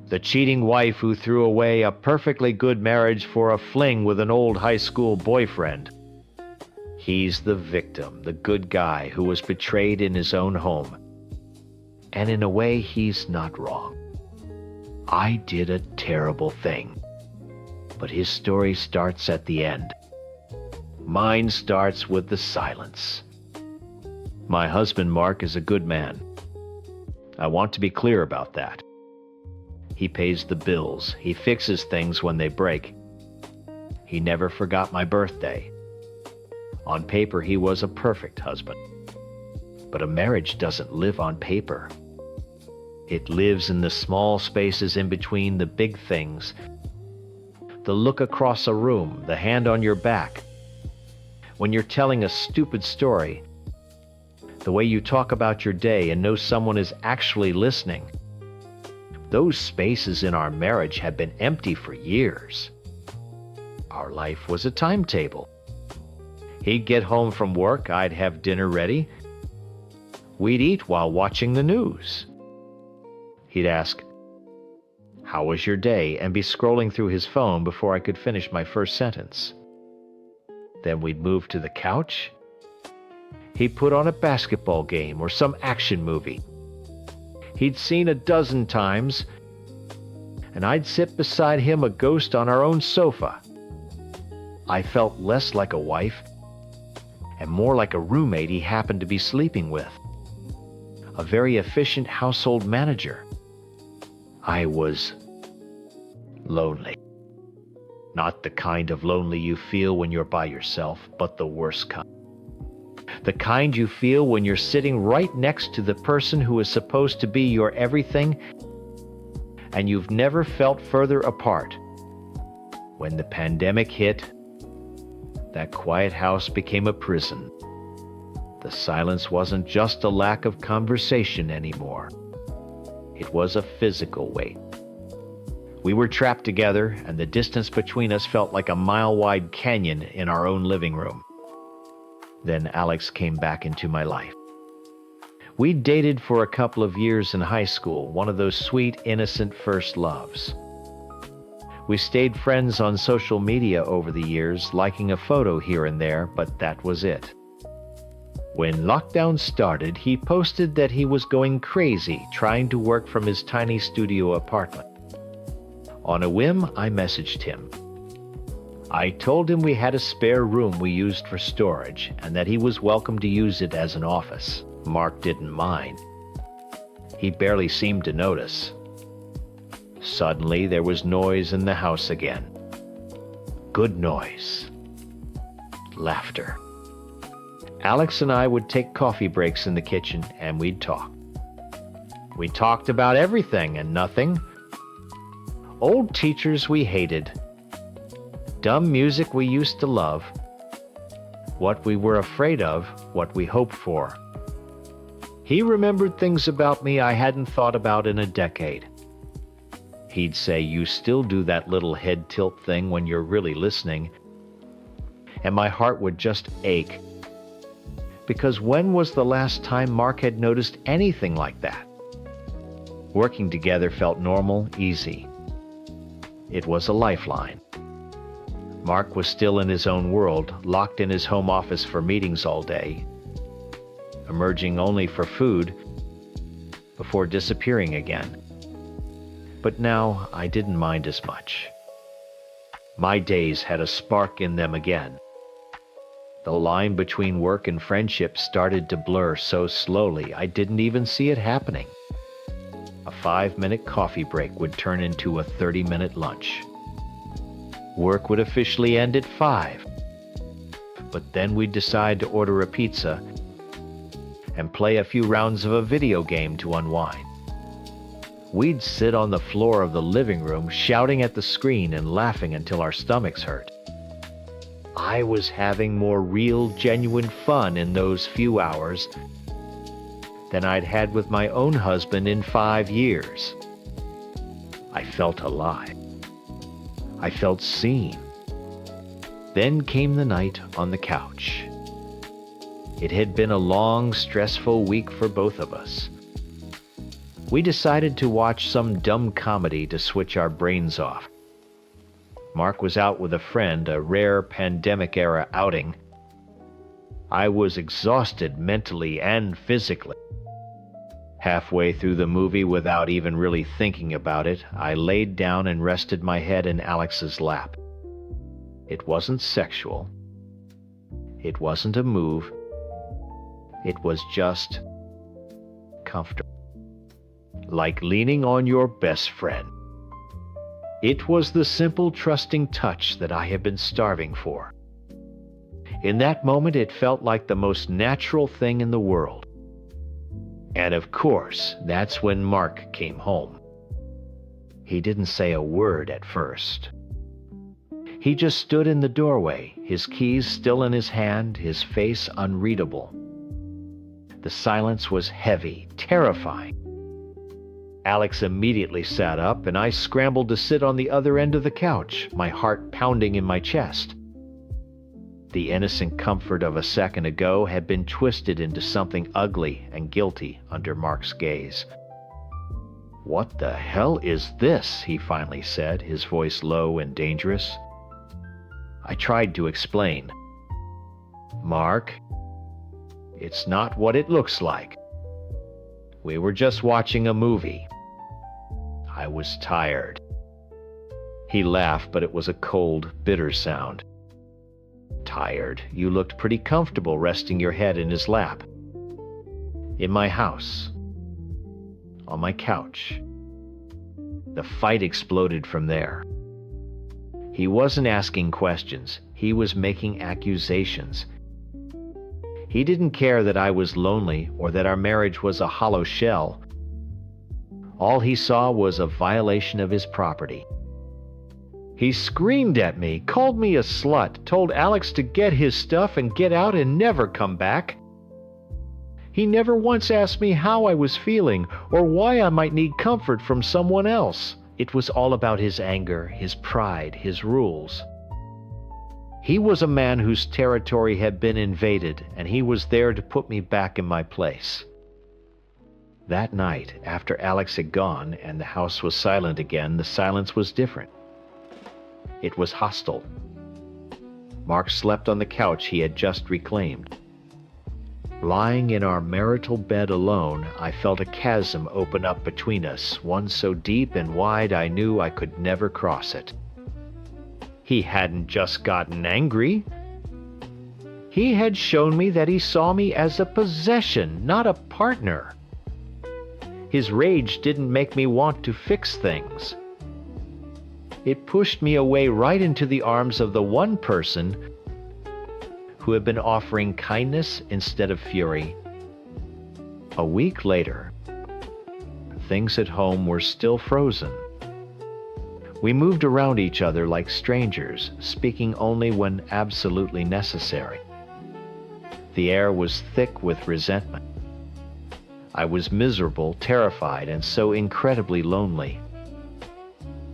The cheating wife who threw away a perfectly good marriage for a fling with an old high school boyfriend. He's the victim, the good guy who was betrayed in his own home. And in a way, he's not wrong. I did a terrible thing. But his story starts at the end. Mine starts with the silence. My husband, Mark, is a good man. I want to be clear about that. He pays the bills. He fixes things when they break. He never forgot my birthday. On paper, he was a perfect husband. But a marriage doesn't live on paper. It lives in the small spaces in between the big things. The look across a room, the hand on your back. When you're telling a stupid story, the way you talk about your day and know someone is actually listening. Those spaces in our marriage have been empty for years. Our life was a timetable. He'd get home from work, I'd have dinner ready. We'd eat while watching the news. He'd ask, "How was your day?" and be scrolling through his phone before I could finish my first sentence. Then we'd move to the couch. He'd put on a basketball game or some action movie he'd seen a dozen times, and I'd sit beside him, a ghost on our own sofa. I felt less like a wife and more like a roommate he happened to be sleeping with. A very efficient household manager. I was lonely. Not the kind of lonely you feel when you're by yourself, but the worst kind. The kind you feel when you're sitting right next to the person who is supposed to be your everything, and you've never felt further apart. When the pandemic hit, that quiet house became a prison. The silence wasn't just a lack of conversation anymore. It was a physical weight. We were trapped together, and the distance between us felt like a mile-wide canyon in our own living room. Then Alex came back into my life. We dated for a couple of years in high school, one of those sweet, innocent first loves. We stayed friends on social media over the years, liking a photo here and there, but that was it. When lockdown started, he posted that he was going crazy trying to work from his tiny studio apartment. On a whim, I messaged him. I told him we had a spare room we used for storage and that he was welcome to use it as an office. Mark didn't mind. He barely seemed to notice. Suddenly, there was noise in the house again. Good noise. Laughter. Alex and I would take coffee breaks in the kitchen and we'd talk. We talked about everything and nothing. Old teachers we hated. Dumb music we used to love. What we were afraid of, what we hoped for. He remembered things about me I hadn't thought about in a decade. He'd say, "You still do that little head tilt thing when you're really listening." And my heart would just ache. Because when was the last time Mark had noticed anything like that? Working together felt normal, easy. It was a lifeline. Mark was still in his own world, locked in his home office for meetings all day, emerging only for food before disappearing again. But now I didn't mind as much. My days had a spark in them again. The line between work and friendship started to blur so slowly I didn't even see it happening. A 5-minute coffee break would turn into a 30-minute lunch. Work would officially end at 5. But then we'd decide to order a pizza and play a few rounds of a video game to unwind. We'd sit on the floor of the living room shouting at the screen and laughing until our stomachs hurt. I was having more real, genuine fun in those few hours than I'd had with my own husband in 5 years. I felt alive. I felt seen. Then came the night on the couch. It had been a long, stressful week for both of us. We decided to watch some dumb comedy to switch our brains off. Mark was out with a friend, a rare pandemic-era outing. I was exhausted mentally and physically. Halfway through the movie, without even really thinking about it, I laid down and rested my head in Alex's lap. It wasn't sexual. It wasn't a move. It was just comfortable. Like leaning on your best friend. It was the simple, trusting touch that I have been starving for. In that moment, it felt like the most natural thing in the world. And of course, that's when Mark came home. He didn't say a word at first. He just stood in the doorway, his keys still in his hand, his face unreadable. The silence was heavy, terrifying. Alex immediately sat up, and I scrambled to sit on the other end of the couch, my heart pounding in my chest. The innocent comfort of a second ago had been twisted into something ugly and guilty under Mark's gaze. "What the hell is this?" he finally said, his voice low and dangerous. I tried to explain. "Mark, it's not what it looks like. We were just watching a movie. I was tired." He laughed, but it was a cold, bitter sound. "Tired? You looked pretty comfortable resting your head in his lap. In my house. On my couch." The fight exploded from there. He wasn't asking questions. He was making accusations. He didn't care that I was lonely or that our marriage was a hollow shell. All he saw was a violation of his property. He screamed at me, called me a slut, told Alex to get his stuff and get out and never come back. He never once asked me how I was feeling or why I might need comfort from someone else. It was all about his anger, his pride, his rules. He was a man whose territory had been invaded, and he was there to put me back in my place. That night, after Alex had gone and the house was silent again, the silence was different. It was hostile. Mark slept on the couch he had just reclaimed. Lying in our marital bed alone, I felt a chasm open up between us, one so deep and wide I knew I could never cross it. He hadn't just gotten angry. He had shown me that he saw me as a possession, not a partner. His rage didn't make me want to fix things. It pushed me away right into the arms of the one person who had been offering kindness instead of fury. A week later, things at home were still frozen. We moved around each other like strangers, speaking only when absolutely necessary. The air was thick with resentment. I was miserable, terrified, and so incredibly lonely.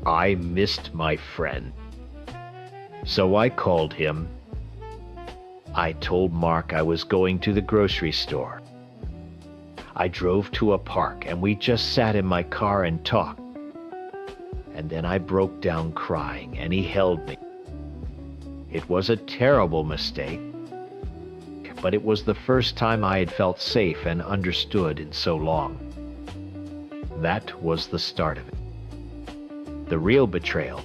I missed my friend. So I called him. I told Mark I was going to the grocery store. I drove to a park and we just sat in my car and talked. And then I broke down crying and he held me. It was a terrible mistake, but it was the first time I had felt safe and understood in so long. That was the start of it. The real betrayal.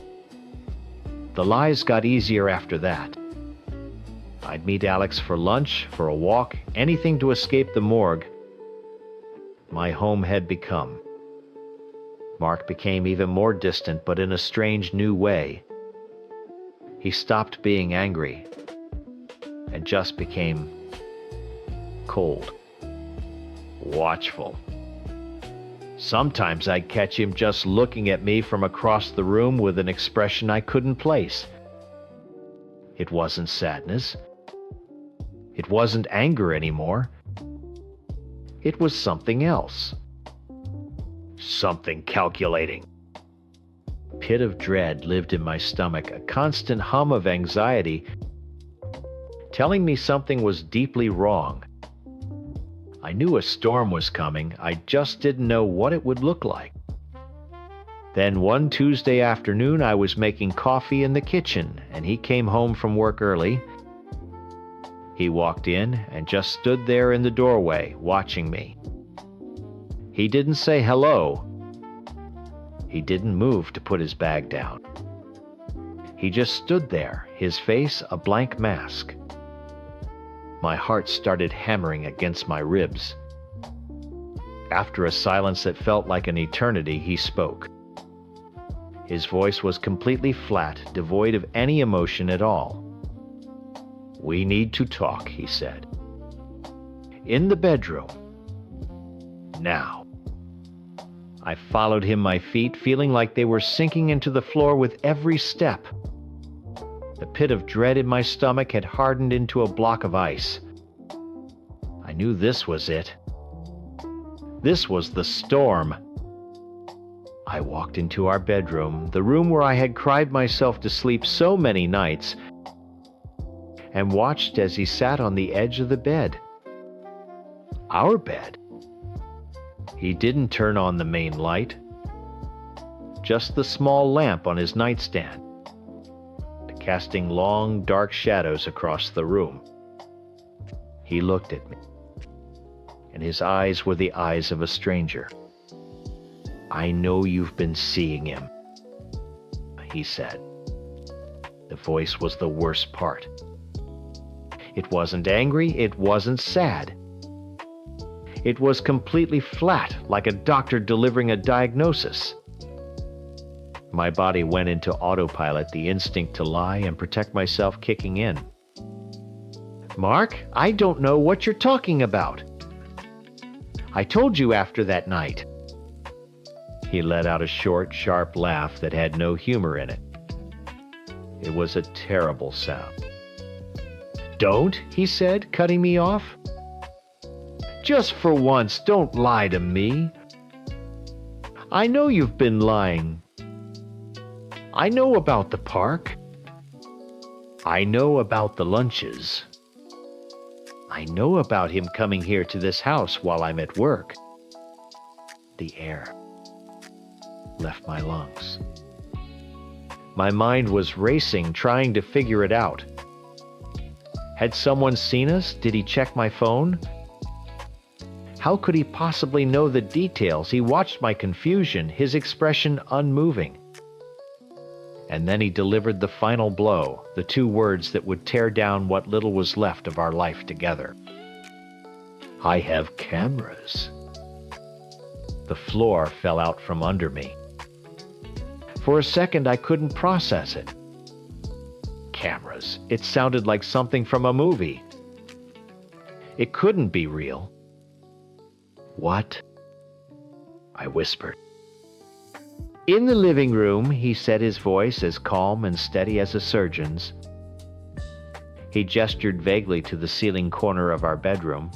The lies got easier after that. I'd meet Alex for lunch, for a walk, anything to escape the morgue. My home had become. Mark became even more distant, but in a strange new way. He stopped being angry and just became cold, watchful, Sometimes I'd catch him just looking at me from across the room with an expression I couldn't place. It wasn't sadness. It wasn't anger anymore. It was something else. Something calculating. A pit of dread lived in my stomach, a constant hum of anxiety, telling me something was deeply wrong. I knew a storm was coming, I just didn't know what it would look like. Then one Tuesday afternoon I was making coffee in the kitchen, and he came home from work early. He walked in and just stood there in the doorway, watching me. He didn't say hello. He didn't move to put his bag down. He just stood there, his face a blank mask. My heart started hammering against my ribs. After a silence that felt like an eternity, he spoke. His voice was completely flat, devoid of any emotion at all. "We need to talk," he said. "In the bedroom. Now." I followed him, my feet feeling like they were sinking into the floor with every step. The pit of dread in my stomach had hardened into a block of ice. I knew this was it. This was the storm. I walked into our bedroom, the room where I had cried myself to sleep so many nights, and watched as he sat on the edge of the bed. Our bed. He didn't turn on the main light, just the small lamp on his nightstand, casting long, dark shadows across the room. He looked at me, and his eyes were the eyes of a stranger. "I know you've been seeing him," he said. The voice was the worst part. It wasn't angry, it wasn't sad. It was completely flat, like a doctor delivering a diagnosis. My body went into autopilot, the instinct to lie and protect myself kicking in. "Mark, I don't know what you're talking about. I told you after that night." He let out a short, sharp laugh that had no humor in it. It was a terrible sound. "Don't," he said, cutting me off. "Just for once, don't lie to me. I know you've been lying. I know about the park. I know about the lunches. I know about him coming here to this house while I'm at work." The air left my lungs. My mind was racing, trying to figure it out. Had someone seen us? Did he check my phone? How could he possibly know the details? He watched my confusion, his expression unmoving. And then he delivered the final blow, the two words that would tear down what little was left of our life together. "I have cameras." The floor fell out from under me. For a second, I couldn't process it. Cameras. It sounded like something from a movie. It couldn't be real. "What?" I whispered. "In the living room," he said, his voice as calm and steady as a surgeon's. He gestured vaguely to the ceiling corner of our bedroom.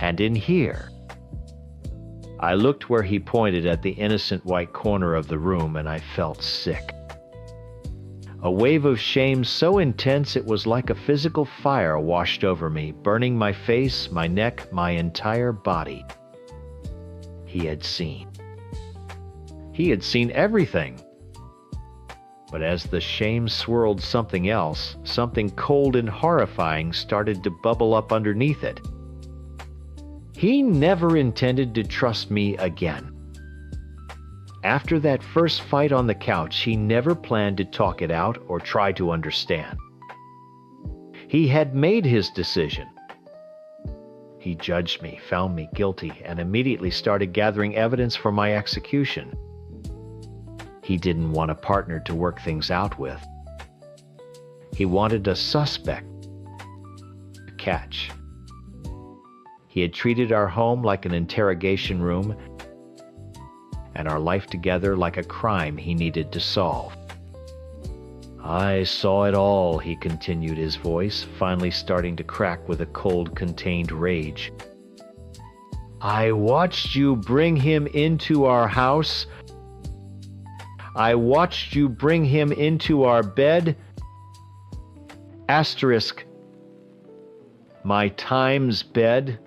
"And in here." I looked where he pointed at the innocent white corner of the room, and I felt sick. A wave of shame so intense it was like a physical fire washed over me, burning my face, my neck, my entire body. He had seen. He had seen everything. But as the shame swirled, something else, something cold and horrifying, started to bubble up underneath it. He never intended to trust me again. After that first fight on the couch, he never planned to talk it out or try to understand. He had made his decision. He judged me, found me guilty, and immediately started gathering evidence for my execution. He didn't want a partner to work things out with. He wanted a suspect to catch. He had treated our home like an interrogation room, and our life together like a crime he needed to solve. I saw it all, he continued, his voice finally starting to crack with a cold, contained rage. I watched you bring him into our house. I watched you bring him into our bed. Asterisk. My Times bed.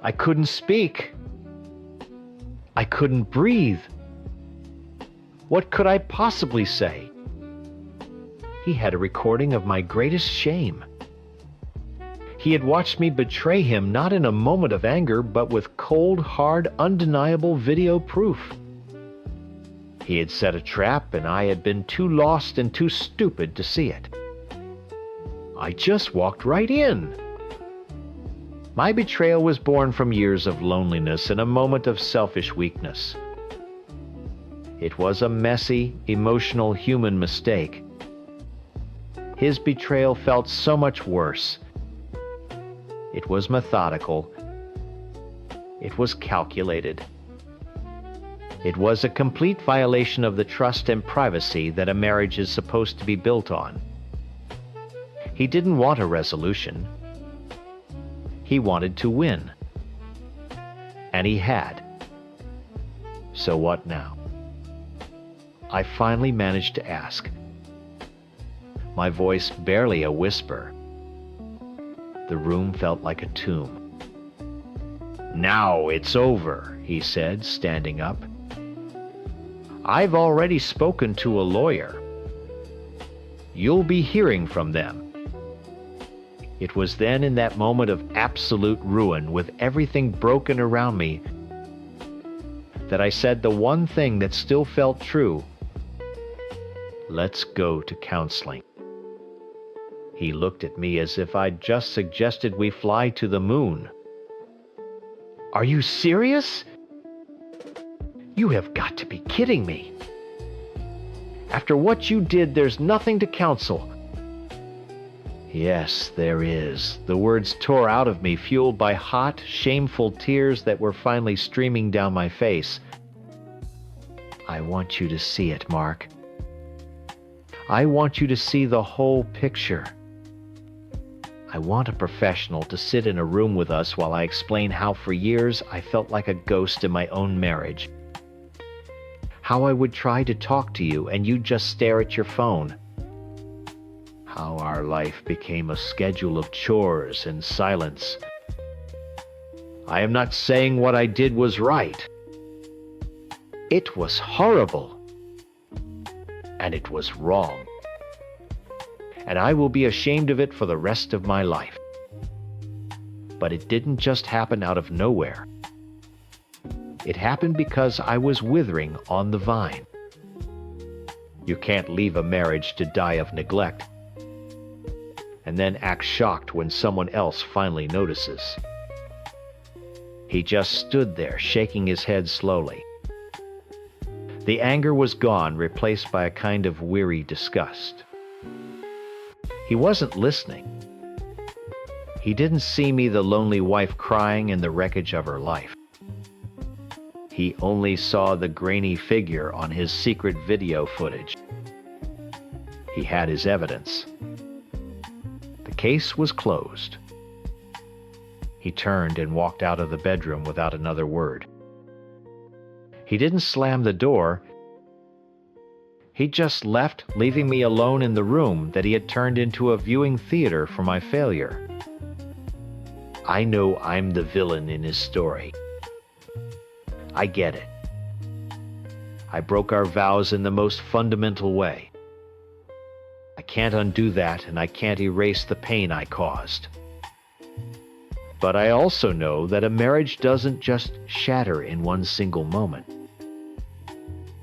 I couldn't speak. I couldn't breathe. What could I possibly say? He had a recording of my greatest shame. He had watched me betray him not in a moment of anger, but with cold, hard, undeniable video proof. He had set a trap, and I had been too lost and too stupid to see it. I just walked right in. My betrayal was born from years of loneliness and a moment of selfish weakness. It was a messy, emotional, human mistake. His betrayal felt so much worse. It was methodical. It was calculated. It was a complete violation of the trust and privacy that a marriage is supposed to be built on. He didn't want a resolution. He wanted to win. And he had. So what now? I finally managed to ask. My voice barely a whisper. The room felt like a tomb. Now it's over, he said, standing up. I've already spoken to a lawyer. You'll be hearing from them. It was then, in that moment of absolute ruin, with everything broken around me, that I said the one thing that still felt true. Let's go to counseling. He looked at me as if I'd just suggested we fly to the moon. Are you serious? You have got to be kidding me. After what you did, there's nothing to counsel. Yes, there is. The words tore out of me, fueled by hot, shameful tears that were finally streaming down my face. I want you to see it, Mark. I want you to see the whole picture. I want a professional to sit in a room with us while I explain how for years I felt like a ghost in my own marriage. How I would try to talk to you and you'd just stare at your phone. How our life became a schedule of chores and silence. I am not saying what I did was right. It was horrible. And it was wrong. And I will be ashamed of it for the rest of my life. But it didn't just happen out of nowhere. It happened because I was withering on the vine. You can't leave a marriage to die of neglect and then act shocked when someone else finally notices. He just stood there, shaking his head slowly. The anger was gone, replaced by a kind of weary disgust. He wasn't listening. He didn't see me, the lonely wife crying in the wreckage of her life. He only saw the grainy figure on his secret video footage. He had his evidence. The case was closed. He turned and walked out of the bedroom without another word. He didn't slam the door. He just left, leaving me alone in the room that he had turned into a viewing theater for my failure. I know I'm the villain in his story. I get it. I broke our vows in the most fundamental way. I can't undo that, and I can't erase the pain I caused. But I also know that a marriage doesn't just shatter in one single moment.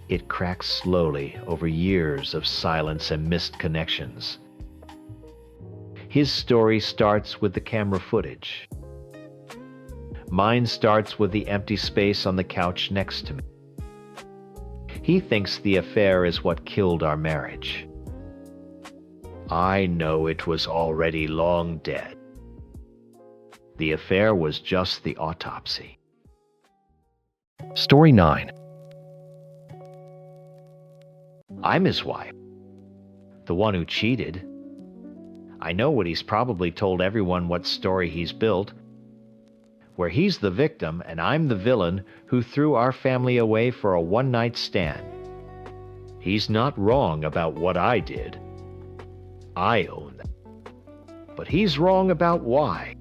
It cracks slowly over years of silence and missed connections. His story starts with the camera footage. Mine starts with the empty space on the couch next to me. He thinks the affair is what killed our marriage. I know it was already long dead. The affair was just the autopsy. Story 9. I'm his wife, the one who cheated. I know what he's probably told everyone, what story he's built, where he's the victim and I'm the villain who threw our family away for a one-night stand. He's not wrong about what I did. I own that. But he's wrong about why.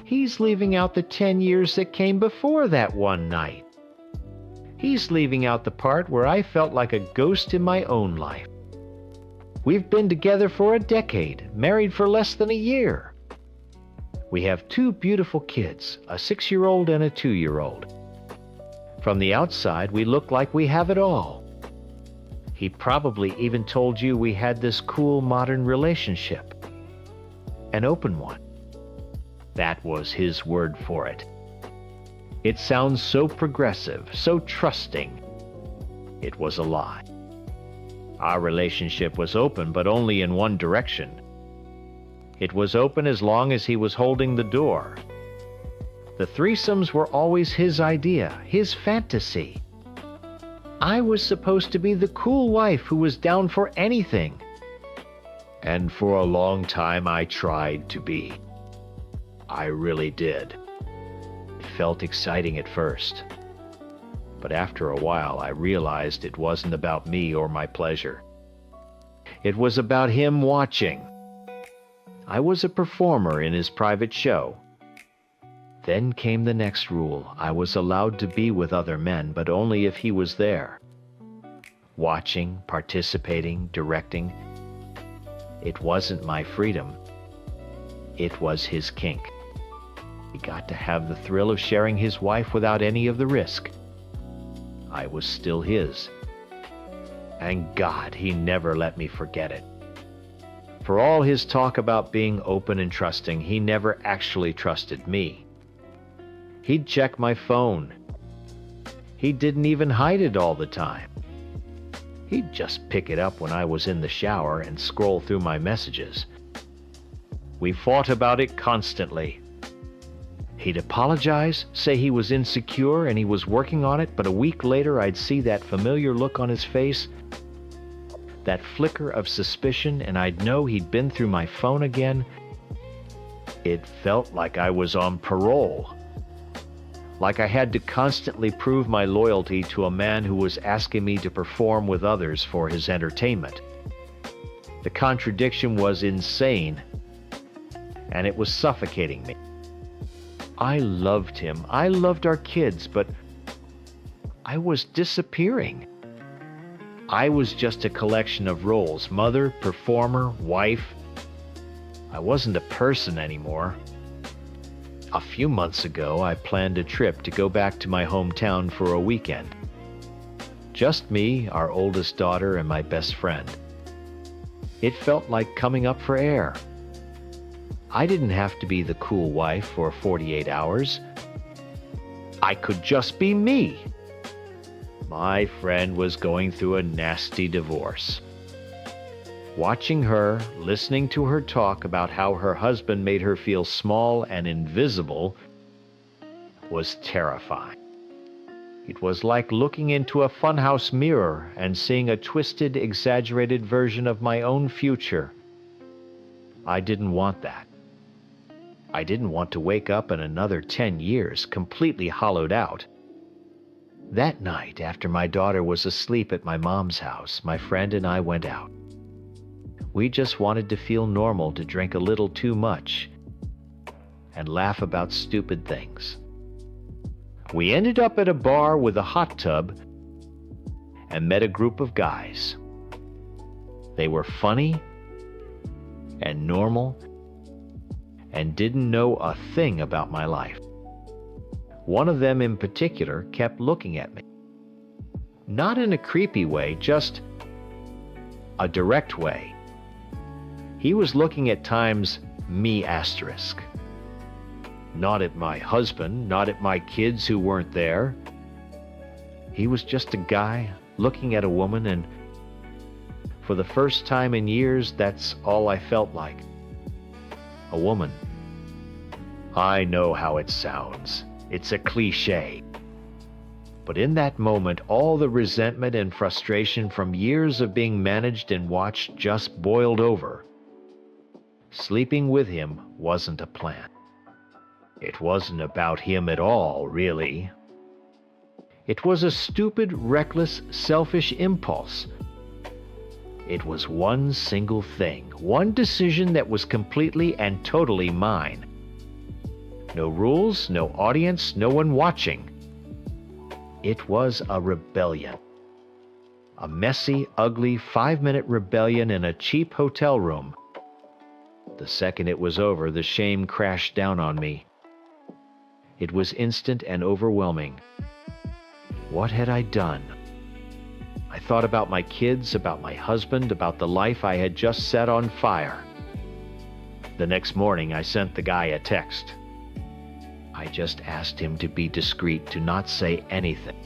He's leaving out the 10 years that came before that one night. He's leaving out the part where I felt like a ghost in my own life. We've been together for a decade, married for less than a year. We have 2 beautiful kids, a 6-year-old and a 2-year-old. From the outside, we look like we have it all. He probably even told you we had this cool modern relationship. An open one. That was his word for it. It sounds so progressive, so trusting. It was a lie. Our relationship was open, but only in one direction. It was open as long as he was holding the door. The threesomes were always his idea, his fantasy. I was supposed to be the cool wife who was down for anything. And for a long time I tried to be. I really did. It felt exciting at first. But after a while I realized it wasn't about me or my pleasure. It was about him watching. I was a performer in his private show. Then came the next rule. I was allowed to be with other men, but only if he was there. Watching, participating, directing. It wasn't my freedom. It was his kink. He got to have the thrill of sharing his wife without any of the risk. I was still his. And God, he never let me forget it. For all his talk about being open and trusting, he never actually trusted me. He'd check my phone. He didn't even hide it all the time. He'd just pick it up when I was in the shower and scroll through my messages. We fought about it constantly. He'd apologize, say he was insecure and he was working on it, but a week later I'd see that familiar look on his face, that flicker of suspicion, and I'd know he'd been through my phone again. It felt like I was on parole. Like I had to constantly prove my loyalty to a man who was asking me to perform with others for his entertainment. The contradiction was insane, and it was suffocating me. I loved him. I loved our kids, but I was disappearing. I was just a collection of roles: mother, performer, wife. I wasn't a person anymore. A few months ago, I planned a trip to go back to my hometown for a weekend. Just me, our oldest daughter, and my best friend. It felt like coming up for air. I didn't have to be the cool wife for 48 hours. I could just be me. My friend was going through a nasty divorce. Watching her, listening to her talk about how her husband made her feel small and invisible was terrifying. It was like looking into a funhouse mirror and seeing a twisted, exaggerated version of my own future. I didn't want that. I didn't want to wake up in another 10 years completely hollowed out. That night, after my daughter was asleep at my mom's house, my friend and I went out. We just wanted to feel normal, to drink a little too much and laugh about stupid things. We ended up at a bar with a hot tub and met a group of guys. They were funny and normal and didn't know a thing about my life. One of them in particular kept looking at me. Not in a creepy way, just a direct way. He was looking at times me asterisk. Not at my husband, not at my kids who weren't there. He was just a guy looking at a woman, and for the first time in years, that's all I felt like. A woman. I know how it sounds. It's a cliche. But in that moment, all the resentment and frustration from years of being managed and watched just boiled over. Sleeping with him wasn't a plan. It wasn't about him at all, really. It was a stupid, reckless, selfish impulse. It was one single thing, one decision that was completely and totally mine. No rules, no audience, no one watching. It was a rebellion. A messy, ugly 5-minute rebellion in a cheap hotel room. The second it was over, the shame crashed down on me. It was instant and overwhelming. What had I done? I thought about my kids, about my husband, about the life I had just set on fire. The next morning, I sent the guy a text. I just asked him to be discreet, to not say anything.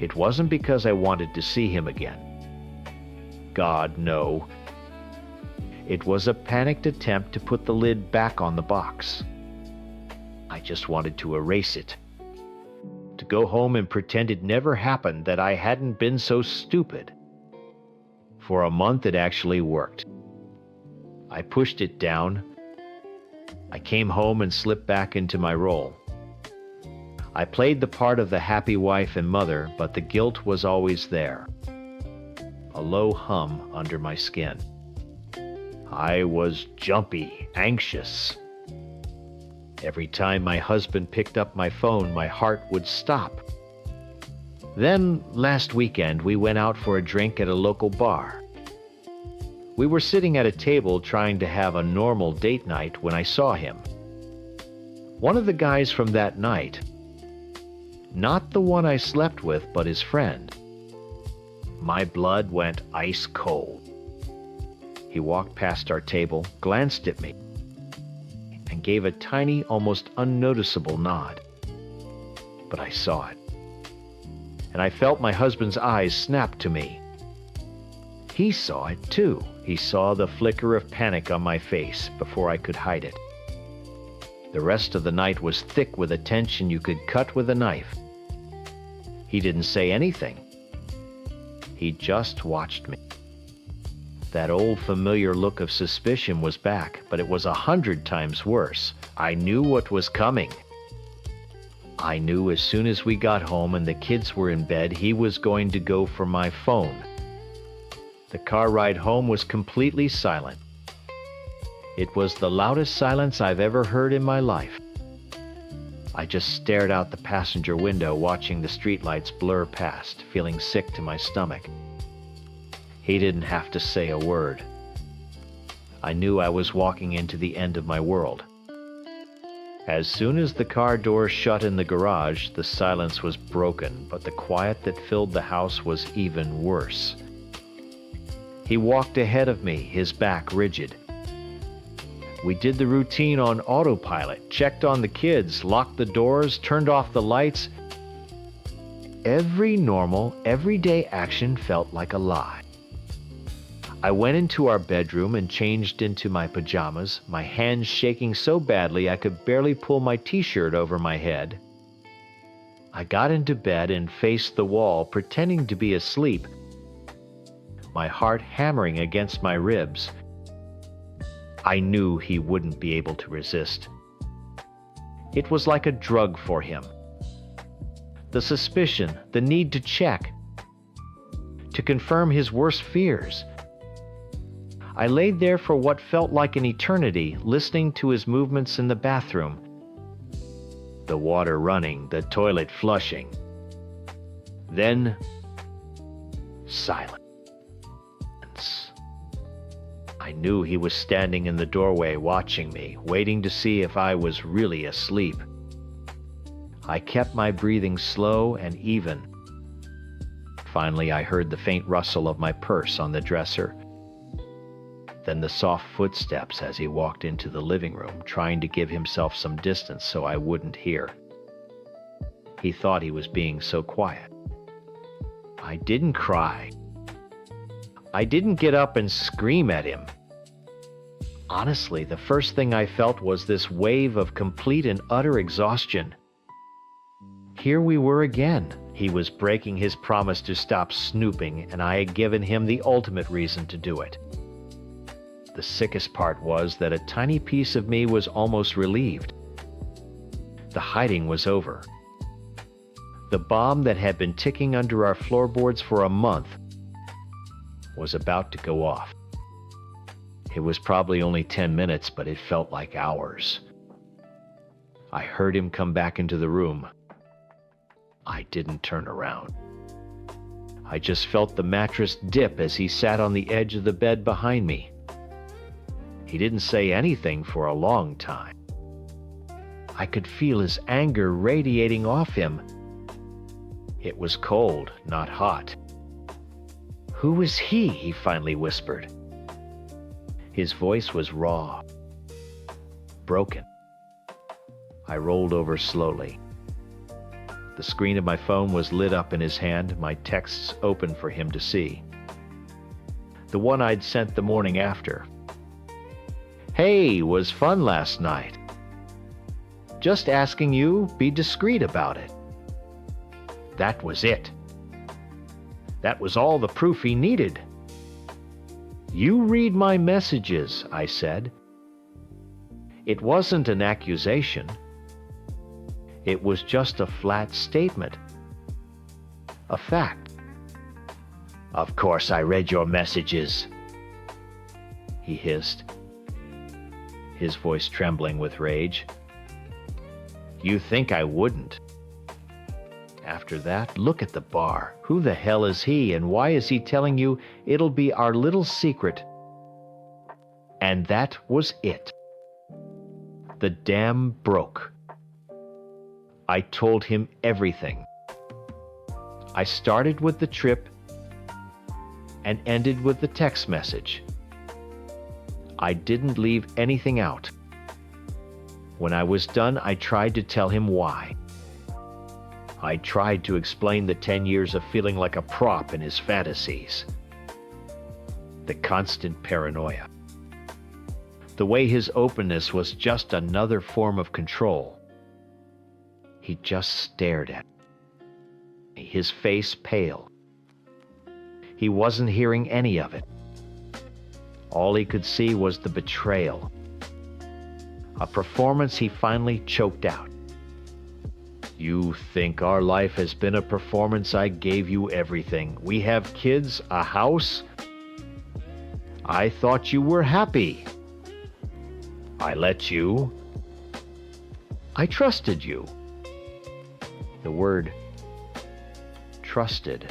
It wasn't because I wanted to see him again. God, no. It was a panicked attempt to put the lid back on the box. I just wanted to erase it. To go home and pretend it never happened, that I hadn't been so stupid. For a month it actually worked. I pushed it down. I came home and slipped back into my role. I played the part of the happy wife and mother, but the guilt was always there. A low hum under my skin. I was jumpy, anxious. Every time my husband picked up my phone, my heart would stop. Then, last weekend, we went out for a drink at a local bar. We were sitting at a table trying to have a normal date night when I saw him. One of the guys from that night. Not the one I slept with, but his friend. My blood went ice cold. He walked past our table, glanced at me, and gave a tiny, almost unnoticeable nod. But I saw it. And I felt my husband's eyes snap to me. He saw it too. He saw the flicker of panic on my face before I could hide it. The rest of the night was thick with a tension you could cut with a knife. He didn't say anything. He just watched me. That old familiar look of suspicion was back, but it was 100 times worse. I knew what was coming. I knew as soon as we got home and the kids were in bed, he was going to go for my phone. The car ride home was completely silent. It was the loudest silence I've ever heard in my life. I just stared out the passenger window, watching the streetlights blur past, feeling sick to my stomach. He didn't have to say a word. I knew I was walking into the end of my world. As soon as the car door shut in the garage, the silence was broken, but the quiet that filled the house was even worse. He walked ahead of me, his back rigid. We did the routine on autopilot, checked on the kids, locked the doors, turned off the lights. Every normal, everyday action felt like a lie. I went into our bedroom and changed into my pajamas, my hands shaking so badly I could barely pull my t-shirt over my head. I got into bed and faced the wall, pretending to be asleep, my heart hammering against my ribs. I knew he wouldn't be able to resist. It was like a drug for him. The suspicion, the need to check, to confirm his worst fears. I laid there for what felt like an eternity, listening to his movements in the bathroom. The water running, the toilet flushing. Then, silence. I knew he was standing in the doorway watching me, waiting to see if I was really asleep. I kept my breathing slow and even. Finally, I heard the faint rustle of my purse on the dresser. Then the soft footsteps as he walked into the living room, trying to give himself some distance so I wouldn't hear. He thought he was being so quiet. I didn't cry. I didn't get up and scream at him. Honestly, the first thing I felt was this wave of complete and utter exhaustion. here we were again. He was breaking his promise to stop snooping, and I had given him the ultimate reason to do it. The sickest part was that a tiny piece of me was almost relieved. The hiding was over. The bomb that had been ticking under our floorboards for a month was about to go off. It was probably only 10 minutes, but it felt like hours. I heard him come back into the room. I didn't turn around. I just felt the mattress dip as he sat on the edge of the bed behind me. He didn't say anything for a long time. I could feel his anger radiating off him. It was cold, not hot. "Who is he?" he finally whispered. His voice was raw, broken. I rolled over slowly. The screen of my phone was lit up in his hand, my texts open for him to see. The one I'd sent the morning after. "Hey, was fun last night. Just asking you, be discreet about it." That was it. That was all the proof he needed. "You read my messages," I said. It wasn't an accusation. It was just a flat statement. A fact. "Of course I read your messages," he hissed, his voice trembling with rage. "You think I wouldn't?" After that, look at the bar. Who the hell is he, and why is he telling you it'll be our little secret? And that was it. The dam broke. I told him everything. I started with the trip and ended with the text message. I didn't leave anything out. When I was done, I tried to tell him why. I tried to explain the 10 years of feeling like a prop in his fantasies. The constant paranoia. The way his openness was just another form of control. He just stared at me, his face pale. He wasn't hearing any of it. All he could see was the betrayal. A performance he finally choked out. "You think our life has been a performance? I gave you everything. We have kids, a house. I thought you were happy. I let you. I trusted you." The word trusted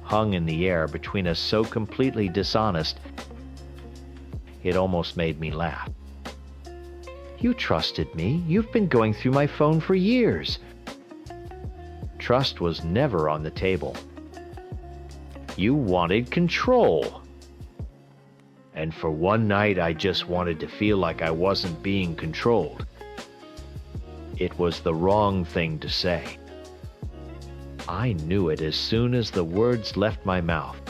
hung in the air between us, so completely dishonest, it almost made me laugh. "You trusted me. You've been going through my phone for years." Trust was never on the table. You wanted control. And for one night, I just wanted to feel like I wasn't being controlled. It was the wrong thing to say. I knew it as soon as the words left my mouth.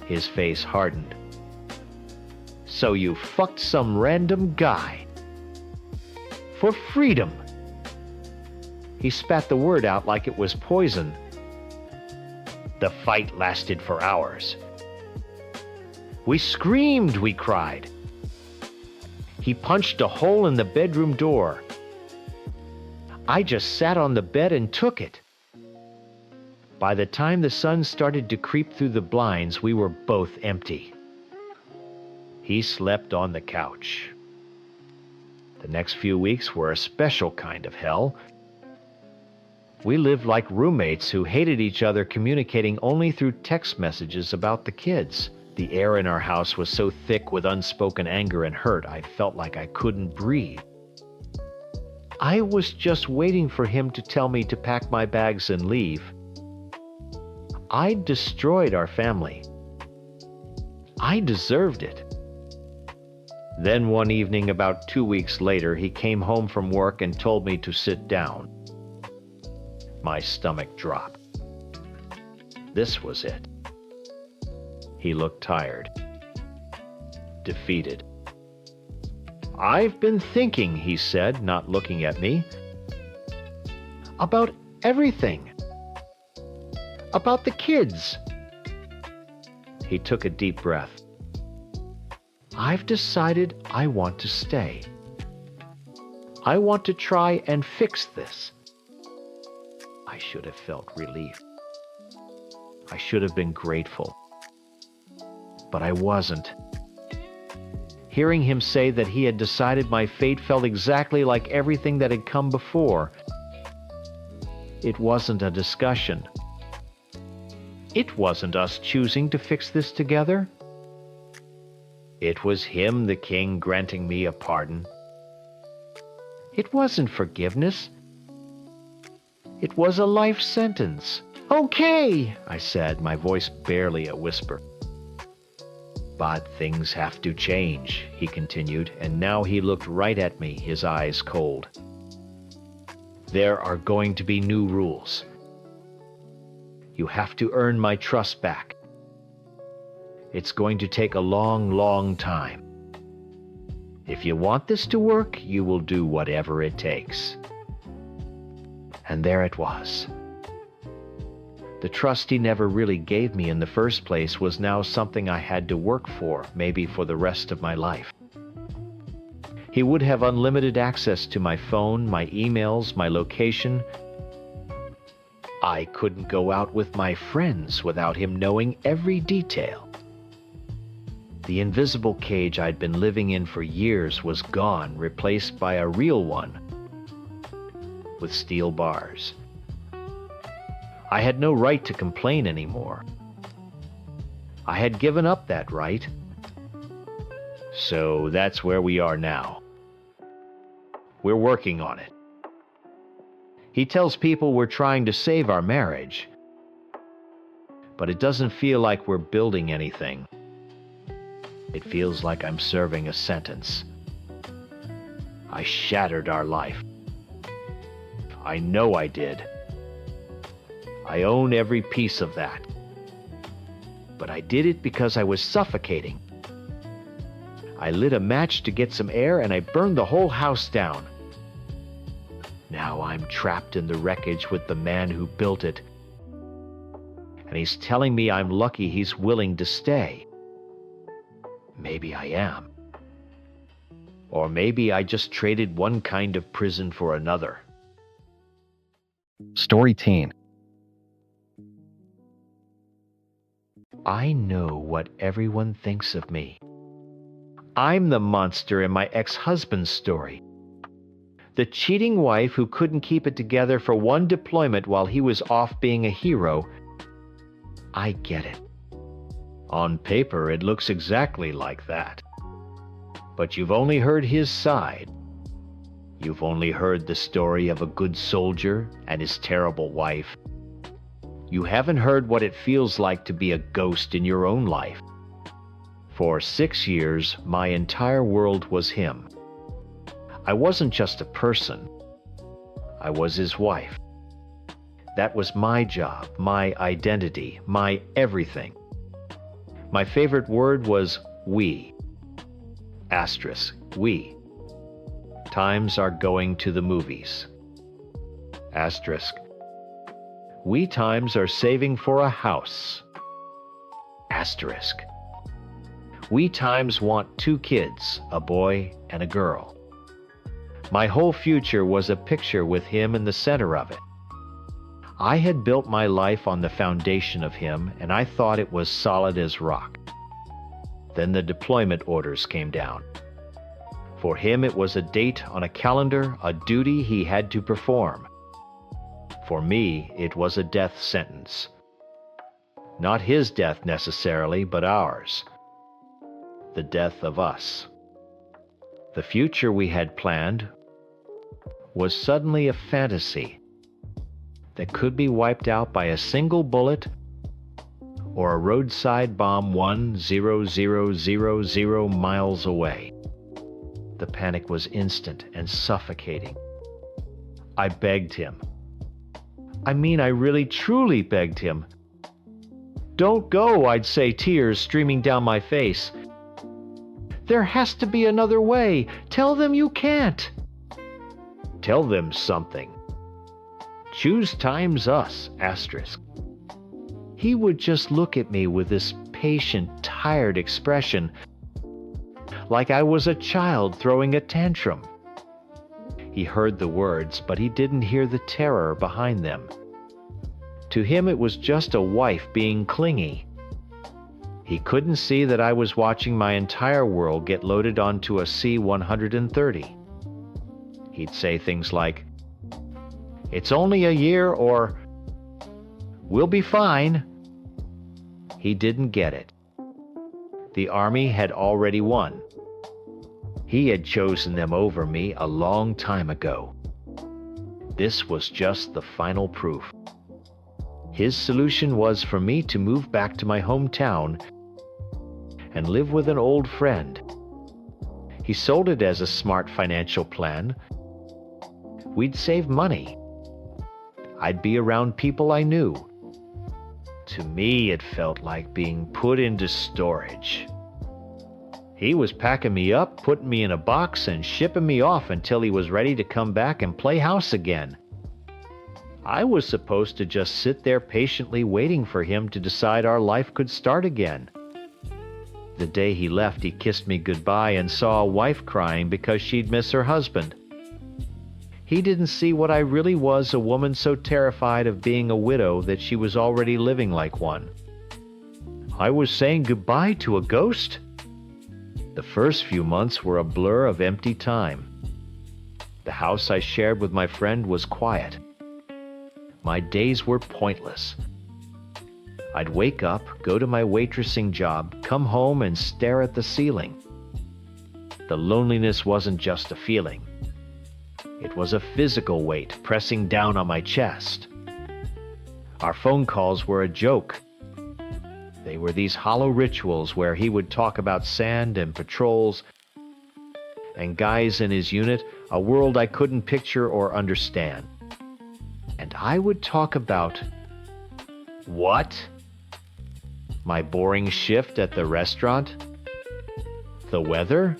His face hardened. "So you fucked some random guy. For freedom." He spat the word out like it was poison. The fight lasted for hours. We screamed, we cried. He punched a hole in the bedroom door. I just sat on the bed and took it. By the time the sun started to creep through the blinds, we were both empty. He slept on the couch. The next few weeks were a special kind of hell. We lived like roommates who hated each other, communicating only through text messages about the kids. The air in our house was so thick with unspoken anger and hurt, I felt like I couldn't breathe. I was just waiting for him to tell me to pack my bags and leave. I destroyed our family. I deserved it. Then one evening, about 2 weeks later, he came home from work and told me to sit down. My stomach dropped. This was it. He looked tired, defeated. "I've been thinking," he said, not looking at me. About everything. About the kids. He took a deep breath. I've decided I want to stay. I want to try and fix this. I should have felt relief. I should have been grateful. But I wasn't. Hearing him say that he had decided my fate felt exactly like everything that had come before. It wasn't a discussion. It wasn't us choosing to fix this together. It was him, the king, granting me a pardon. It wasn't forgiveness. It was a life sentence. Okay, I said, my voice barely a whisper. But things have to change, he continued, and now he looked right at me, his eyes cold. There are going to be new rules. You have to earn my trust back. It's going to take a long, long time. If you want this to work, you will do whatever it takes. And there it was. The trust he never really gave me in the first place was now something I had to work for, maybe for the rest of my life. He would have unlimited access to my phone, my emails, my location. I couldn't go out with my friends without him knowing every detail. The invisible cage I'd been living in for years was gone, replaced by a real one with steel bars. I had no right to complain anymore. I had given up that right. So that's where we are now. We're working on it. He tells people we're trying to save our marriage, but it doesn't feel like we're building anything. It feels like I'm serving a sentence. I shattered our life. I know I did. I own every piece of that. But I did it because I was suffocating. I lit a match to get some air and I burned the whole house down. Now I'm trapped in the wreckage with the man who built it. And he's telling me I'm lucky he's willing to stay. Maybe I am. Or maybe I just traded one kind of prison for another. Story Teen. I know what everyone thinks of me. I'm the monster in my ex-husband's story. The cheating wife who couldn't keep it together for one deployment while he was off being a hero. I get it. On paper, it looks exactly like that. But you've only heard his side. You've only heard the story of a good soldier and his terrible wife. You haven't heard what it feels like to be a ghost in your own life. For 6 years, my entire world was him. I wasn't just a person. I was his wife. That was my job, my identity, my everything. My favorite word was we. Asterisk, we. Times are going to the movies. Asterisk. We times are saving for a house. Asterisk. We times want 2 kids, a boy and a girl. My whole future was a picture with him in the center of it. I had built my life on the foundation of him, and I thought it was solid as rock. Then the deployment orders came down. For him, it was a date on a calendar, a duty he had to perform. For me, it was a death sentence. Not his death necessarily, but ours. The death of us. The future we had planned was suddenly a fantasy that could be wiped out by a single bullet or a roadside bomb 1,000 miles away. The panic was instant and suffocating. I begged him. I really truly begged him. Don't go, I'd say, tears streaming down my face. There has to be another way. Tell them you can't. Tell them something. Choose times us, asterisk. He would just look at me with this patient, tired expression, like I was a child throwing a tantrum. He heard the words, but he didn't hear the terror behind them. To him, it was just a wife being clingy. He couldn't see that I was watching my entire world get loaded onto a C-130. He'd say things like, "It's only a year," or "We'll be fine." He didn't get it. The Army had already won. He had chosen them over me a long time ago. This was just the final proof. His solution was for me to move back to my hometown and live with an old friend. He sold it as a smart financial plan. We'd save money. I'd be around people I knew. To me, it felt like being put into storage. He was packing me up, putting me in a box, and shipping me off until he was ready to come back and play house again. I was supposed to just sit there patiently waiting for him to decide our life could start again. The day he left, he kissed me goodbye and saw a wife crying because she'd miss her husband. He didn't see what I really was, a woman so terrified of being a widow that she was already living like one. I was saying goodbye to a ghost? The first few months were a blur of empty time. The house I shared with my friend was quiet. My days were pointless. I'd wake up, go to my waitressing job, come home and stare at the ceiling. The loneliness wasn't just a feeling. It was a physical weight pressing down on my chest. Our phone calls were a joke. They were these hollow rituals where he would talk about sand and patrols and guys in his unit, a world I couldn't picture or understand. And I would talk about what? My boring shift at the restaurant? The weather?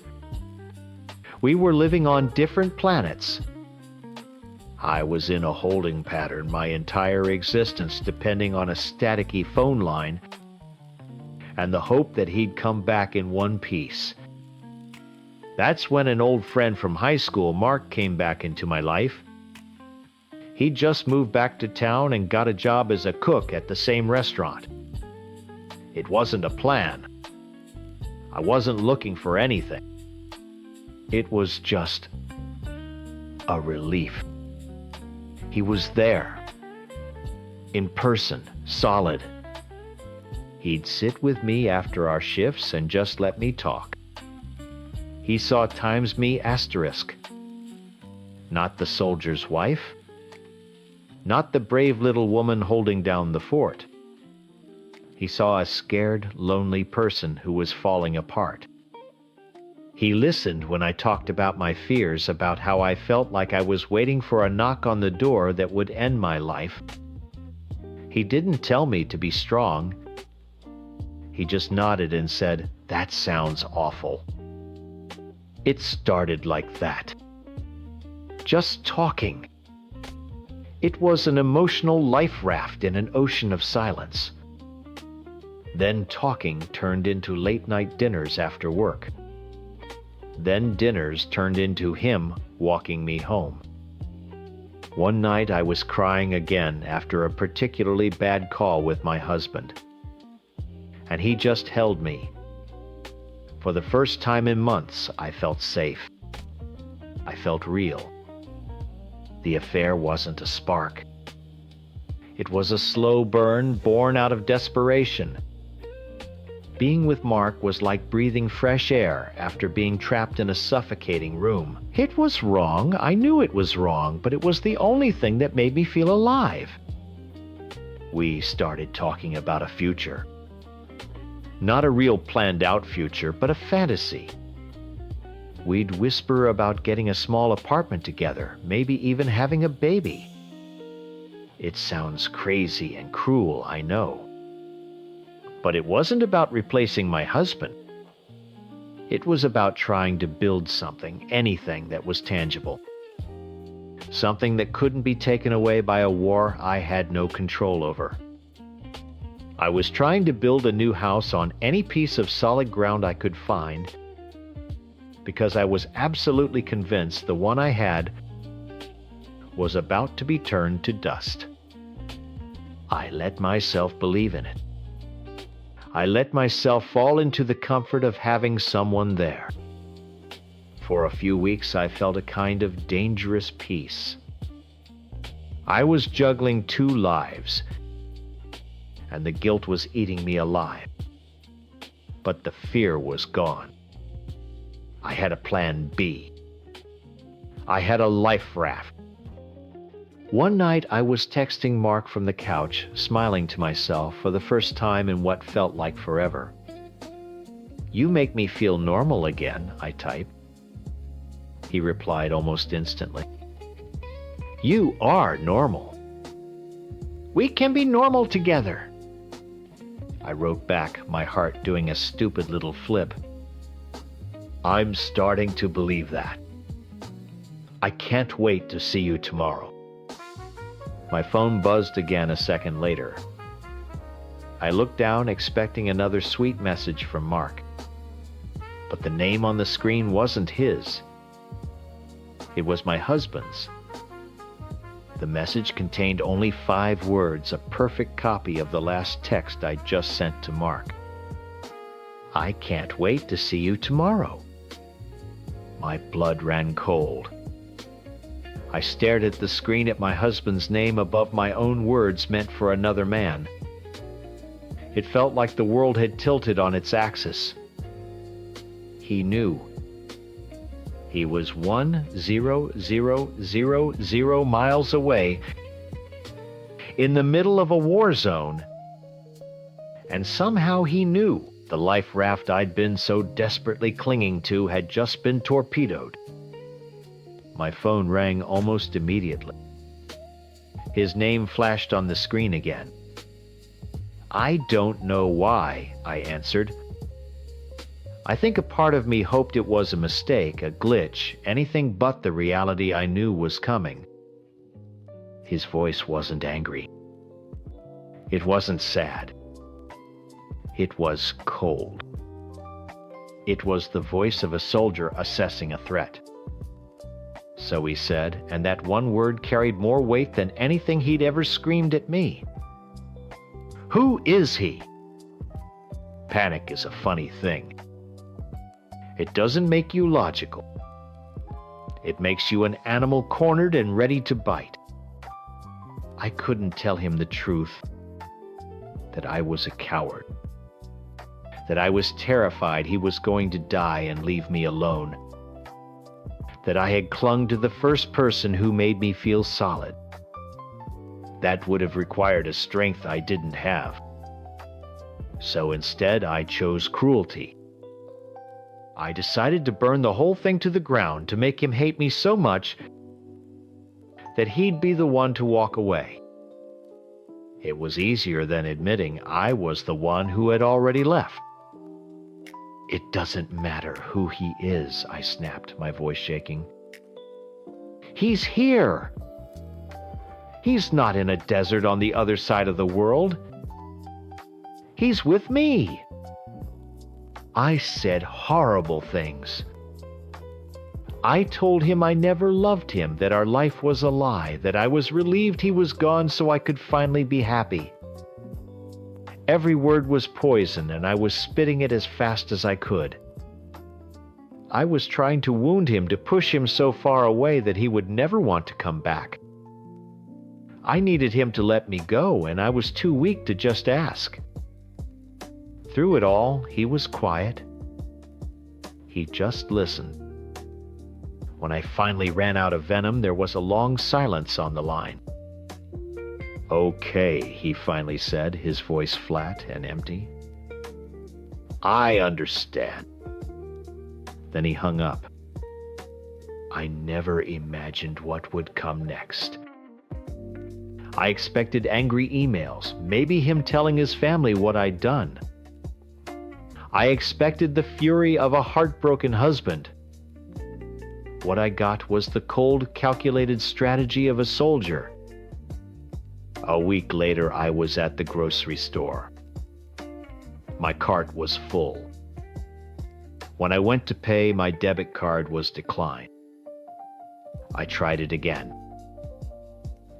We were living on different planets. I was in a holding pattern my entire existence, depending on a staticky phone line and the hope that he'd come back in one piece. That's when an old friend from high school, Mark, came back into my life. He'd just moved back to town and got a job as a cook at the same restaurant. It wasn't a plan. I wasn't looking for anything. It was just a relief. He was there, in person, solid. He'd sit with me after our shifts and just let me talk. He saw times me asterisk. Not the soldier's wife. Not the brave little woman holding down the fort. He saw a scared, lonely person who was falling apart. He listened when I talked about my fears, about how I felt like I was waiting for a knock on the door that would end my life. He didn't tell me to be strong. He just nodded and said, "That sounds awful." It started like that. Just talking. It was an emotional life raft in an ocean of silence. Then talking turned into late-night dinners after work. Then dinners turned into him walking me home. One night I was crying again after a particularly bad call with my husband. And he just held me. For the first time in months, I felt safe. I felt real. The affair wasn't a spark. It was a slow burn born out of desperation. Being with Mark was like breathing fresh air after being trapped in a suffocating room. It was wrong. I knew it was wrong, but it was the only thing that made me feel alive. We started talking about a future. Not a real planned-out future, but a fantasy. We'd whisper about getting a small apartment together, maybe even having a baby. It sounds crazy and cruel, I know. But it wasn't about replacing my husband. It was about trying to build something, anything that was tangible. something that couldn't be taken away by a war I had no control over. I was trying to build a new house on any piece of solid ground I could find because I was absolutely convinced the one I had was about to be turned to dust. I let myself believe in it. I let myself fall into the comfort of having someone there. For a few weeks, I felt a kind of dangerous peace. I was juggling two lives, and the guilt was eating me alive. But the fear was gone. I had a plan B. I had a life raft. One night I was texting Mark from the couch, smiling to myself for the first time in what felt like forever. "You make me feel normal again," I typed. He replied almost instantly. "You are normal. We can be normal together." I wrote back, my heart doing a stupid little flip. "I'm starting to believe that. I can't wait to see you tomorrow." My phone buzzed again a second later. I looked down, expecting another sweet message from Mark. But the name on the screen wasn't his. It was my husband's. The message contained only 5 words, a perfect copy of the last text I just sent to Mark. "I can't wait to see you tomorrow." My blood ran cold. I stared at the screen at my husband's name above my own words meant for another man. It felt like the world had tilted on its axis. He knew. He was 1,000 miles away, in the middle of a war zone. And somehow he knew the life raft I'd been so desperately clinging to had just been torpedoed. My phone rang almost immediately. His name flashed on the screen again. "I don't know why," I answered. I think a part of me hoped it was a mistake, a glitch, anything but the reality I knew was coming. His voice wasn't angry. It wasn't sad. It was cold. It was the voice of a soldier assessing a threat. So he said, and that one word carried more weight than anything he'd ever screamed at me. "Who is he?" Panic is a funny thing. It doesn't make you logical. It makes you an animal cornered and ready to bite. I couldn't tell him the truth, that I was a coward, that I was terrified he was going to die and leave me alone, that I had clung to the first person who made me feel solid. That would have required a strength I didn't have. So instead, I chose cruelty. I decided to burn the whole thing to the ground to make him hate me so much that he'd be the one to walk away. It was easier than admitting I was the one who had already left. "It doesn't matter who he is," I snapped, my voice shaking. "He's here. He's not in a desert on the other side of the world. He's with me." I said horrible things. I told him I never loved him, that our life was a lie, that I was relieved he was gone so I could finally be happy. Every word was poison, and I was spitting it as fast as I could. I was trying to wound him, to push him so far away that he would never want to come back. I needed him to let me go, and I was too weak to just ask. Through it all, he was quiet. He just listened. When I finally ran out of venom, there was a long silence on the line. "Okay," he finally said, his voice flat and empty. "I understand." Then he hung up. I never imagined what would come next. I expected angry emails, maybe him telling his family what I'd done. I expected the fury of a heartbroken husband. What I got was the cold, calculated strategy of a soldier. A week later, I was at the grocery store. My cart was full. When I went to pay, my debit card was declined. I tried it again.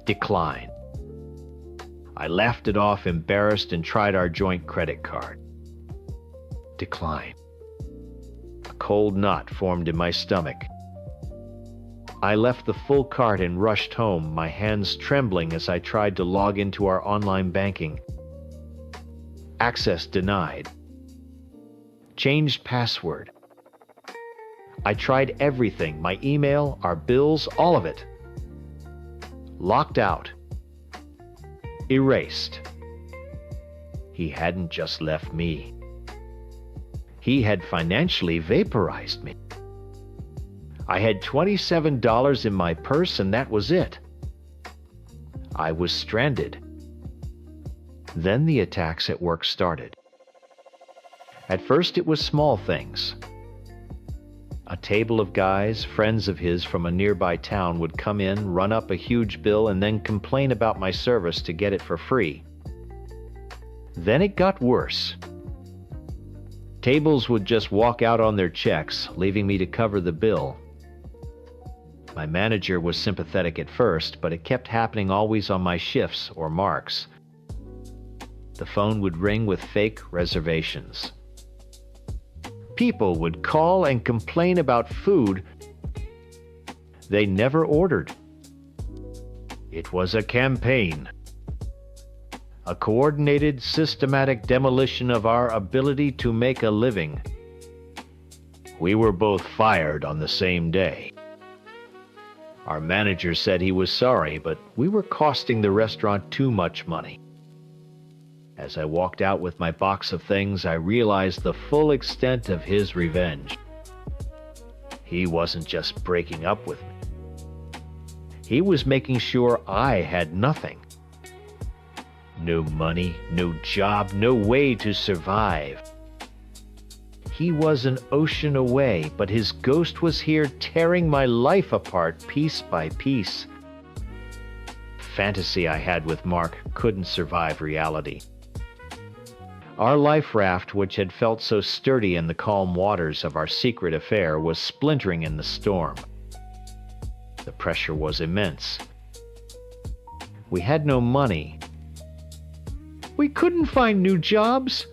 Decline. I laughed it off, embarrassed, and tried our joint credit card. Decline. A cold knot formed in my stomach. I left the full cart and rushed home, my hands trembling as I tried to log into our online banking. Access denied. Changed password. I tried everything, my email, our bills, all of it. Locked out. Erased. He hadn't just left me. He had financially vaporized me. I had $27 in my purse and that was it. I was stranded. Then the attacks at work started. At first it was small things. A table of guys, friends of his from a nearby town, would come in, run up a huge bill, and then complain about my service to get it for free. Then it got worse. Tables would just walk out on their checks, leaving me to cover the bill. My manager was sympathetic at first, but it kept happening always on my shifts or marks. The phone would ring with fake reservations. People would call and complain about food they never ordered. It was a campaign. A coordinated, systematic demolition of our ability to make a living. We were both fired on the same day. Our manager said he was sorry, but we were costing the restaurant too much money. As I walked out with my box of things, I realized the full extent of his revenge. He wasn't just breaking up with me. He was making sure I had nothing. No money, no job, no way to survive. He was an ocean away, but his ghost was here tearing my life apart piece by piece. Fantasy I had with Mark couldn't survive reality. Our life raft, which had felt so sturdy in the calm waters of our secret affair, was splintering in the storm. The pressure was immense. We had no money. We couldn't find new jobs.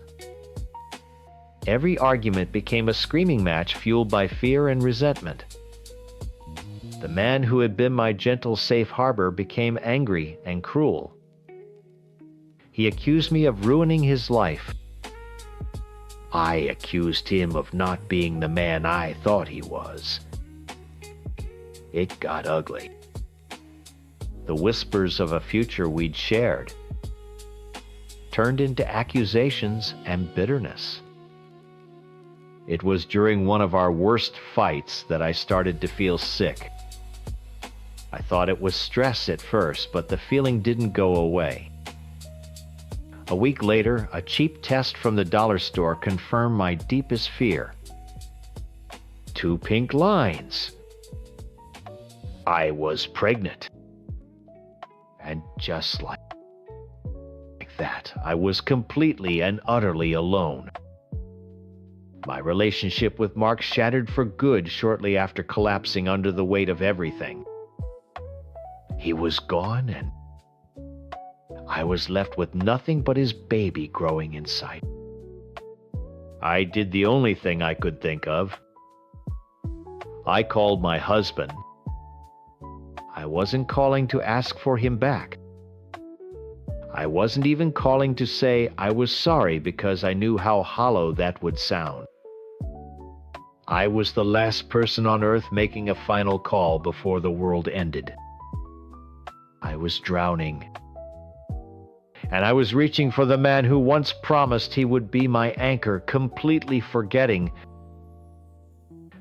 Every argument became a screaming match fueled by fear and resentment. The man who had been my gentle safe harbor became angry and cruel. He accused me of ruining his life. I accused him of not being the man I thought he was. It got ugly. The whispers of a future we'd shared turned into accusations and bitterness. It was during one of our worst fights that I started to feel sick. I thought it was stress at first, but the feeling didn't go away. A week later, a cheap test from the dollar store confirmed my deepest fear. 2 pink lines. I was pregnant. And just like that, I was completely and utterly alone. My relationship with Mark shattered for good shortly after collapsing under the weight of everything. He was gone, and I was left with nothing but his baby growing inside. I did the only thing I could think of. I called my husband. I wasn't calling to ask for him back. I wasn't even calling to say I was sorry because I knew how hollow that would sound. I was the last person on earth making a final call before the world ended. I was drowning. And I was reaching for the man who once promised he would be my anchor, completely forgetting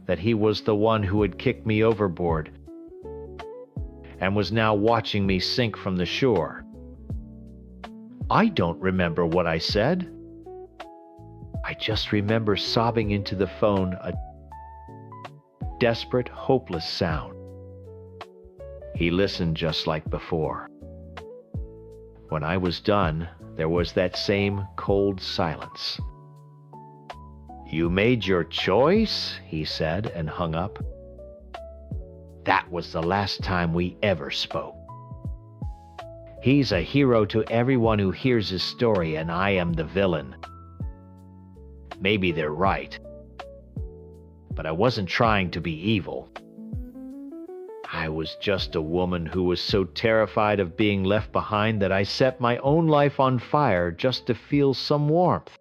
that he was the one who had kicked me overboard and was now watching me sink from the shore. I don't remember what I said. I just remember sobbing into the phone a desperate, hopeless sound. He listened just like before. When I was done, there was that same cold silence. "You made your choice," he said, and hung up. That was the last time we ever spoke. He's a hero to everyone who hears his story, and I am the villain. Maybe they're right, but I wasn't trying to be evil. I was just a woman who was so terrified of being left behind that I set my own life on fire just to feel some warmth.